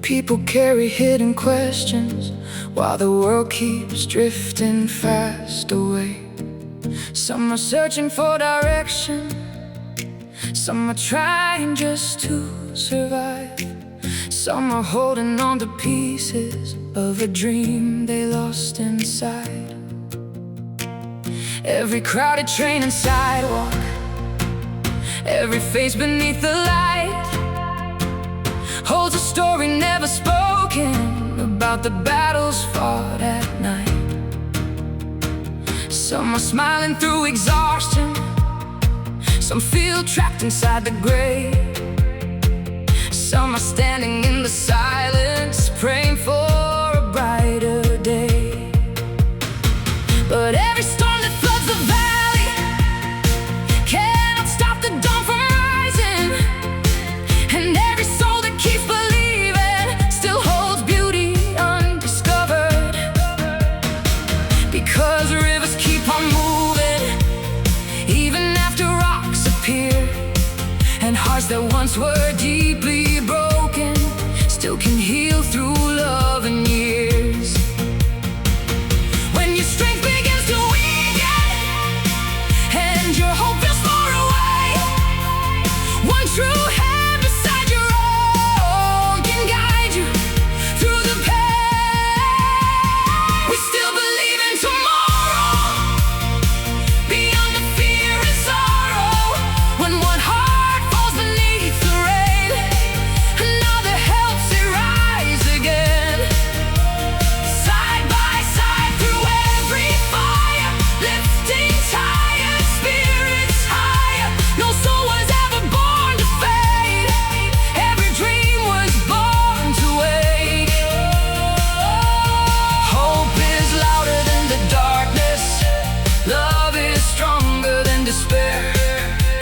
people carry hidden questions while the world keeps drifting fast away. Some are searching for direction, some are trying just to survive. Some are holding on to pieces of a dream they lost inside. Every crowded train and sidewalk, every face beneath the light, holds a story never spoken about the battles fought at night. Some are smiling through exhaustion, some feel trapped inside the grave. Some are standing in the silence, praying for a brighter day. But every storm that floods the valley cannot stop the dawn from rising. And every soul that keeps believing still holds beauty undiscovered. Because rivers keep on moving, even after rocks appear. And hearts that once were deeply broken still can heal through love and years. When your strength begins to weaken and your hope feels far away, one true hand beside your own can guide you through the pain. We still believe in tomorrow, beyond the fear and sorrow. When one heart falls beneath the rain, another helps it rise again. Side by side through every fire, lifting tired spirits higher. No soul was ever born to fade, every dream was born to wait. Hope is louder than the darkness, love is stronger than despair.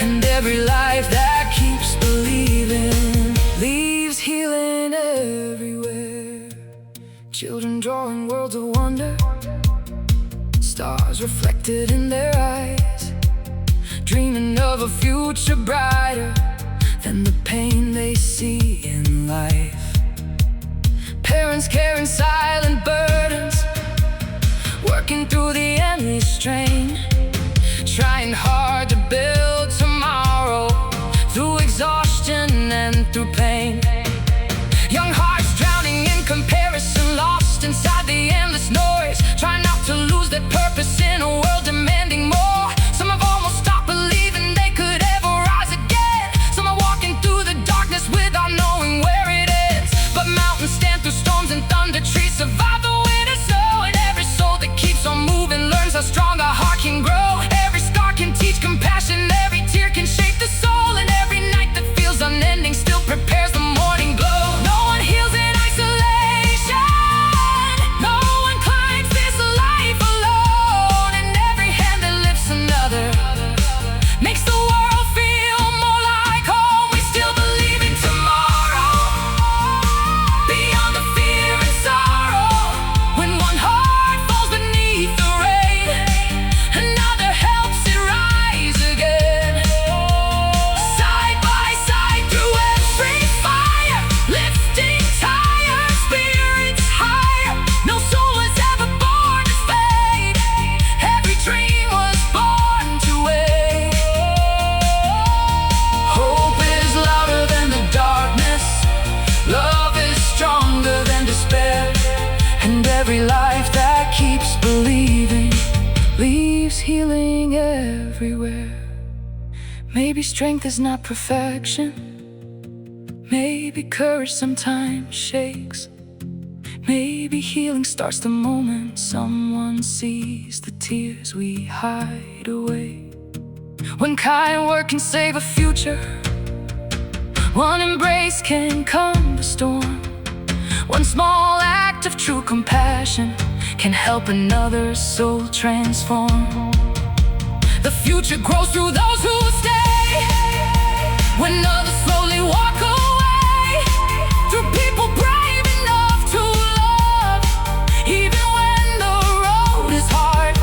And every life that keeps believing leaves healing everywhere. Children drawing worlds of wonder, stars reflected in their eyes, dreaming of a future brighter than the pain they see in life. Parents carrying silent burdens, working through the endless strain, trying hard to build tomorrow through exhaustion and through pain. Young hearts drowning in comparison, lost inside the endless noise, trying not to lose their purpose in a world demanding more. Some have almost stopped believing they could ever rise again. Some are walking through the darkness without knowing where it ends. But mountains stand through storms and thunder, trees survive the winter snow. And every soul that keeps on moving learns how strong a heart can grow. Every scar can teach compassion, every tear can shape the soul. And every night that feels unending still prepares the morning glow. No one heals in isolation, no one climbs this life alone. And every hand that lifts another makes the world feel more like home. We still believe in tomorrow, beyond the fear and sorrow. When one heart falls beneath the rain, another helps it rise again. Side by side through every fire, lifting tired spirits higher. No soul was ever born to fade, every dream was born to wait. Hope is louder than the darkness, love is stronger than despair. And every life that keeps believing leaves healing everywhere. Maybe strength is not perfection, maybe courage sometimes shakes, Maybe healing starts the moment someone sees the tears we hide away. When kind work can save a future, one embrace can calm the storm. One small act of true compassion can help another soul transform. The future grows through those who stay, when others slowly walk away. Through people brave enough to love, even when the road is hard.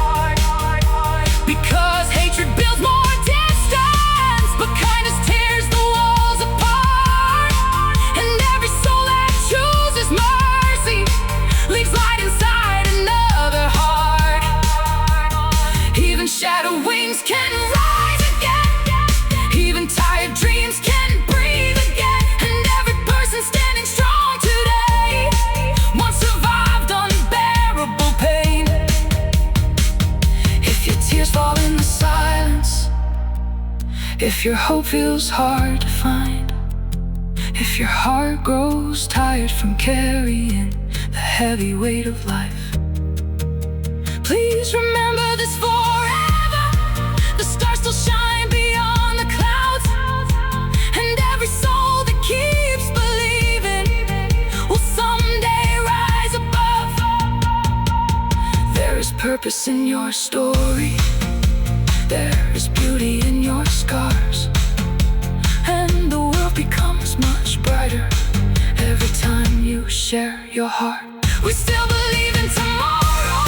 Because hatred builds more distance, but kindness tears the walls apart. And every soul that chooses mercy leaves light inside another heart. Even shattered wings can rise again, even tired dreams can breathe again. And every person standing strong today once survived unbearable pain. If your tears fall in the silence, if your hope feels hard to find, if your heart grows tired from carrying the heavy weight of life, please remember this forever. The stars still shine beyond the clouds, and every soul that keeps believing will someday rise above. There is purpose in your story, there is beauty in your scars, and the world becomes much brighter every time you share your heart. We still believe in tomorrow,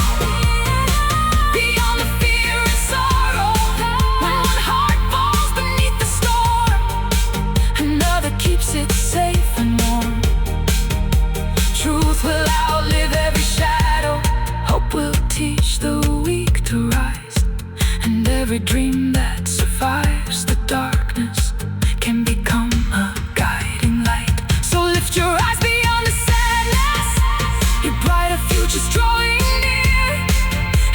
beyond the fear and sorrow. When one heart falls beneath the storm, another keeps it safe and warm. Truth will outlive every shadow, hope will teach the weak to rise, and every dream that survives the darkness can become a guiding light. So lift your eyes beyond the sadness, your brighter future's drawing near.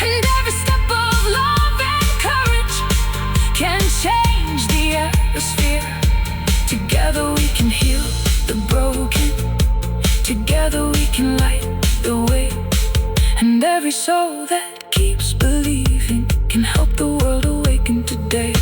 And every step of love and courage can change the atmosphere. Together we can heal the broken, together we can light the way. And every soul that keeps believing can help the world awaken today.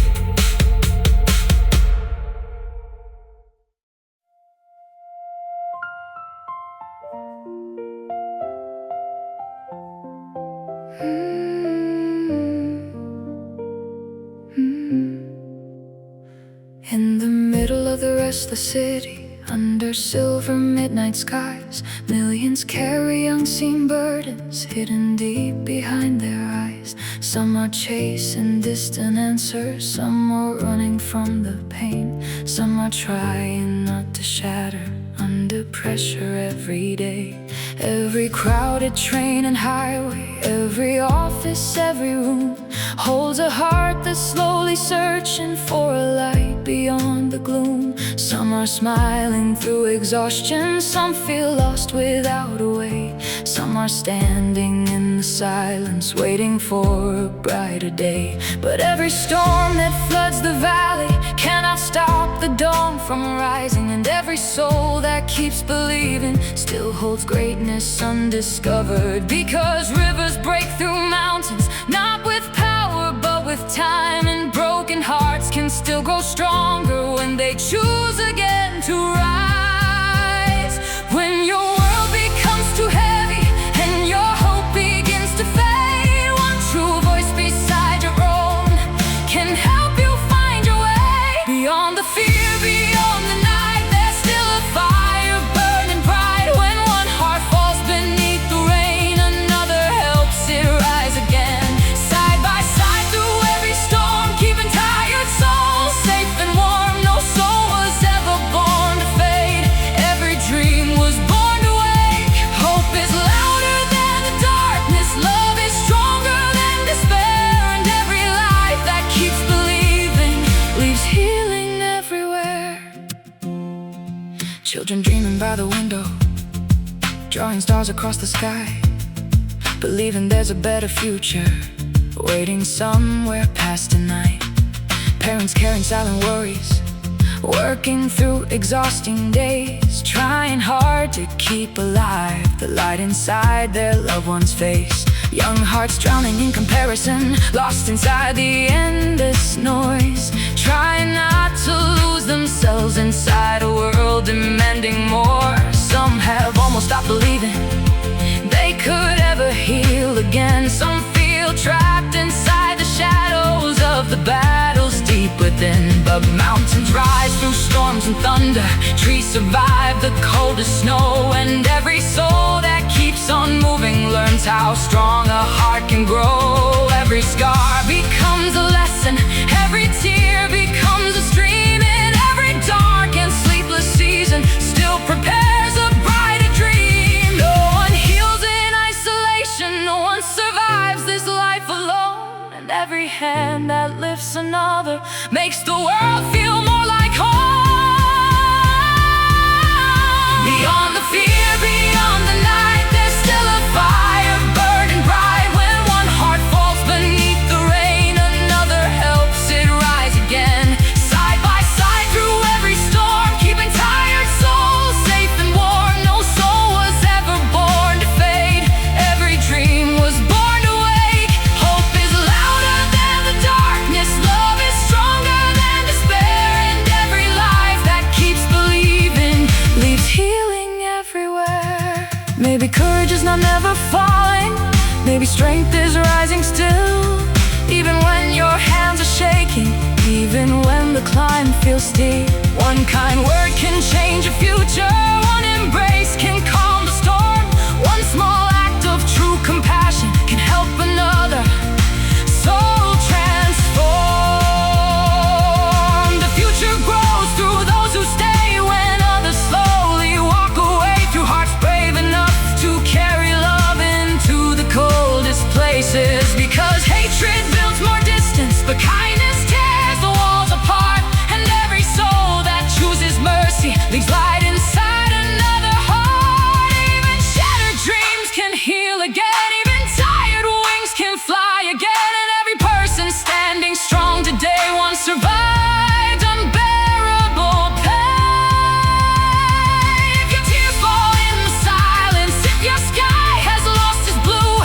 In the middle of the restless city, under silver midnight skies, millions carry unseen burdens hidden deep behind their eyes. Some are chasing distant answers, some are running from the pain, some are trying not to shatter under pressure every day. Every crowded train and highway, every office, every room holds a heart that's slowly searching for a light beyond the gloom. Some are smiling through exhaustion, some feel lost without a way. Some are standing in the silence, waiting for a brighter day. But every storm that floods the valley cannot stop the dawn from rising. And every soul that keeps believing still holds greatness undiscovered. Because rivers break through mountains, not with power but with time. And broken hearts can still grow stronger when they choose again to rise. When your world becomes too heavy and your hope begins to fade, one true voice beside your own can help you find your way. Beyond the fear, beyond the night, there's still a fire burning bright. When one heart falls beneath the rain, another helps it rise again. Side by side through every storm, keeping tired souls safe and warm. No soul was ever born to fade, every dream was born to wake. Hope is louder than the darkness, love is stronger than despair. And every life that keeps believing leaves healing everywhere. Children dreaming by the window, drawing stars across the sky, believing there's a better future waiting somewhere past tonight. Parents carrying silent worries, working through exhausting days, trying hard to keep alive the light inside their loved one's face. Young hearts drowning in comparison, lost inside the endless noise, trying not to lose themselves inside a world demanding more. Some have almost stopped believing they could ever heal again. Some feel trapped inside the shadows of the battles deep within. But mountains rise through storms and thunder, trees survive the coldest snow, and every soul that keeps on moving learns how strong a heart can grow. Every scar becomes a lesson, every tear becomes a stream, and every dark and sleepless season still prepares a brighter dream. No one heals in isolation, no one survives this life alone, and every hand that lifts another makes the world feel more like home. Beyond the fear, beyond the night, there's still a fire burning bright. When one heart falls beneath the rain, another helps it rise again. Side by side through every storm, keeping tired souls safe and warm. No soul was ever born to fade, every dream was born to wake. Hope is louder than the darkness, love is stronger than despair, and every life that keeps believing leaves healing everywhere. Maybe courage is not never falling, maybe strength is rising still. Even when your hands are shaking, even when the climb feels steep, one kind word can change a future, one embrace can calm the storm. One small act of true compassion can help another soul transform. The future grows through those who stay when others slowly walk away, through hearts brave enough to carry love into the coldest places. Because hatred builds more distance, but kindness tears the walls apart, and every soul that chooses mercy leaves light inside another heart. Even shattered dreams can heal again, even tired wings can fly again, and every person standing strong today once survived unbearable pain. If your tears fall in the silence, if your sky has lost its blue,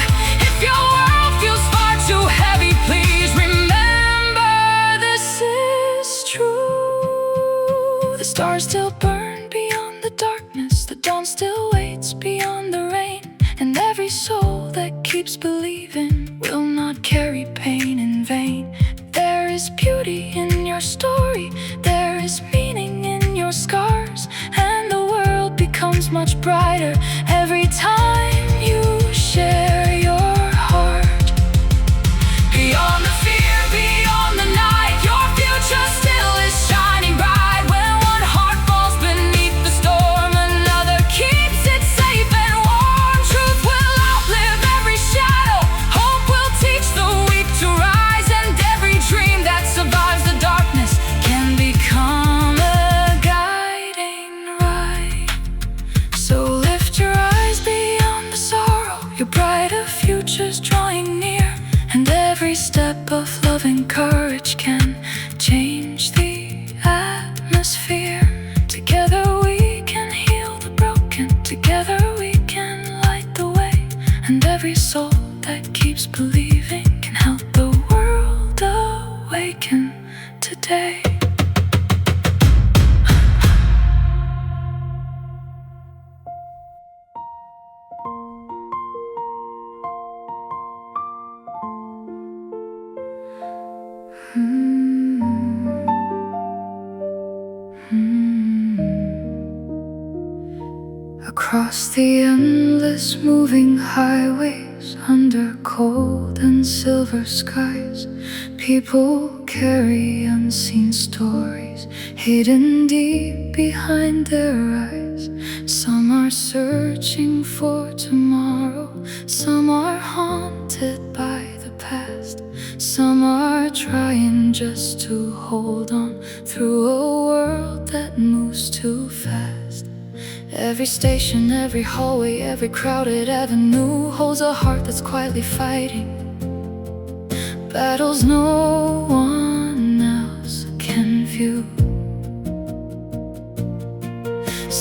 if your world feels far too heavy, please remember this is true. The stars still burn beyond the darkness, the dawn still waits beyond the rain, and every soul that keeps believing will not carry pain in vain. There is beauty in your story, there is meaning in your scars, and the world becomes much brighter every time you share your heart. Beyond the fear, beyond the night, your future still is shining bright. When one heart falls beneath the storm, another keeps it safe and warm. Truth will outlive every shadow, hope will teach the weak to rise, and every dream that survives the darkness can become a guiding light. So lift your eyes beyond the sorrow, your brighter future's drawing near, and every step of love and courage can change the atmosphere. Together we can heal the broken, together we can light the way, and every soul that keeps believing can help the world awaken today. Across the endless moving highways, under cold and silver skies, people carry unseen stories hidden deep behind their eyes. Some are searching for tomorrow, some are haunted by the past, some are trying just to hold on through a world that moves too fast. Every station, every hallway, every crowded avenue holds a heart that's quietly fighting battles no one else can view.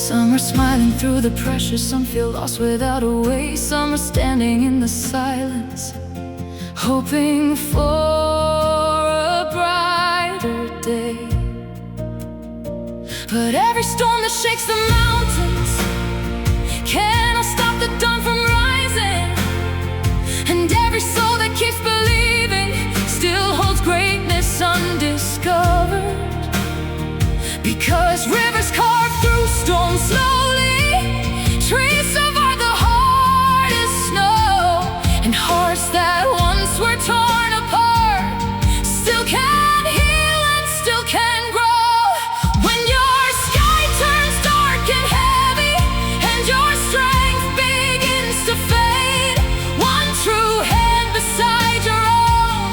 Some are smiling through the pressure, some feel lost without a way. Some are standing in the silence, hoping for a brighter day. But every storm that shakes the mountains cannot stop the dawn from rising. And every soul that keeps believing still holds greatness undiscovered. Because rivers carve through storms slowly, trees survive the hardest snow, and hearts that once were torn apart still can heal and still can grow. When your sky turns dark and heavy and your strength begins to fade, one true hand beside your own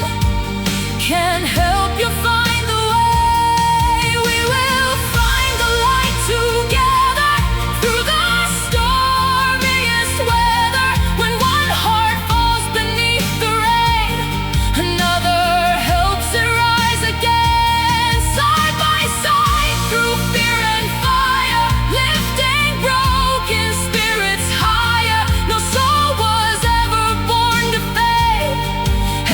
can help you find the way. We will find the light together through the stormiest weather. When one heart falls beneath the rain, another helps it rise again. Side by side through fear and fire, lifting broken spirits higher. No soul was ever born to fade,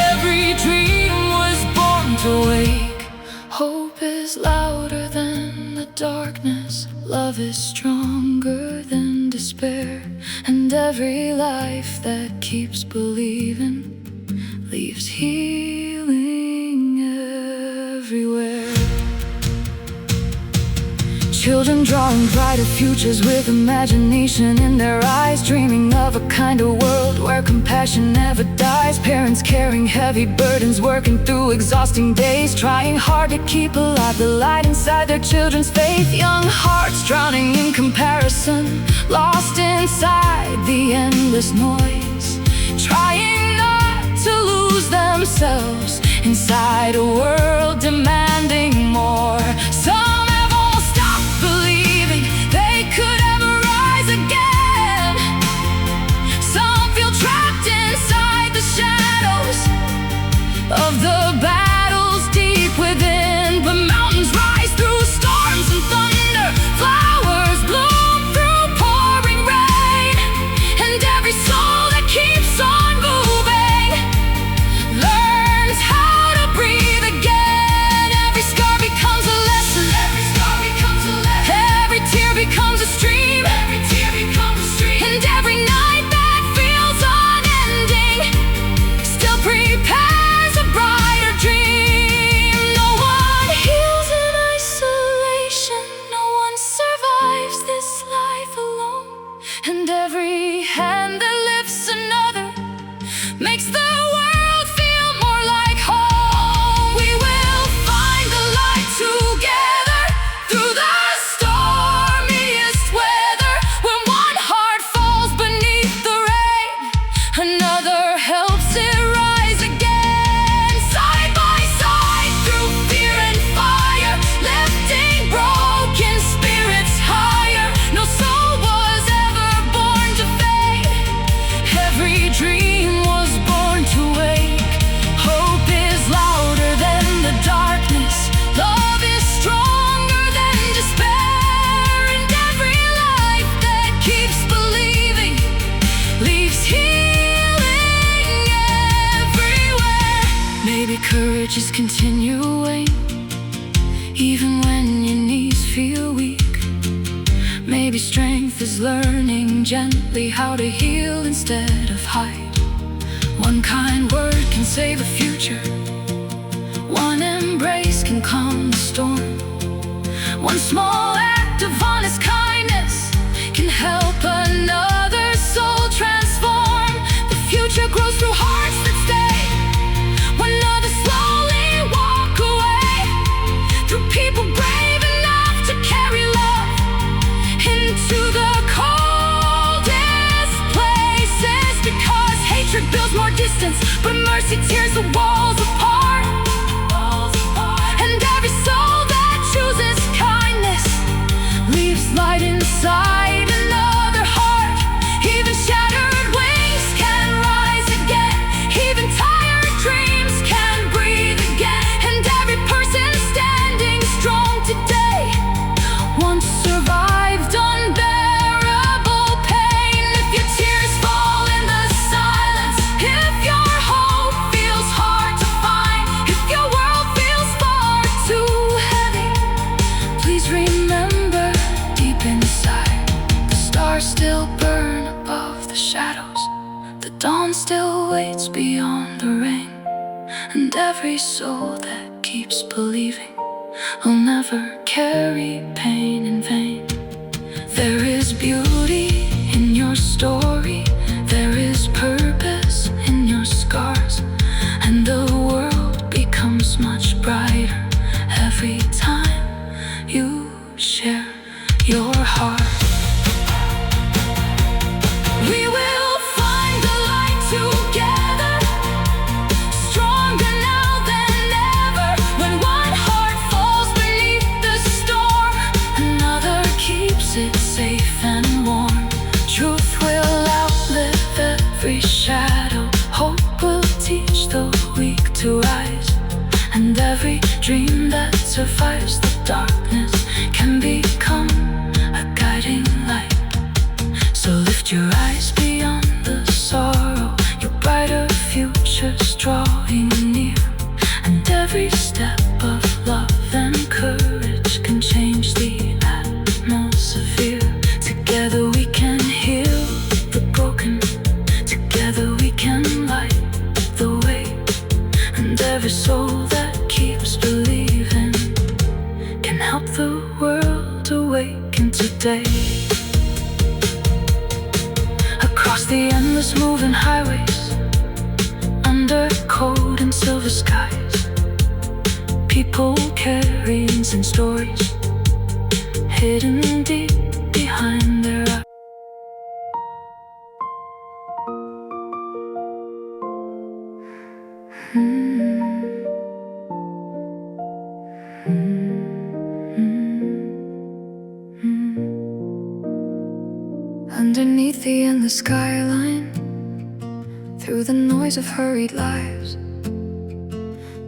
every dream was born to wake. Hope is louder than the darkness, love is stronger than despair. And every life that keeps believing leaves healing everywhere. Children drawing brighter futures with imagination in their eyes, dreaming of a kinder world where compassion never dies. Parents carrying heavy burdens, working through exhausting days, trying hard to keep alive the light inside their children's faith. Young hearts drowning in comparison, lost inside the endless noise, trying not to lose themselves inside a world demanding more. Some have all stopped believing they could ever rise again. Some feel trapped inside the shadows of the battles deep within. But mountains rise through storms and thunder, flowers bloom through pouring rain. And every soul that keeps on moving learns how to breathe again. Every scar becomes a lesson, every scar becomes a lesson. Every tear becomes a stream, every tear becomes a stream. And every night that feels unending still prepares a brighter dream. No one heals in isolation, no one survives this life alone. And every hand that lifts another makes the world feel more like home. We will find the light together through the stormiest weather. When one heart falls beneath the rain, another helps it rise again. Side by side through fear and fire, lifting broken spirits higher. No soul was ever born to fade, every dream was born to wake. Hope is louder than the darkness, love is stronger than despair. And every life that keeps believing leaves healing everywhere. Maybe courage is continuing even when your knees feel weak. Maybe strength is learning gently how to heal instead of hide. One kind word can save a future, one embrace can calm the storm. One small act of honest kindness can help another soul transform. The future grows through hearts that stay when others slowly walk away. Through people brave enough to carry love into the coldest places. Because hatred builds more distance, but mercy tears the walls apart. And every soul that chooses kindness still waits beyond the rain, and every soul that keeps believing will never carry pain in vain. There is beauty in your story, there is purpose in your scars, and the world becomes much brighter every time you share your heart. We will find the light together, stronger now than ever. When one heart falls beneath the storm, another keeps it safe and warm. Truth will outlive every shadow, hope will teach the weak to rise, and every dream that survives the darkness can become a guiding light. So lift your eyes beyond the sorrow, your brighter future's drawing near, and every step of love and courage can change the atmosphere. Together we can heal the broken, together we can light the way, and every soul that keeps believing can help the world awaken today. Across the endless moving highways, under cold and silver skies, people carrying some stories hidden deep behind their eyes. Underneath the endless skyline, through the noise of hurried lives,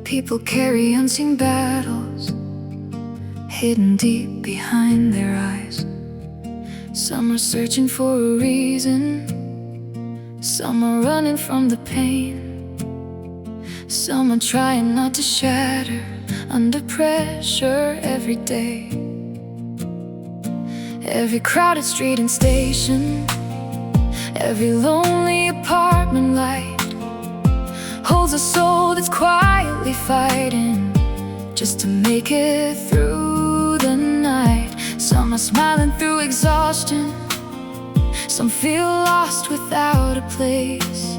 people carry unseen battles hidden deep behind their eyes. Some are searching for a reason, some are running from the pain, some are trying not to shatter under pressure every day. Every crowded street and station, every lonely apartment light holds a soul that's quietly fighting just to make it through the night. Some are smiling through exhaustion, some feel lost without a place,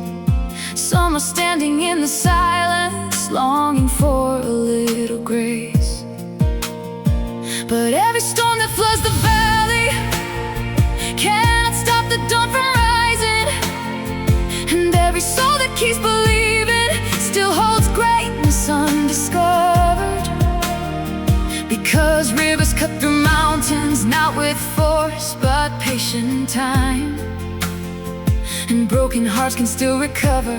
some are standing in the silence, longing for a little grace. But every storm that floods the valley cannot stop the dawn from rising, and every soul that keeps believing still holds greatness undiscovered. Because rivers cut through mountains, not with force but patient time, and broken hearts can still recover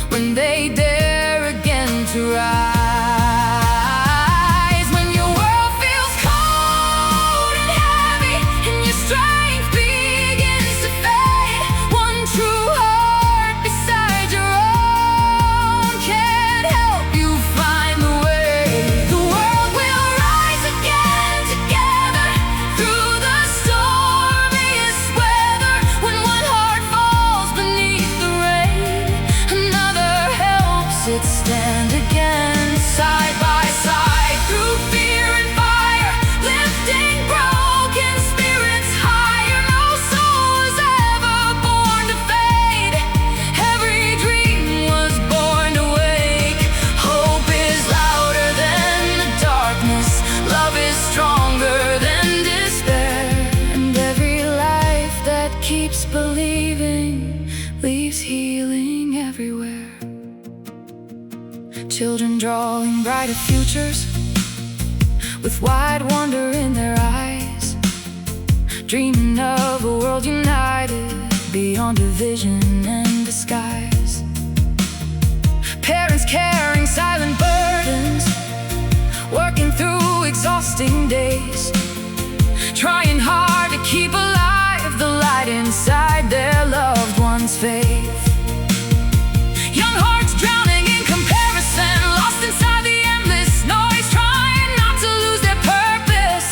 when they dare again to rise. When your world feels cold and heavy and your strength begins to fade, one true heart beside your own can help you find the way. The world will rise again together through the stormiest weather. When one heart falls beneath the rain, another helps it stand again, side by side, through fear and fire, lifting broken spirits higher. No soul was ever born to fade, every dream was born to wake. Hope is louder than the darkness, love is stronger than despair, and every life that keeps believing leaves healing everywhere. Children drawing brighter futures with wide wonder in their eyes, dreaming of a world united beyond division and disguise. Parents carrying silent burdens, working through exhausting days, trying hard to keep alive the light inside their loved one's faith. Young hearts drowning in comparison, lost inside the endless noise, trying not to lose their purpose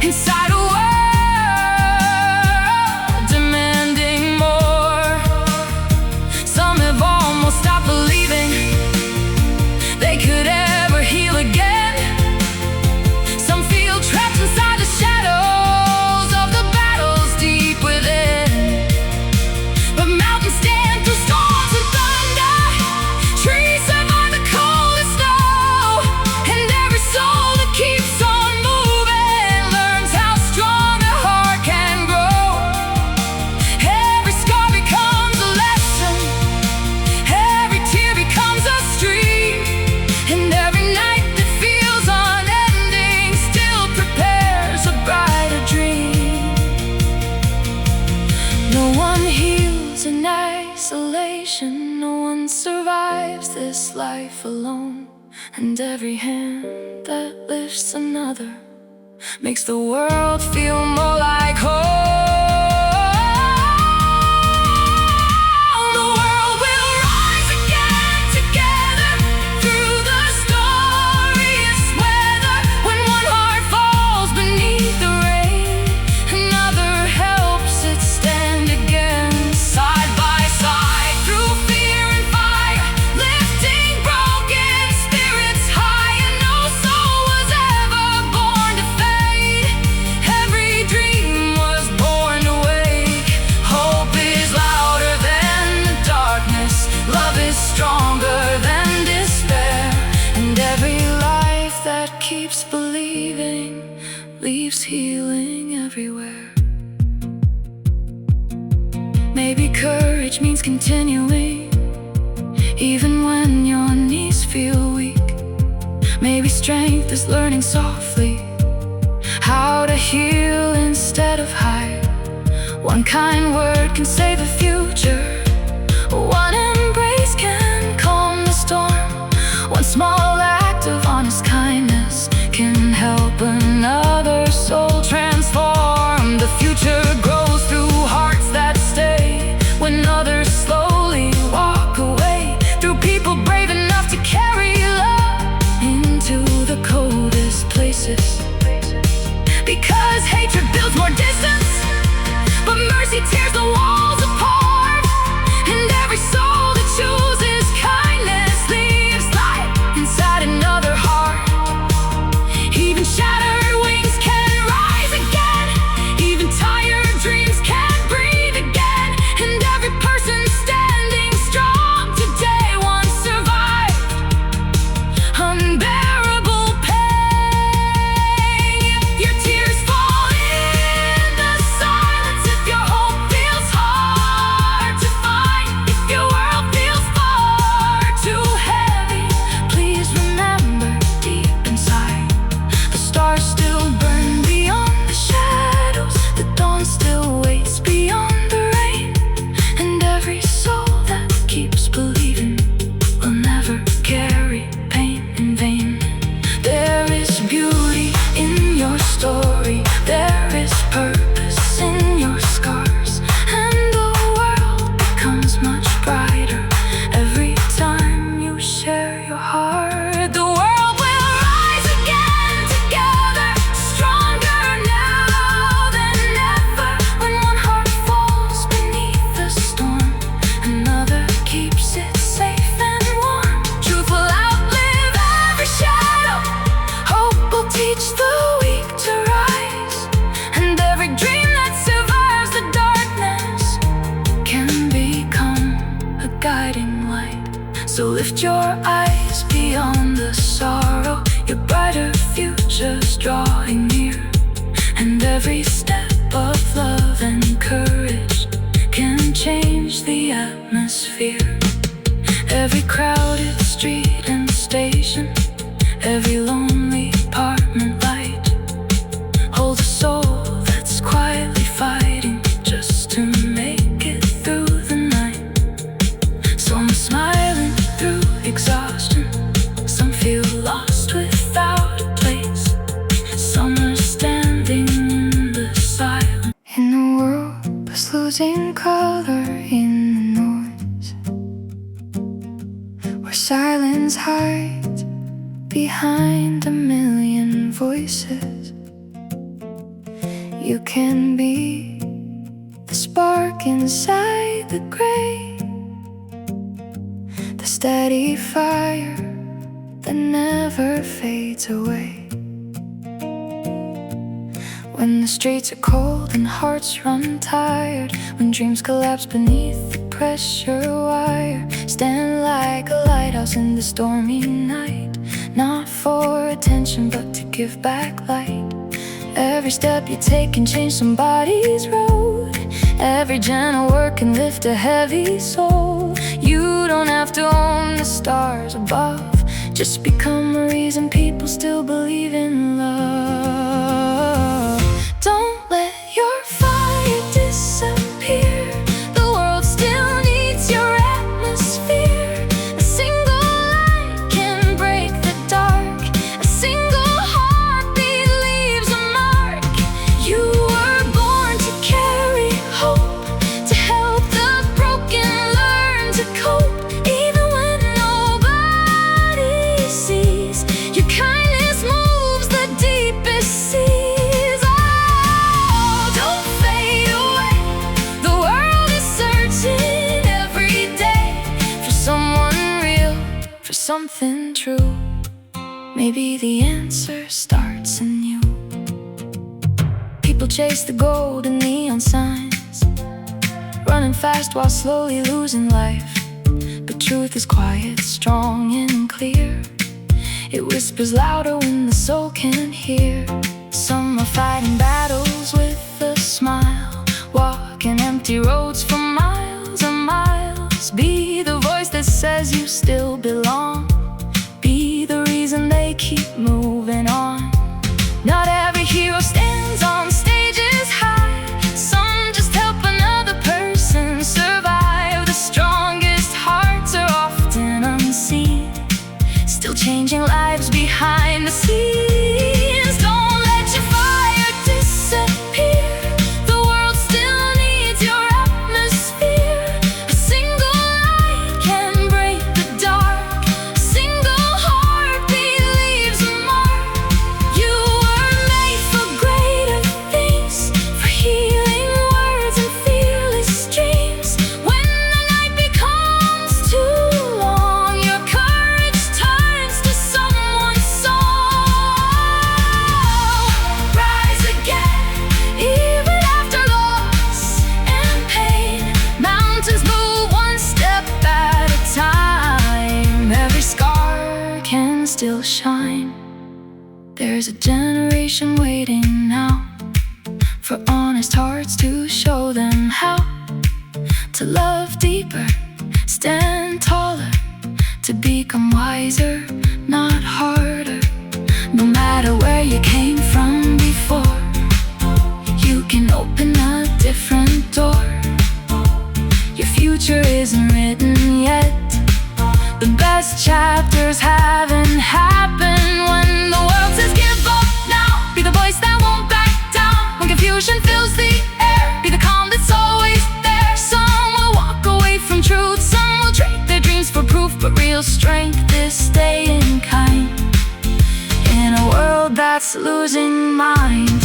inside a world demanding more. Some have all this life alone, and every hand that lifts another makes the world feel more like home. The world will rise again together through the stormiest weather. When one heart falls beneath the rain, another helps it stand again. Side by side through fear and fire, lifting broken spirits high. And no soul was ever born to fade. Every dream was born to wake. Hope is louder than the darkness. Love is stronger than despair. And every life that keeps believing leaves healing everywhere. Maybe courage means continuing, even when your knees feel weak. Maybe strength is learning softly how to heal instead of hide. One kind word can save the future. One embrace can calm the storm. One small act of honest kindness can help another soul transform. The future grows through hearts that stay when others slowly walk away. Through people brave enough to carry love into the coldest places. Because hatred builds more distance, but mercy tears the walls apart. And every soul that chooses kindness leaves light inside another heart. Even shattered wings can rise again. Even tired dreams can breathe again. And every person standing strong today once survived unbearable pain. Your tears fall in the silence if your hope feels hard to find. If your world feels far too heavy, please remember deep inside, the stars still burn beyond the shadows. The dawn still waits beyond the rain. And every soul that keeps believing will never carry pain in vain. There is beauty in your story. There is purpose in your scars. And the world becomes much brighter every time you share your heart. The world will rise again together, stronger now than ever. When one heart falls beneath the storm, another keeps it safe and warm. Truth will outlive every shadow. Hope will teach the weak to rise. And every dream that survives the darkness can become a guiding light. So lift your eyes beyond the sorrow. Your brighter future's drawing near. And every step of love and courage can change the atmosphere. Every crowded street and station, every lonely apartment light holds a soul that's quietly fighting just to make it through the night. Some are smiling through exhaustion, some feel lost without a place. Some are standing in the silence. In a world that's losing color in the noise, where silence hides behind a million voices, you can be the spark inside the gray, the steady fire that never fades away. When the streets are cold and hearts run tired, when dreams collapse beneath the pressure wire, stand like a lighthouse in the stormy night, not for attention but to give back light. Every step you take can change somebody's road. Every gentle word can lift a heavy soul. You don't have to own the stars above, just become a reason people still believe in love. Don't let your fire disappear. The world still needs your atmosphere. A single People chase the gold and neon signs, running fast while slowly losing life. But truth is quiet, strong and clear. It whispers louder when the soul can't hear. Some are fighting battles with a smile, walking empty roads for miles and miles. Be the voice that says you still belong. Be the reason they keep moving on. Not every hero stands on stages high. Some just help another person survive. The strongest hearts are often unseen, still changing lives behind the scenes. Don't let your fire disappear. The world still needs your atmosphere. A single light can break the dark. A single heartbeat leaves a mark. You were made for greater things, for healing words and fearless dreams. When the night becomes too long, your courage turns to someone's song. Rise again, even after loss and pain. Mountains move one step at a time. Every scar can still shine. There's a generation waiting now for honest hearts to show them how to love deeper, stand taller, to become wiser, not harder. No matter where you came from before, you can open a different door. Your future isn't written yet. The best chapters haven't happened. When the world says give up now, be the voice that won't back down. When confusion fills the air, be the calm that's always there. Some will walk away from truth, some will trade their dreams for proof. But real strength is staying kind in a world that's losing mind.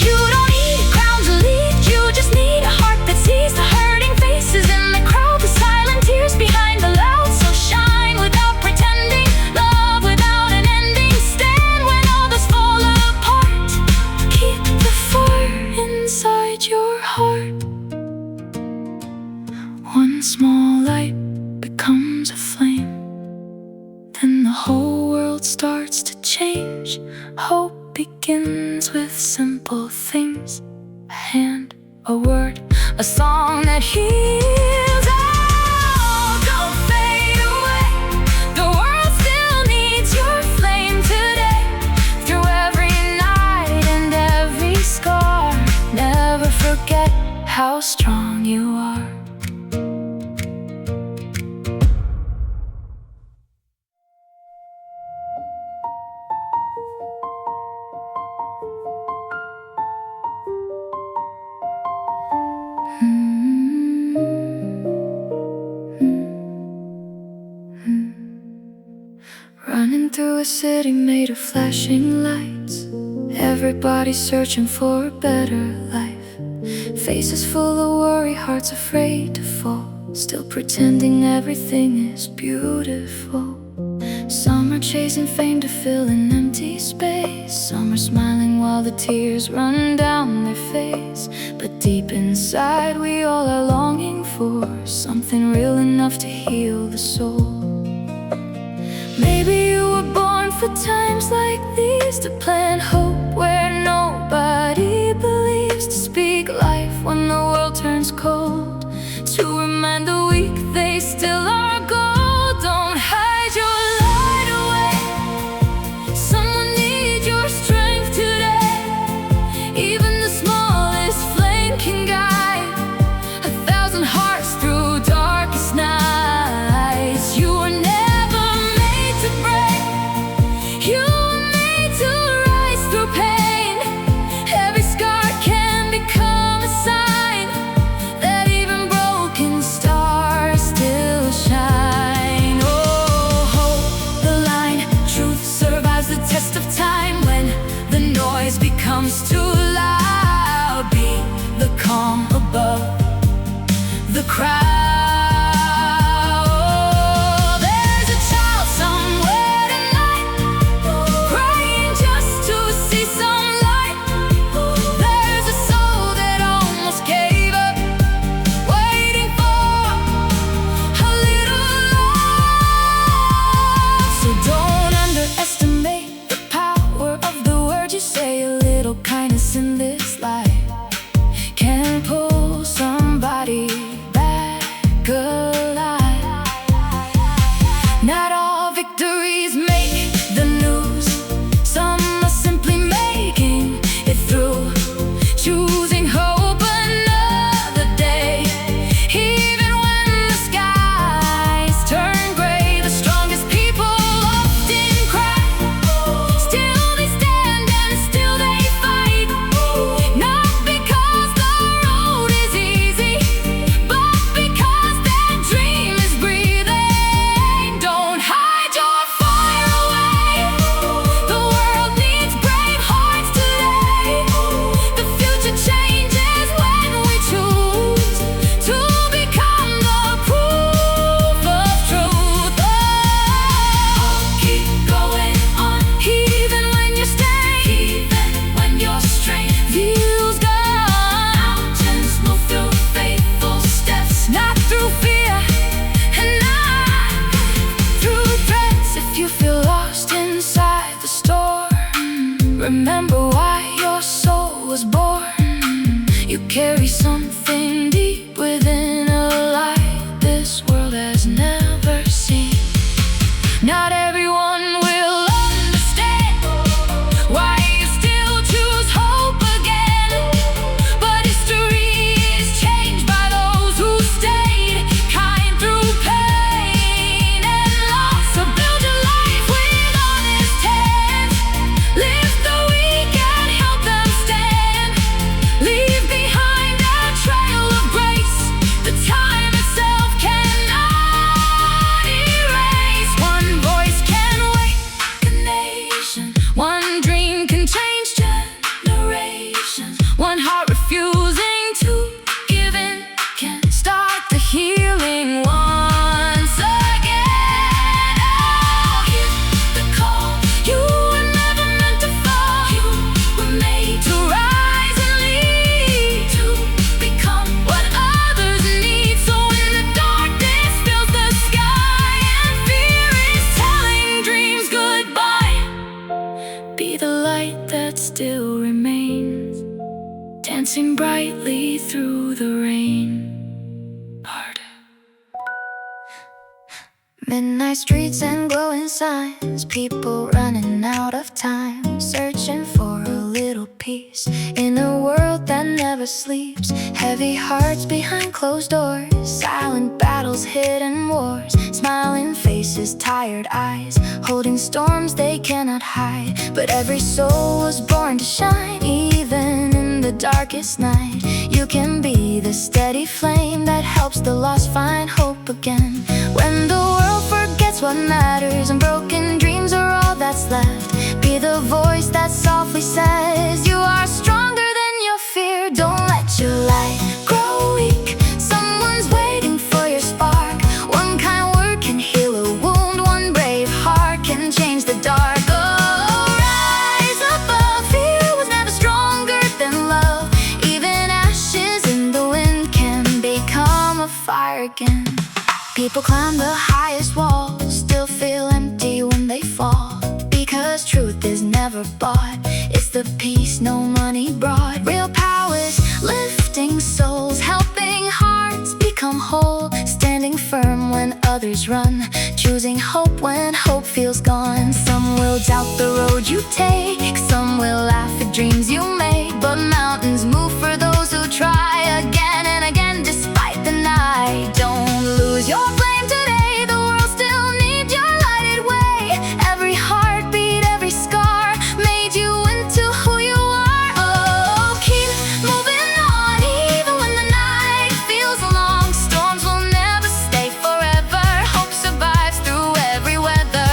You don't need a crown to lead, you just need a heart that sees the hurting faces in the crowd, the silent tears behind the loud. So shine without pretending, love without an ending. Stand when others fall apart. Keep the fire inside your heart. One small light becomes a flame, then the whole world starts to change. Hope begins with simple things: a hand, a word, a song that heals. Oh, don't fade away. The world still needs your flame today. Through every night and every scar, never forget how strong you are. Running through a city made of flashing lights, everybody searching for a better life. Faces full of worry, hearts afraid to fall, still pretending everything is beautiful. Some are chasing fame to fill an empty space. Some are smiling while the tears run down their face. But deep inside we all are longing for something real enough to heal the soul. Maybe you were born for times like these, to plant hope where nobody believes, to speak life when the world turns cold, to remind the weak they still are gold. Don't hide your light away. Someone needs your strength today. Even the smallest flame can guide 1,000 hearts through darkest nights. You were never made to break. You were made to rise through pain. Every scar can become a sign that even broken stars still shine. Oh, hold the line. Truth survives the test of time when the noise becomes too loud. little kindness in this life can pull somebody back alive. Not all victories make the news. Some are simply making it through, choosing hope another day. Even when the skies turn gray, the strongest people often cry. Still they stand and still they fight. Not because the road is easy, but because their dream is breathing. Don't hide your fire away. The world needs brave hearts today. The future changes when we choose to become the proof of truth. Oh, keep going on, even when you're staying, even when your strength feels gone. Mountains move through faithful steps, not through fear and not through threats. If you feel lost inside the storm, remember why your soul was born. You carry something deep within, a light this world has never seen. Not everyone will understand why you still choose hope again, but history is changed by those who stayed kind through pain and loss. So build a life with honest hands, lift the weak and help them stand. Leave behind a trail of grace the time itself cannot erase. One voice can wake a nation, one dream can change generations. One heart refusing to give in can start the healing once again. Oh, hear the call. You were never meant to fall. You were made to rise and lead, to become what others need. So when the darkness fills the sky and fear is telling dreams goodbye, be the light that still remains, dancing brightly through the rain. Part. Midnight streets and glowing signs, people running out of time, searching for a little peace in a world that never sleeps. Heavy hearts behind closed doors, silent battles, hidden wars, smiling faces, tired eyes, holding storms they cannot hide. But every soul was born to shine, even in the darkest night. You can be the steady flame that helps the lost find hope again. When the world forgets what matters and broken dreams are all that's left, be the voice that softly says you are stronger than your fear. Don't let your light grow weak. Someone's waiting for your spark. One kind word can heal a wound. One brave heart can change the dark. Oh, rise above. Fear was never stronger than love. Even ashes in the wind can become a fire again. People climb the highest walls, still feel empty when they fall, because truth is never bought. It's the peace no money brought. Real powers lifting souls, helping hearts become whole, standing firm when others run, choosing hope when hope feels gone. Some will doubt the road you take, some will laugh at dreams you make, but mountains move for those who try again and again despite the night. Don't lose your flame today, the world still needs your lighted way. Every heartbeat, every scar made you into who you are. Oh, keep moving on, even when the night feels long. Storms will never stay forever, hope survives through every weather.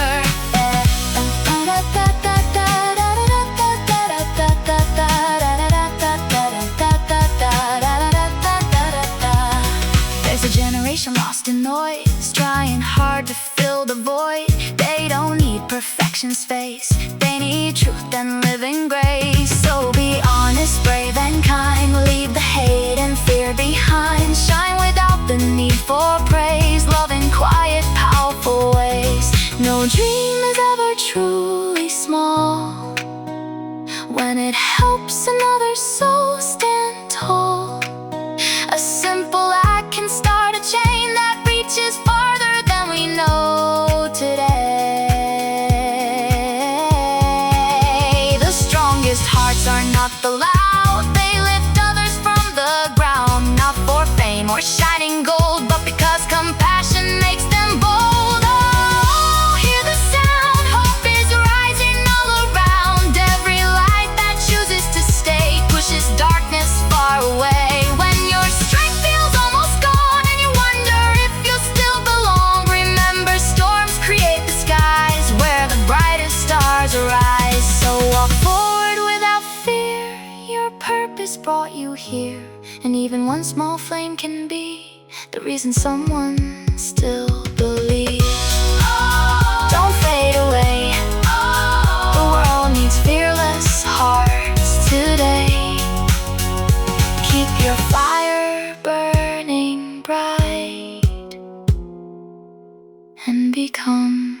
There's a generation lost in noise, trying hard to fill the void. They don't need perfection's face, they need truth and living grace. So be honest, brave and kind, leave the hate and fear behind. Shine without the need for praise, love in quiet, powerful ways. No dream is ever truly small when it helps helps another soul stand tall. A simple act can start a chain that reaches farther than we know today. The strongest hearts are not the loud, they lift others from the ground, not for fame or shining gold, but because compassion makes them bold. Oh, hear the sound, hope is rising all around. Every light that chooses to stay pushes darkness far away. When your strength feels almost gone and you wonder if you'll still belong, remember storms create the skies where the brightest stars arise. So walk forward without fear, your purpose brought you here. And even one small flame can be the reason someone still believes. Don't fade away, the world needs fearless hearts today. Keep your fire burning bright and become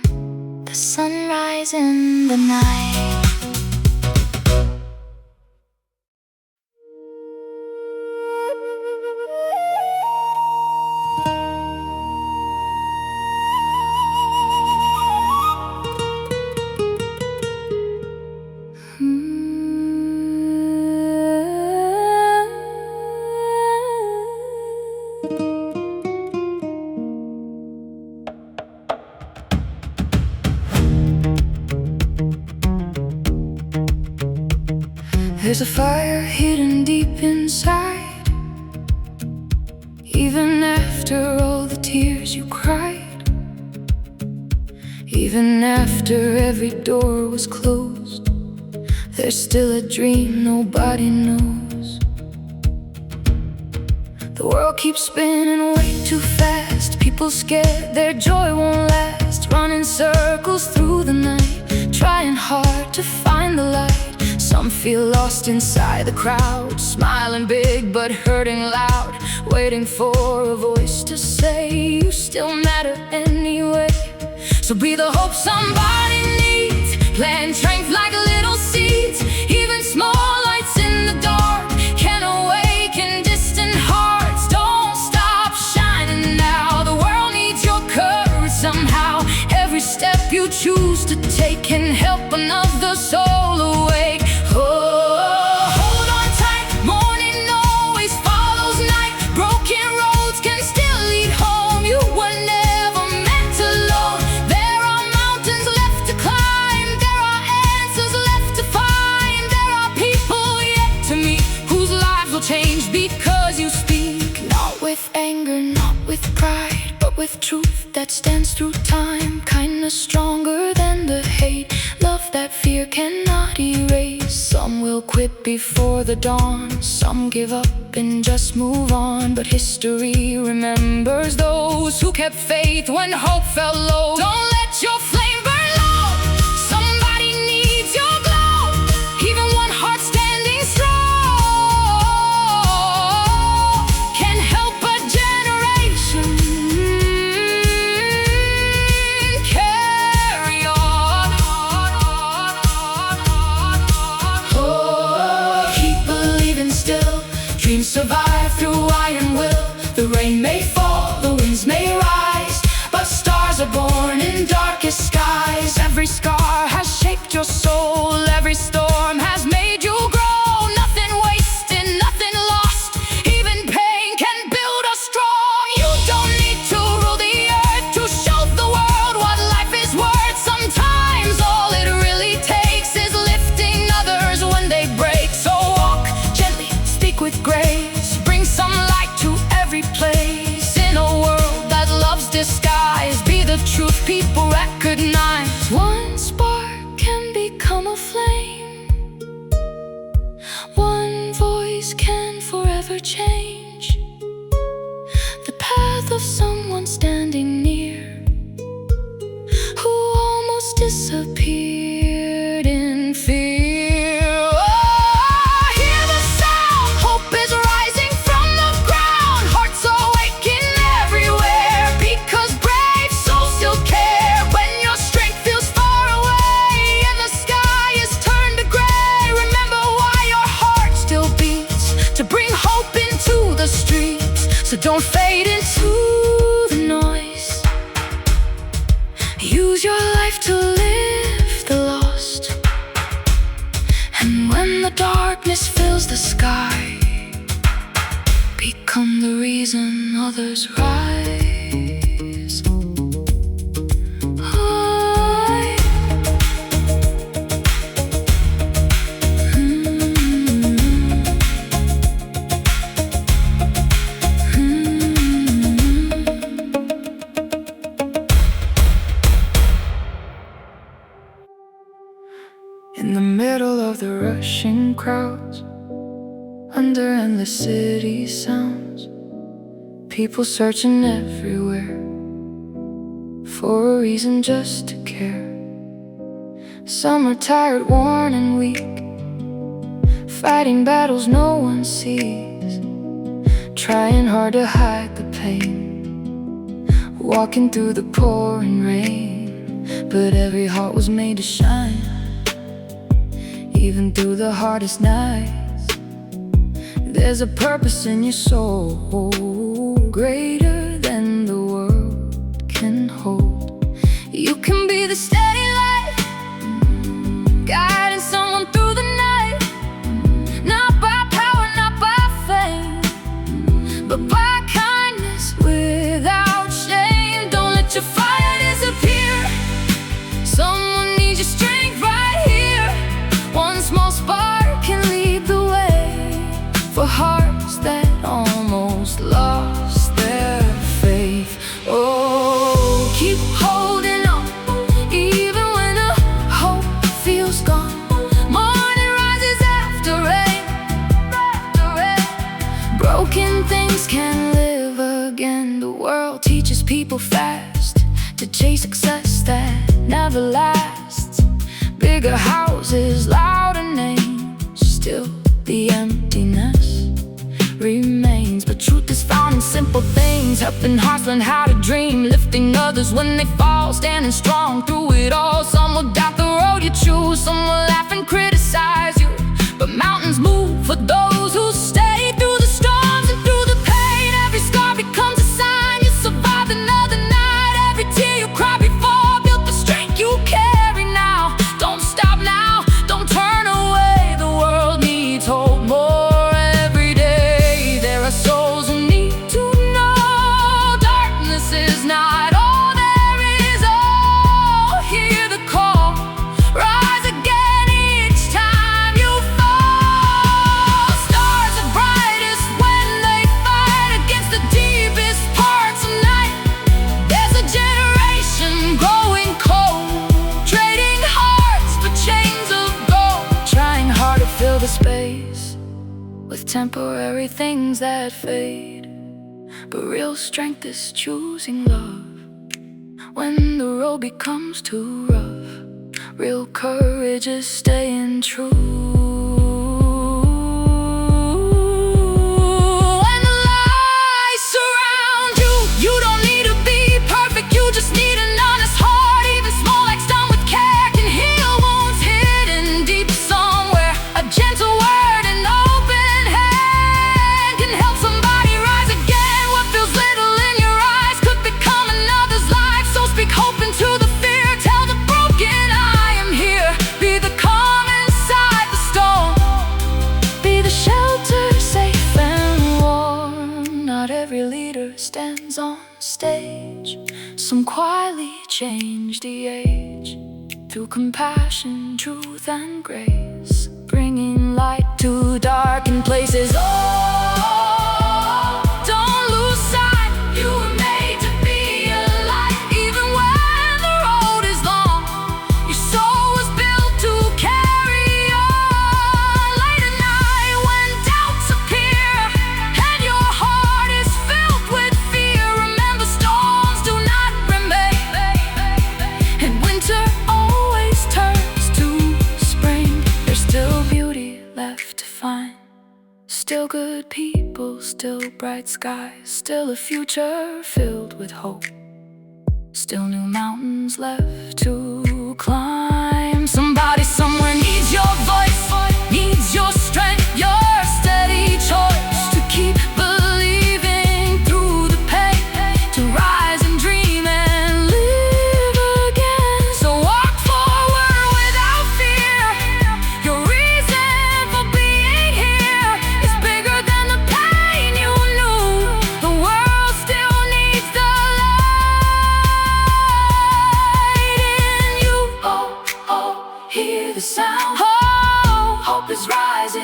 the sunrise in the night. There's a fire hidden deep inside, even after all the tears you cried, even after every door was closed. There's still a dream nobody knows. The world keeps spinning way too fast, people scared their joy won't last, running circles through the night, trying hard to find the light. Some feel lost inside the crowd, smiling big but hurting loud, waiting for a voice to say you still matter anyway. So be the hope somebody needs, plant strength like little seeds. Even small lights in the dark can awaken distant hearts. Don't stop shining now, the world needs your courage somehow. Every step you choose to take can help another soul awake. Hold on tight, morning always follows night. Broken roads can still lead home, you were never meant alone. There are mountains left to climb, there are answers left to find. There are people yet to meet whose lives will change because you speak. Not with anger, not with pride, but with truth that stands through time. Kindness stronger than the hate, love that fear cannot erase. Some will quit before the dawn, some give up and just move on. But history remembers those who kept faith when hope fell low. Don't let your flame burn low, somebody needs your glow. Even one heart standing strong can help a generation carry on. Keep believing still, dreams survive through iron will. The rain may fall, the winds may rise, but stars are born in darkest skies. Every scar has shaped your soul, every storm has made you grow. Nothing wasted, nothing lost, even pain can build us strong. You don't need to rule the earth to show the world what life is worth. Sometimes all it really takes is lifting others when they break. So walk gently, speak with grace, bring some light to every place. In a world that loves disguise, be the truth people recognize. One spark can become a flame, one voice can forever change the path of someone standing near who almost disappeared in fear. Hear the sound, hope is rising from the ground. Hearts awaken everywhere because brave souls still care. When your strength feels far away and the sky is turned to gray, remember why your heart So don't fade into the noise. Use your life to live the lost. And when the darkness fills the sky, become the reason others rise. In the middle of the rushing crowds, under endless city sounds, people searching everywhere for a reason just to care. Some are tired, worn and weak, fighting battles no one sees, trying hard to hide the pain, walking through the pouring rain. But every heart was made to shine, even through the hardest nights. There's a purpose in your soul, greater than the world can hold. You can be the steady light, guiding someone through the night. Not by power, not by fame, but by kindness without shame. Don't let your fire disappear. Someone needs your strength right here. One small spark can lead the way for hearts that almost lost their faith. Oh, keep holding on, even when the hope feels gone. Morning rises after rain, broken things can live again. The world teaches people fast to chase success that never lasts. Bigger houses, louder names, still the emptiness remains. But truth is found in simple things, helping hearts learn how to dream, lifting others when they fall, standing strong through it all. Some will doubt the road you choose, some will laugh and criticize you, but mountains move for those who stay through the storms and through the pain. Every scar becomes a sign you survived another night. Every tear you cried before built the strength you carry now. Don't stop now, don't turn away. The world needs hope more every day. There are souls who need to know darkness is not all there is. Oh, hear the call, rise again each time you fall. Stars are brightest when they fight against the deepest parts of night. There's a generation growing cold, trading hearts for chains of gold, trying hard to fill the space with temporary things that fade. But real strength is choosing love when the road becomes too rough. Real courage is staying true. When the lies surround you, you don't need to be perfect, you just need an honest heart. Even small acts done with care can heal wounds hidden deep somewhere. A gentle word, an open hand can help somebody rise again. What feels little in your eyes could become another's life. So speak hope into the fear, tell the broken I am here. Be the calm inside the storm, be the shelter safe and warm. Not every leader stands on stage, some quietly change the age through compassion, truth and grace, bringing light to darkened places. Oh, don't lose sight, you were made to be a light. Even when the road is long, your soul was built to carry on. Late at night when doubts appear and your heart is filled with fear, remember storms do not remain, and winter always turns to spring. There's still beauty left to find, still good people, still bright skies, still a future filled with hope, still new mountains left to climb. Somebody somewhere needs your voice, needs your strength, your steady choice to keep believing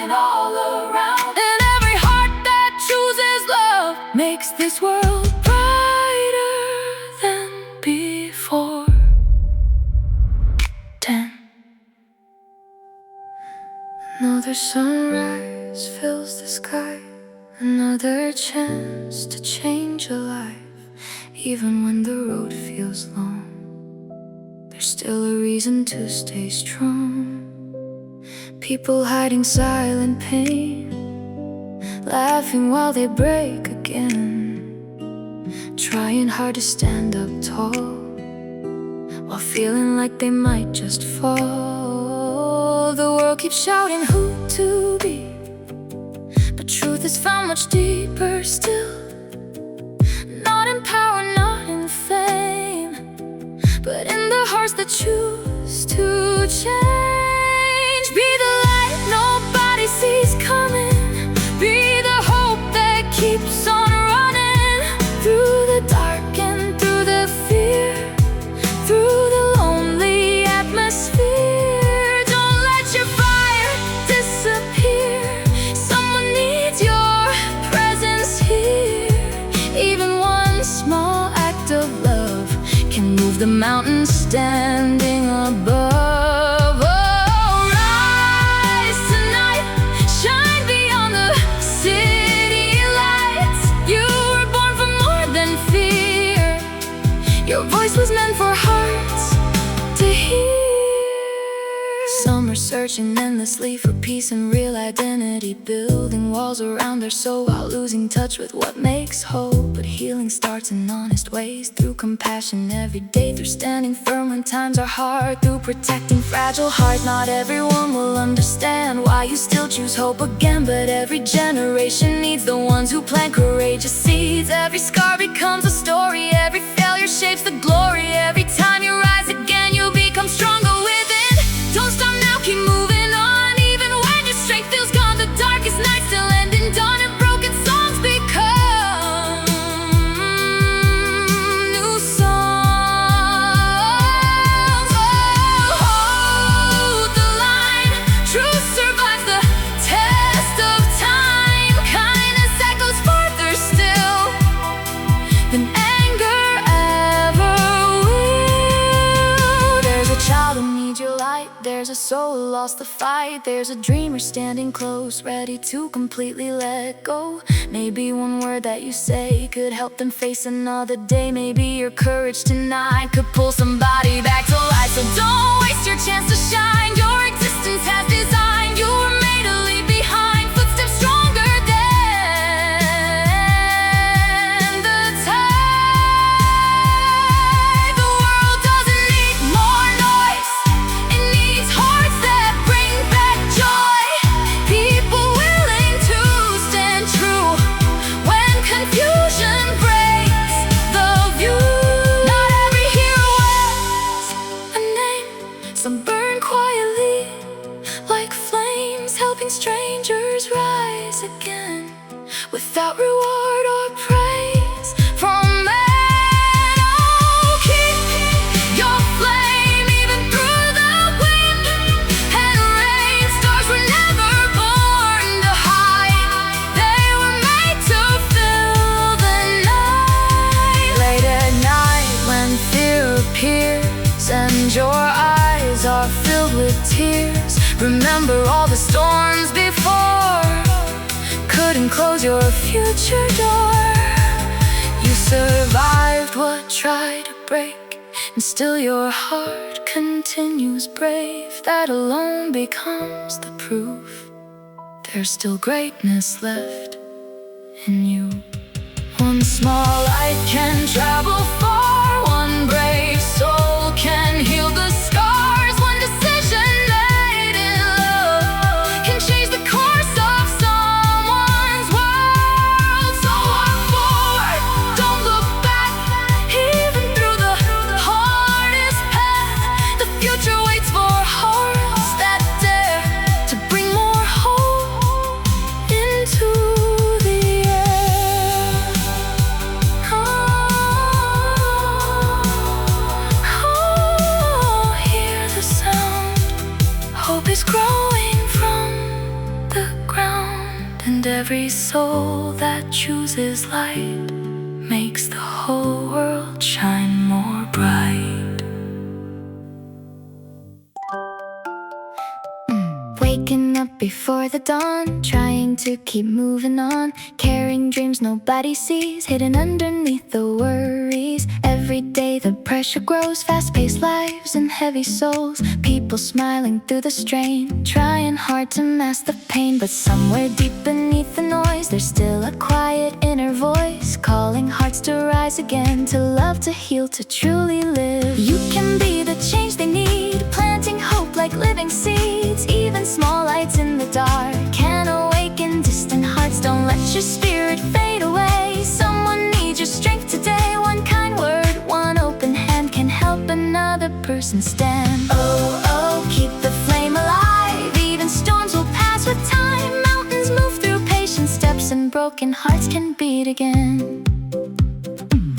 shining all around. And every heart that chooses love makes this world brighter than before. 10. Another sunrise fills the sky, another chance to change a life. Even when the road feels long, there's still a reason to stay strong. People hiding silent pain, laughing while they break again, trying hard to stand up tall while feeling like they might just fall. The world keeps shouting who to be, but truth is found much deeper still. Not in power, not in fame, but in the hearts that choose to change. Be the light nobody sees coming, be the hope that keeps on running. Through the dark and through the fear, through the lonely atmosphere. Don't let your fire disappear, someone needs your presence here. Even one small act of love can move the mountain standing above. Oh, rise tonight, shine beyond the city lights. You were born for more than fear, your voice was meant for hearts to hear. Some are searching endlessly for peace and real identity, building walls around their soul while losing touch with what makes hope. But healing starts in honest ways, through compassion every day, through standing firm when times are hard, through protecting fragile hearts. Not everyone will understand why you still choose hope again, but every generation needs the ones who plant courageous seeds. Every scar becomes a story, every failure shapes the glory. Every time you rise again, you become stronger within. Don't stop now, keep moving on, even when your strength feels gone. The darkest night still end in dawn, and broken songs become new songs. Oh, hold the line, truth survives the test of time. Kindness echoes farther still than anger ever will. There's a child who needs your light, there's a soul who lost the fight, there's a dreamer standing close, ready to completely let go. Maybe one word that you say could help them face another day. Maybe your courage tonight could pull somebody back to life. So don't waste your chance to shine, your existence has designed. You were made to leave behind footsteps stronger than the tide. The world doesn't need more noise, it needs hearts that bring back joy. People willing to stand true when confusion breaks the view. Not every hero wears a name, some burn quietly like flames, helping strangers rise again without reward or praise from men. Oh, keep your flame even through the wind and rain. Stars were never born to hide, they were made to fill the night. Late at night when fear appears and your eyes are filled with tears, remember all the storms before couldn't close your future door. You survived what tried to break, and still your heart continues brave. That alone becomes the proof there's still greatness left in you. One small light can travel far, one brave soul can heal the scars. One decision made in love can change the course of someone's world. So walk forward, don't look back, even through the hardest path. The future waits for hearts that dare to bring more hope into the air. Oh. And every soul that chooses light makes the whole world shine more bright. Waking up before the dawn, trying to keep moving on, carrying dreams nobody sees, hidden underneath the worries. Every day the pressure grows, fast-paced lives and heavy souls, people smiling through the strain, trying hard to mask the pain. But somewhere deep beneath the noise, there's still a quiet inner voice, calling hearts to rise again, to love, to heal, to truly live. You can be the change they need, planting hope like living seeds. Even small lights in the dark can awaken distant hearts. Don't let your spirit fade away. Someone needs your strength today. One kind word, one open hand can help another person stand. Oh, oh, keep the flame alive. Even storms will pass with time. Mountains move through patient steps, and broken hearts can beat again.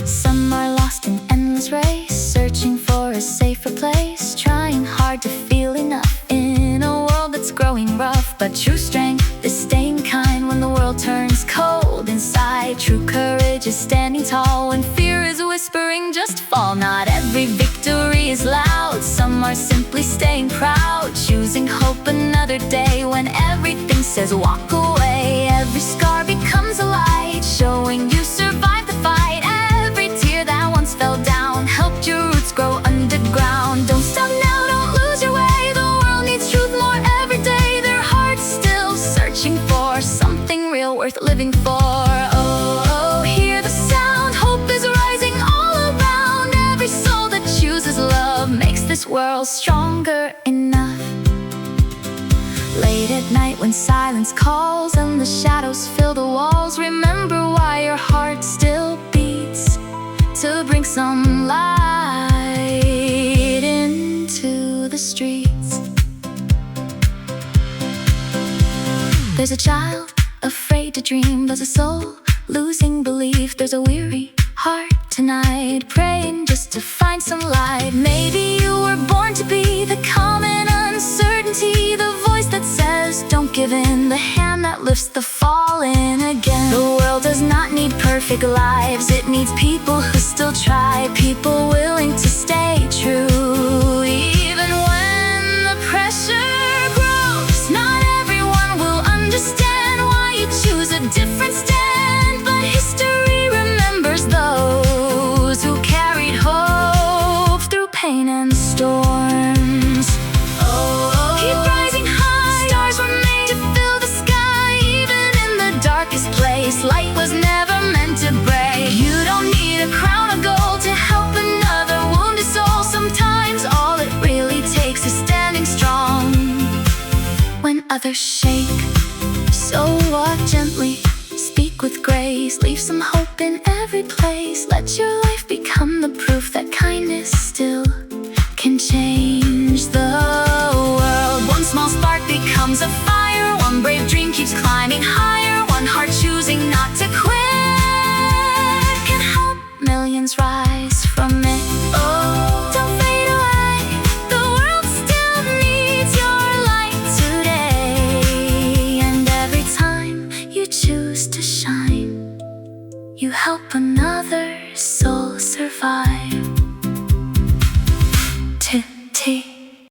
Some are lost in endless race, searching for a safer place, trying hard to feel enough in a world that's growing rough. But true strength is staying kind when the world turns cold inside. True courage is standing tall when fear is whispering, just fall. Not every victory is loud, some are simply staying proud, choosing hope another day when everything says walk away. Every scar becomes a light, showing you survived the fight. Every tear that once fell down helped your roots grow underground. Don't stop now, don't lose your way. The world needs truth more every day. Their hearts still searching for something real worth living for. Oh, oh, hear the sound, hope is rising all around. Every soul that chooses love makes this world stronger enough. Late at night when silence calls and the shadows fill the walls, remember why your heart still beats, to bring some light into the streets. There's a child afraid to dream, there's a soul losing belief, there's a weary heart tonight praying just to find some light. Maybe you were born to be the calm in uncertainty, the voice that says don't give in, the hand that lifts the fallen again. The world does not need perfect lives, it needs people who still try, people willing to stay true. Even when the pressure grows, not everyone will understand why you choose a different stand, but history remembers those who carried hope through pain and storms. Oh, keep rising high, stars were made to fill the sky. Even in the darkest place, light was never meant to break. You don't need a crown of gold to help another wounded soul. Sometimes all it really takes is standing strong when others shake. So walk gently, speak with grace, leave some hope in every place. Let your life become the proof that kindness still can change the world. One small spark becomes a fire, one brave dream keeps climbing higher, one heart choosing not to quit can help millions rise from it. Oh, don't fade away, the world still needs your light today. And every time you choose to shine, you help another